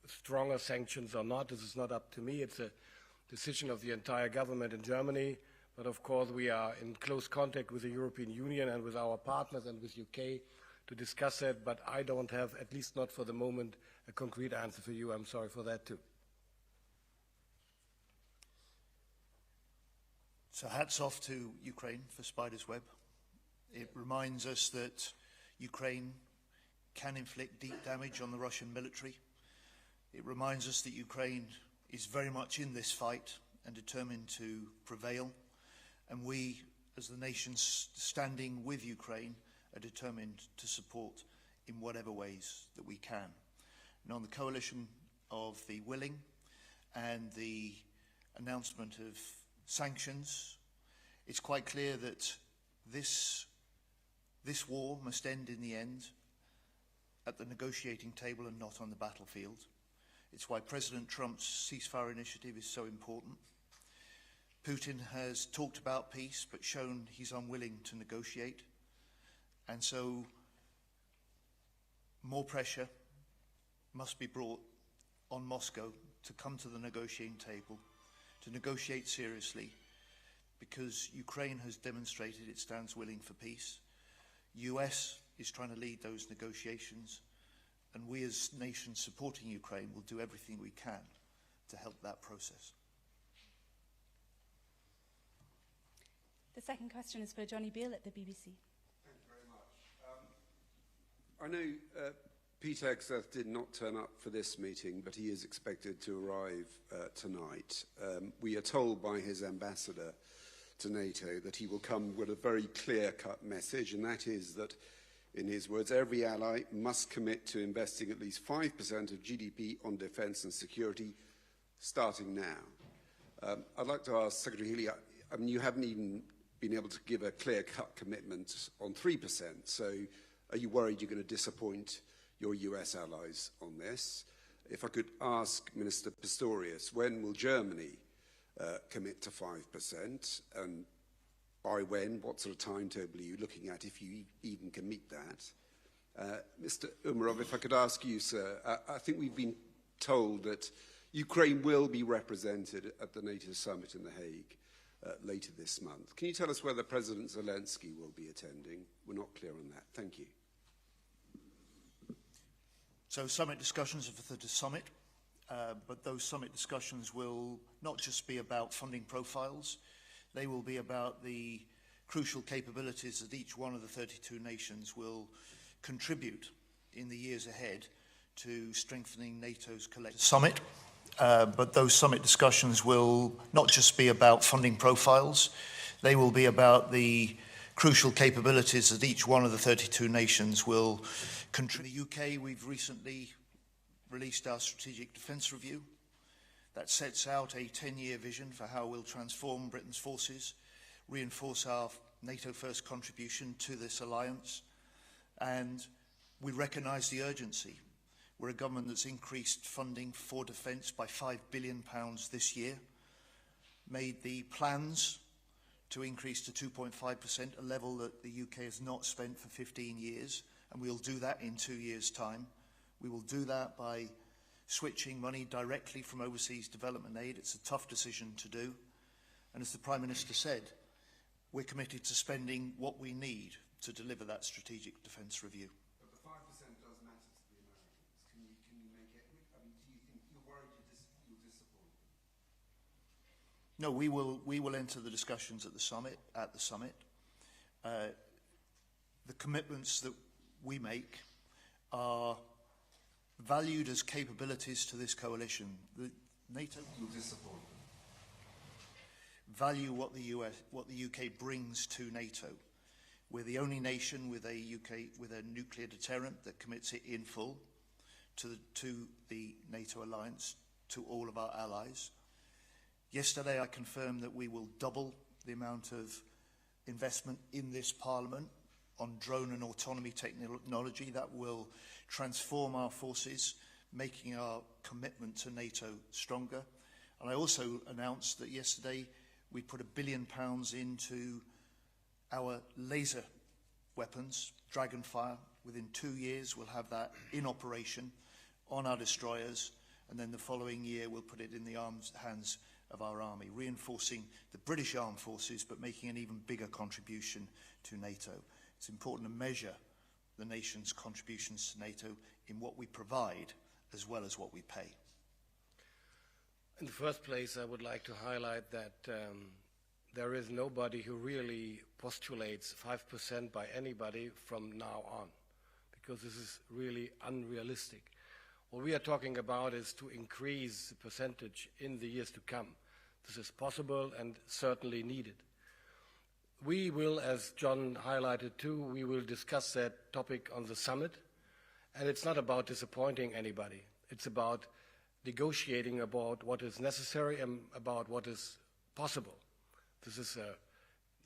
stronger sanctions or not. This is not up to me. It's a decision of the entire government in Germany. But of course, we are in close contact with the European Union and with our partners and with UK to discuss that. But I don't have, at least not for the moment, a concrete answer for you. I'm sorry for that too. So hats off to Ukraine for Spider's Web. It reminds us that Ukraine can inflict deep damage on the Russian military. It reminds us that Ukraine is very much in this fight and determined to prevail. And we, as the nations standing with Ukraine, are determined to support in whatever ways that we can. And on the coalition of the willing and the announcement of sanctions, it's quite clear that this war must end in the end at the negotiating table and not on the battlefield. It's why President Trump's ceasefire initiative is so important. Putin has talked about peace but shown he's unwilling to negotiate. And so more pressure must be brought on Moscow to come to the negotiating table, to negotiate seriously, because Ukraine has demonstrated it stands willing for peace. US is trying to lead those negotiations, and we as nations supporting Ukraine will do everything we can to help that process. The second question is for Johnny Beale at the BBC. Thank you very much. I know Peter Hegseth did not turn up for this meeting, but he is expected to arrive tonight. We are told by his ambassador to NATO that he will come with a very clear-cut message, and that is that, in his words, every ally must commit to investing at least 5% of GDP on defence and security, starting now. I'd like to ask Secretary Healy, I mean, you haven't even been able to give a clear-cut commitment on 3%, so are you worried you're going to disappoint your US allies on this? If I could ask Minister Pistorius, when will Germany commit to 5%, and by when? What sort of timetable are you looking at, if you even can meet that? Mr. Umarov, if I could ask you, sir, I think we've been told that Ukraine will be represented at the NATO summit in The Hague later this month. Can you tell us whether President Zelensky will be attending? We're not clear on that. Thank you. So summit discussions are for the summit. But those summit discussions will not just be about funding profiles, they will be about the crucial capabilities that each one of the 32 nations will contribute in the years ahead to strengthening NATO's collective summit. But those summit discussions will not just be about funding profiles, they will be about the crucial capabilities that each one of the 32 nations will contribute. In the UK, we've recently released our strategic defence review that sets out a 10-year vision for how we'll transform Britain's forces, reinforce our NATO first contribution to this alliance, and we recognise the urgency. We're a government that's increased funding for defence by £5 billion this year, made the plans to increase to 2.5%, a level that the UK has not spent for 15 years, and we'll do that in 2 years' time. We will do that by switching money directly from overseas development aid. It's a tough decision to do. And as the Prime Minister said, we're committed to spending what we need to deliver that strategic defence review. No, we will enter the discussions at the summit. The commitments that we make are valued as capabilities to this coalition. NATO value what the UK brings to NATO. We're the only nation with a nuclear deterrent that commits it in full to the NATO alliance, to all of our allies. Yesterday I confirmed that we will double the amount of investment in this Parliament on drone and autonomy technology that will transform our forces, making our commitment to NATO stronger. And I also announced that yesterday we put £1 billion into our laser weapons, Dragonfire. Within 2 years we'll have that in operation on our destroyers, and then the following year we'll put it in the hands of our army, reinforcing the British armed forces but making an even bigger contribution to NATO. It's important to measure the nation's contributions to NATO in what we provide as well as what we pay. In the first place, I would like to highlight that there is nobody who really postulates 5% by anybody from now on, because this is really unrealistic. What we are talking about is to increase the percentage in the years to come. This is possible and certainly needed. We will, as John highlighted too, we will discuss that topic on the summit. And it's not about disappointing anybody. It's about negotiating about what is necessary and about what is possible. This is a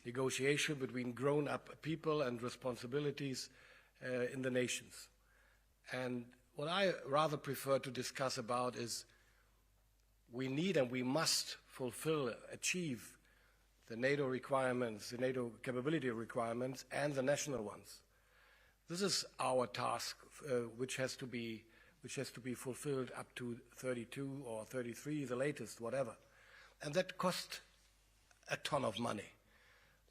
negotiation between grown-up people and responsibilities in the nations. And what I rather prefer to discuss about is we need and we must achieve the NATO requirements, the NATO capability requirements, and the national ones. This is our task, which has to be fulfilled up to 32 or 33, the latest, whatever. And that costs a ton of money.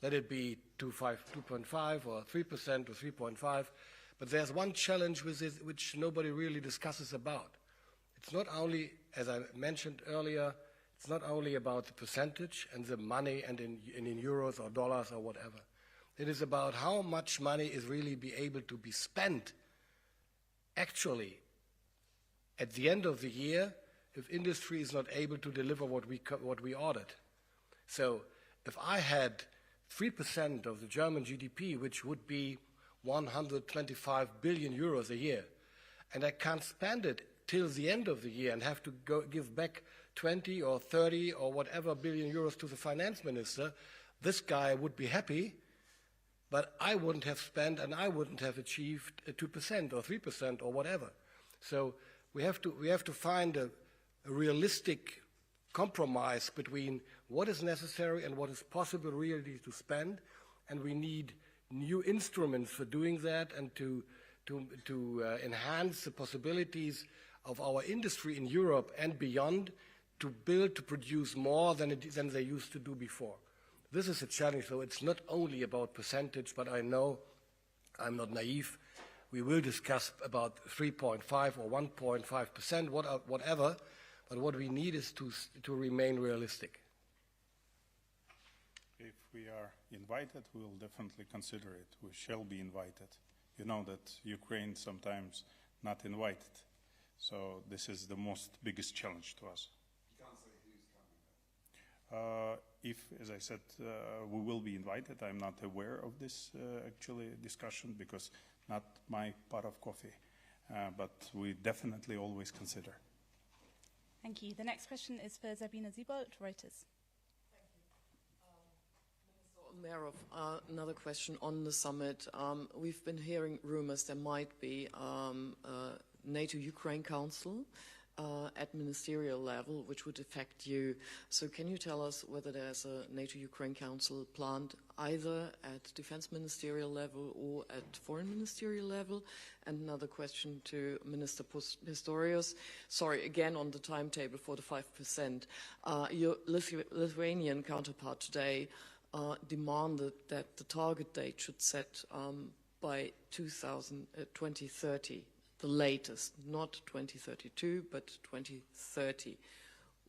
Let it be 2.5 or 3% or 3.5. But there's one challenge with it which nobody really discusses about. It's not only, as I mentioned earlier, it's not only about the percentage and the money and in euros or dollars or whatever. It is about how much money is really be able to be spent actually at the end of the year if industry is not able to deliver what we ordered. So if I had 3% of the German GDP, which would be 125 billion euros a year, and I can't spend it till the end of the year and have to give back 20 or 30 or whatever billion euros to the finance minister, this guy would be happy, but I wouldn't have spent and I wouldn't have achieved 2% or 3% or whatever. So we have to find a realistic compromise between what is necessary and what is possible really to spend, and we need new instruments for doing that and to enhance the possibilities of our industry in Europe and beyond to produce more than they used to do before. This is a challenge, so it's not only about percentage, but I know I'm not naive. We will discuss about 3.5 or 1.5%, whatever, but what we need is to remain realistic. If we are invited, we will definitely consider it. We shall be invited. You know that Ukraine sometimes not invited. So this is the biggest challenge to us. You can't say who's coming. If, as I said, we will be invited, I'm not aware of this actually discussion because not my pot of coffee, but we definitely always consider. Thank you. The next question is for Sabine Siebold, Reuters. Umerov, another question on the summit. We've been hearing rumors there might be a NATO-Ukraine Council at ministerial level, which would affect you. So can you tell us whether there's a NATO-Ukraine Council planned either at defense ministerial level or at foreign ministerial level? And another question to Minister Pistorius. Sorry, again on the timetable for the 5%. Your Lithuanian counterpart today demanded that the target date should set by 2030, the latest, not 2032, but 2030.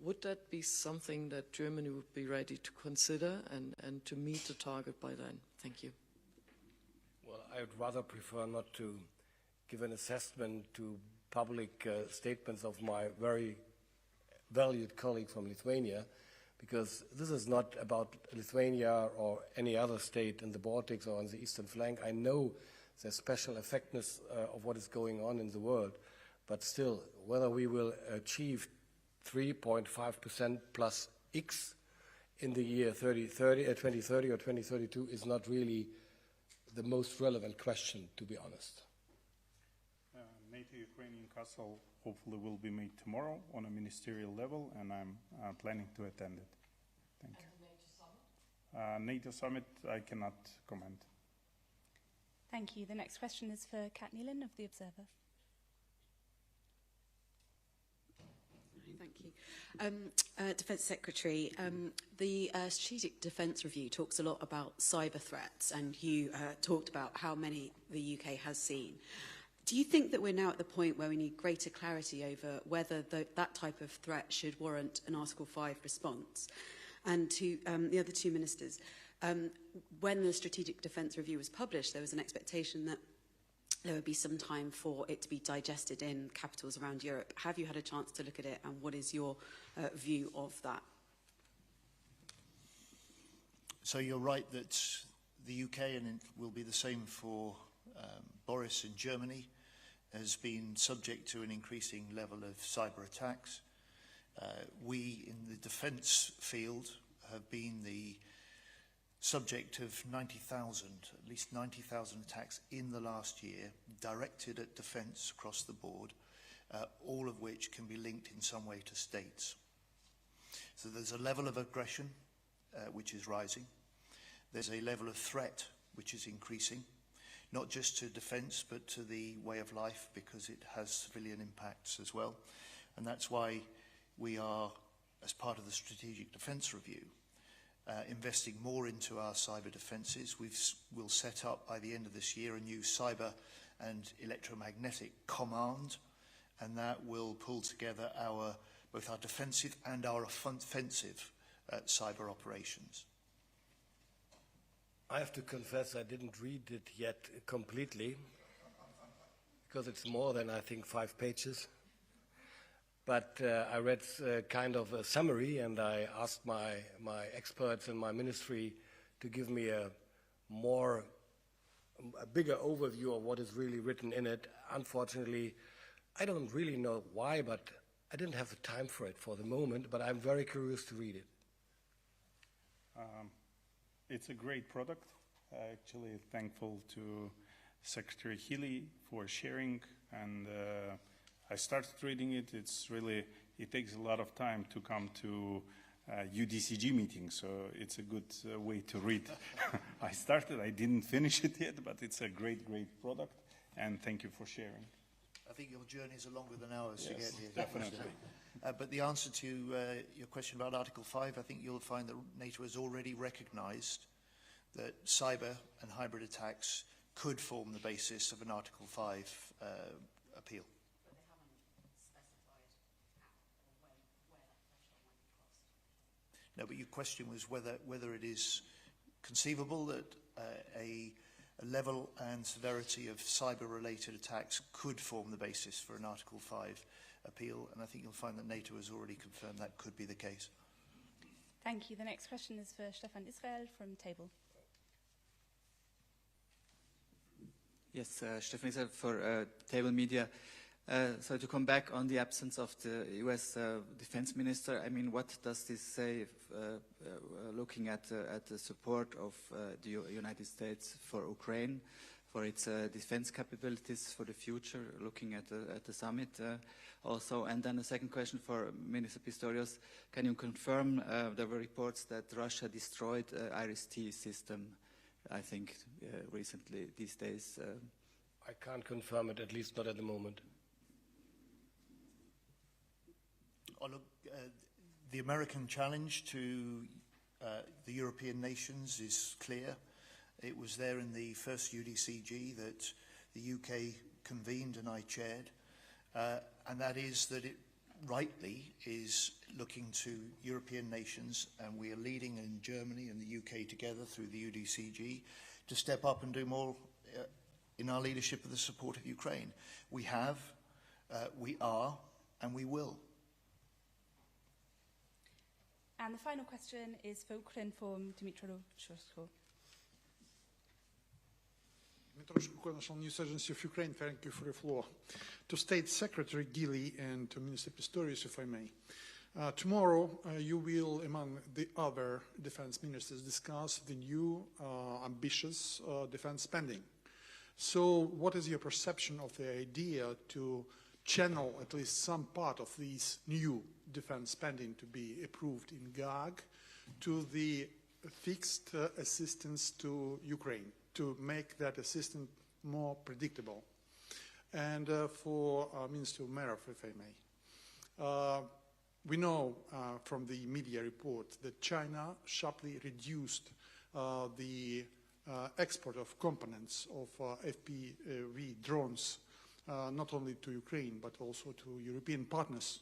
would that be something that Germany would be ready to consider and to meet the target by then? Thank you. Well, I would rather prefer not to give an assessment to public statements of my very valued colleague from Lithuania, because this is not about Lithuania or any other state in the Baltics or on the eastern flank. I know the special effectiveness of what is going on in the world, but still, whether we will achieve 3.5% plus X in the year 2030 or 2032 is not really the most relevant question, to be honest. NATO Ukrainian Council hopefully will be made tomorrow on a ministerial level, and I'm planning to attend it. Thank you. NATO summit, I cannot comment. Thank you. The next question is for Kat Nealon of The Observer. Thank you. Defence Secretary, the Strategic Defence Review talks a lot about cyber threats, and you talked about how many the UK has seen. Do you think that we're now at the point where we need greater clarity over whether that type of threat should warrant an Article 5 response? And to the other two ministers, when the Strategic Defence Review was published, there was an expectation that there would be some time for it to be digested in capitals around Europe. Have you had a chance to look at it, and what is your view of that? So you're right that the UK, and it will be the same for Boris in Germany, has been subject to an increasing level of cyber attacks. We in the defence field have been the subject of 90,000, at least 90,000 attacks in the last year, directed at defence across the board, all of which can be linked in some way to states. So there's a level of aggression which is rising. There's a level of threat which is increasing, not just to defence but to the way of life, because it has civilian impacts as well. And that's why we are, as part of the Strategic Defence Review, investing more into our cyber defences. We'll set up by the end of this year a new cyber and electromagnetic command, and that will pull together both our defensive and our offensive cyber operations. I have to confess I didn't read it yet completely, because it's more than, I think, 5 pages. But I read kind of a summary, and I asked my experts in my ministry to give me a bigger overview of what is really written in it. Unfortunately, I don't really know why, but I didn't have the time for it for the moment, but I'm very curious to read it. It's a great product. Actually, thankful to Secretary Healy for sharing, and I started reading it. It takes a lot of time to come to UDCG meetings, so it's a good way to read. I didn't finish it yet, but it's a great product, and thank you for sharing. I think your journeys are longer than ours to get here. Definitely. But the answer to your question about Article 5, I think you'll find that NATO has already recognised that cyber and hybrid attacks could form the basis of an Article 5 appeal. But they haven't specified how or where that threshold might be crossed. No, but your question was whether it is conceivable that a level and severity of cyber-related attacks could form the basis for an Article 5 appeal, and I think you'll find that NATO has already confirmed that could be the case. Thank you. The next question is for Stefan Israel from Table. Yes, Stefan Israel for Table Media. So to come back on the absence of the US defense minister, I mean, what does this say looking at the support of the United States for Ukraine, for its defense capabilities for the future, looking at the summit also? And then a second question for Minister Pistorius. Can you confirm there were reports that Russia destroyed IRIS-T system, I think, recently, these days? I can't confirm it, at least not at the moment. Oh, look, the American challenge to the European nations is clear. It was there in the first UDCG that the UK convened and I chaired, and that is that rightly, is looking to European nations, and we are leading in Germany and the UK together through the UDCG to step up and do more in our leadership of the support of Ukraine. We have, we are, and we will. And the final question is for Ukraine from Dmytro Shostko. Dmytro Shostko, News Agency of Ukraine, thank you for the floor. To State Secretary Gili and to Minister Pistorius, if I may. Tomorrow, you will, among the other defense ministers, discuss the new ambitious defense spending. So what is your perception of the idea to channel at least some part of these new defense spending to be approved in GAG to the fixed assistance to Ukraine, to make that assistance more predictable? And for Minister Umerov, if I may. We know from the media report that China sharply reduced the export of components of FPV drones, not only to Ukraine, but also to European partners,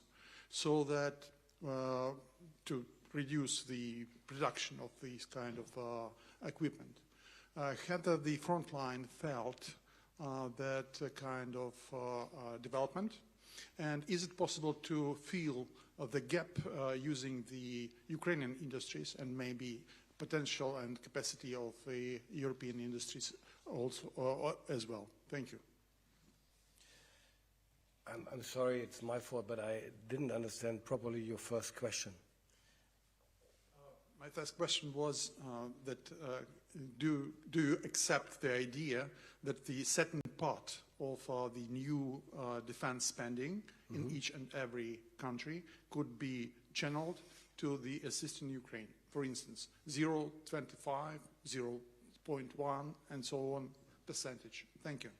so that to reduce the production of these kind of equipment. Had the front line felt that kind of development? And is it possible to fill the gap using the Ukrainian industries and maybe potential and capacity of the European industries also as well? Thank you. I'm sorry, it's my fault, but I didn't understand properly your first question. My first question was that do you accept the idea that the certain part of the new defense spending in each and every country could be channeled to the assisting Ukraine? For instance, 0.25, 0.1, and so on percentage. Thank you.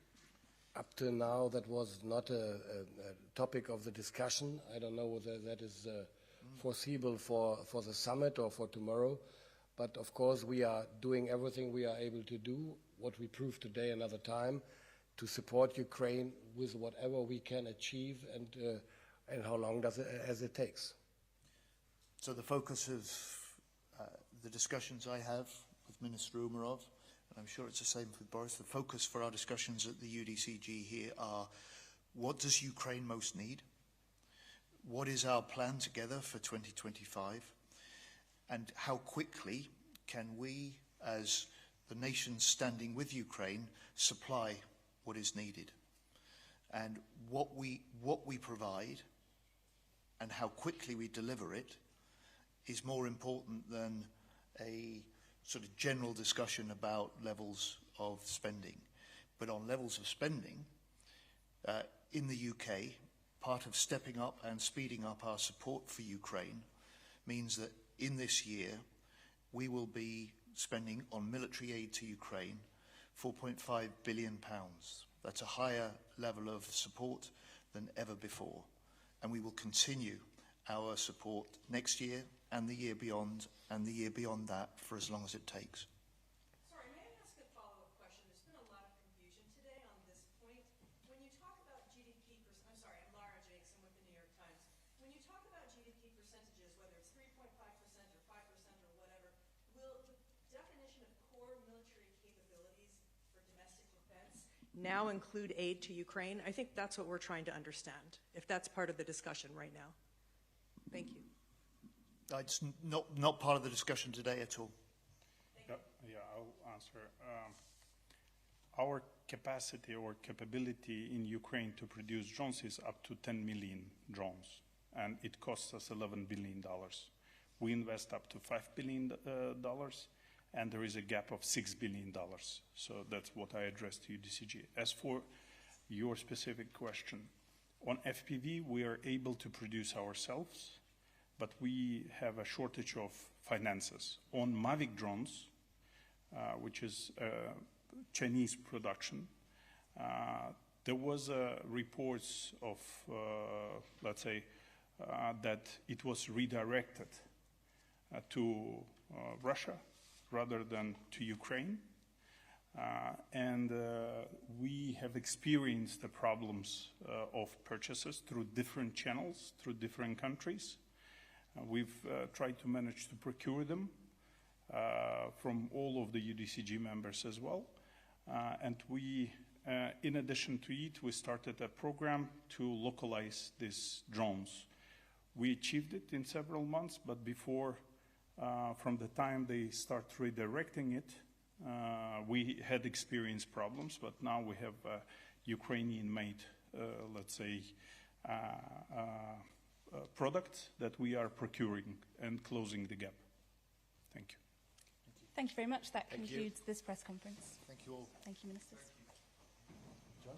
Up to now, that was not a topic of the discussion. I don't know whether that is foreseeable for the summit or for tomorrow. But of course, we are doing everything we are able to do, what we proved today another time, to support Ukraine with whatever we can achieve and how long as it takes. So the focus of the discussions I have with Minister Umerov, and I'm sure it's the same with Boris, the focus for our discussions at the UDCG here are: what does Ukraine most need? What is our plan together for 2025? And how quickly can we, as the nations standing with Ukraine, supply what is needed? And what we provide and how quickly we deliver it is more important than a sort of general discussion about levels of spending. But on levels of spending, in the UK, part of stepping up and speeding up our support for Ukraine means that in this year, we will be spending on military aid to Ukraine £4.5 billion. That's a higher level of support than ever before. And we will continue our support next year and the year beyond and the year beyond that for as long as it takes. Sorry, may I ask a follow-up question? There's been a lot of confusion today on this point. When you talk about GDP, I'm sorry, I'm Lara Jakes, I'm with the New York Times. When you talk about GDP percentages, whether it's 3.5% or 5% or whatever, will the definition of core military capabilities for domestic defense now include aid to Ukraine? I think that's what we're trying to understand, if that's part of the discussion right now. Thank you. It's not part of the discussion today at all. Yeah, I'll answer. Our capacity or capability in Ukraine to produce drones is up to 10 million drones, and it costs us $11 billion. We invest up to $5 billion, and there is a gap of $6 billion. So that's what I addressed to UDCG. As for your specific question, on FPV, we are able to produce ourselves, but we have a shortage of finances. On Mavic drones, which is Chinese production, there was reports of, let's say, that it was redirected to Russia rather than to Ukraine. And we have experienced the problems of purchases through different channels, through different countries. We've tried to manage to procure them from all of the UDCG members as well. And we, in addition to it, we started a program to localize these drones. We achieved it in several months, but before, from the time they start redirecting it, we had experienced problems, but now we have Ukrainian-made, let's say, products that we are procuring and closing the gap. Thank you. Thank you very much. That concludes this press conference. Thank you all. Thank you, Ministers. John?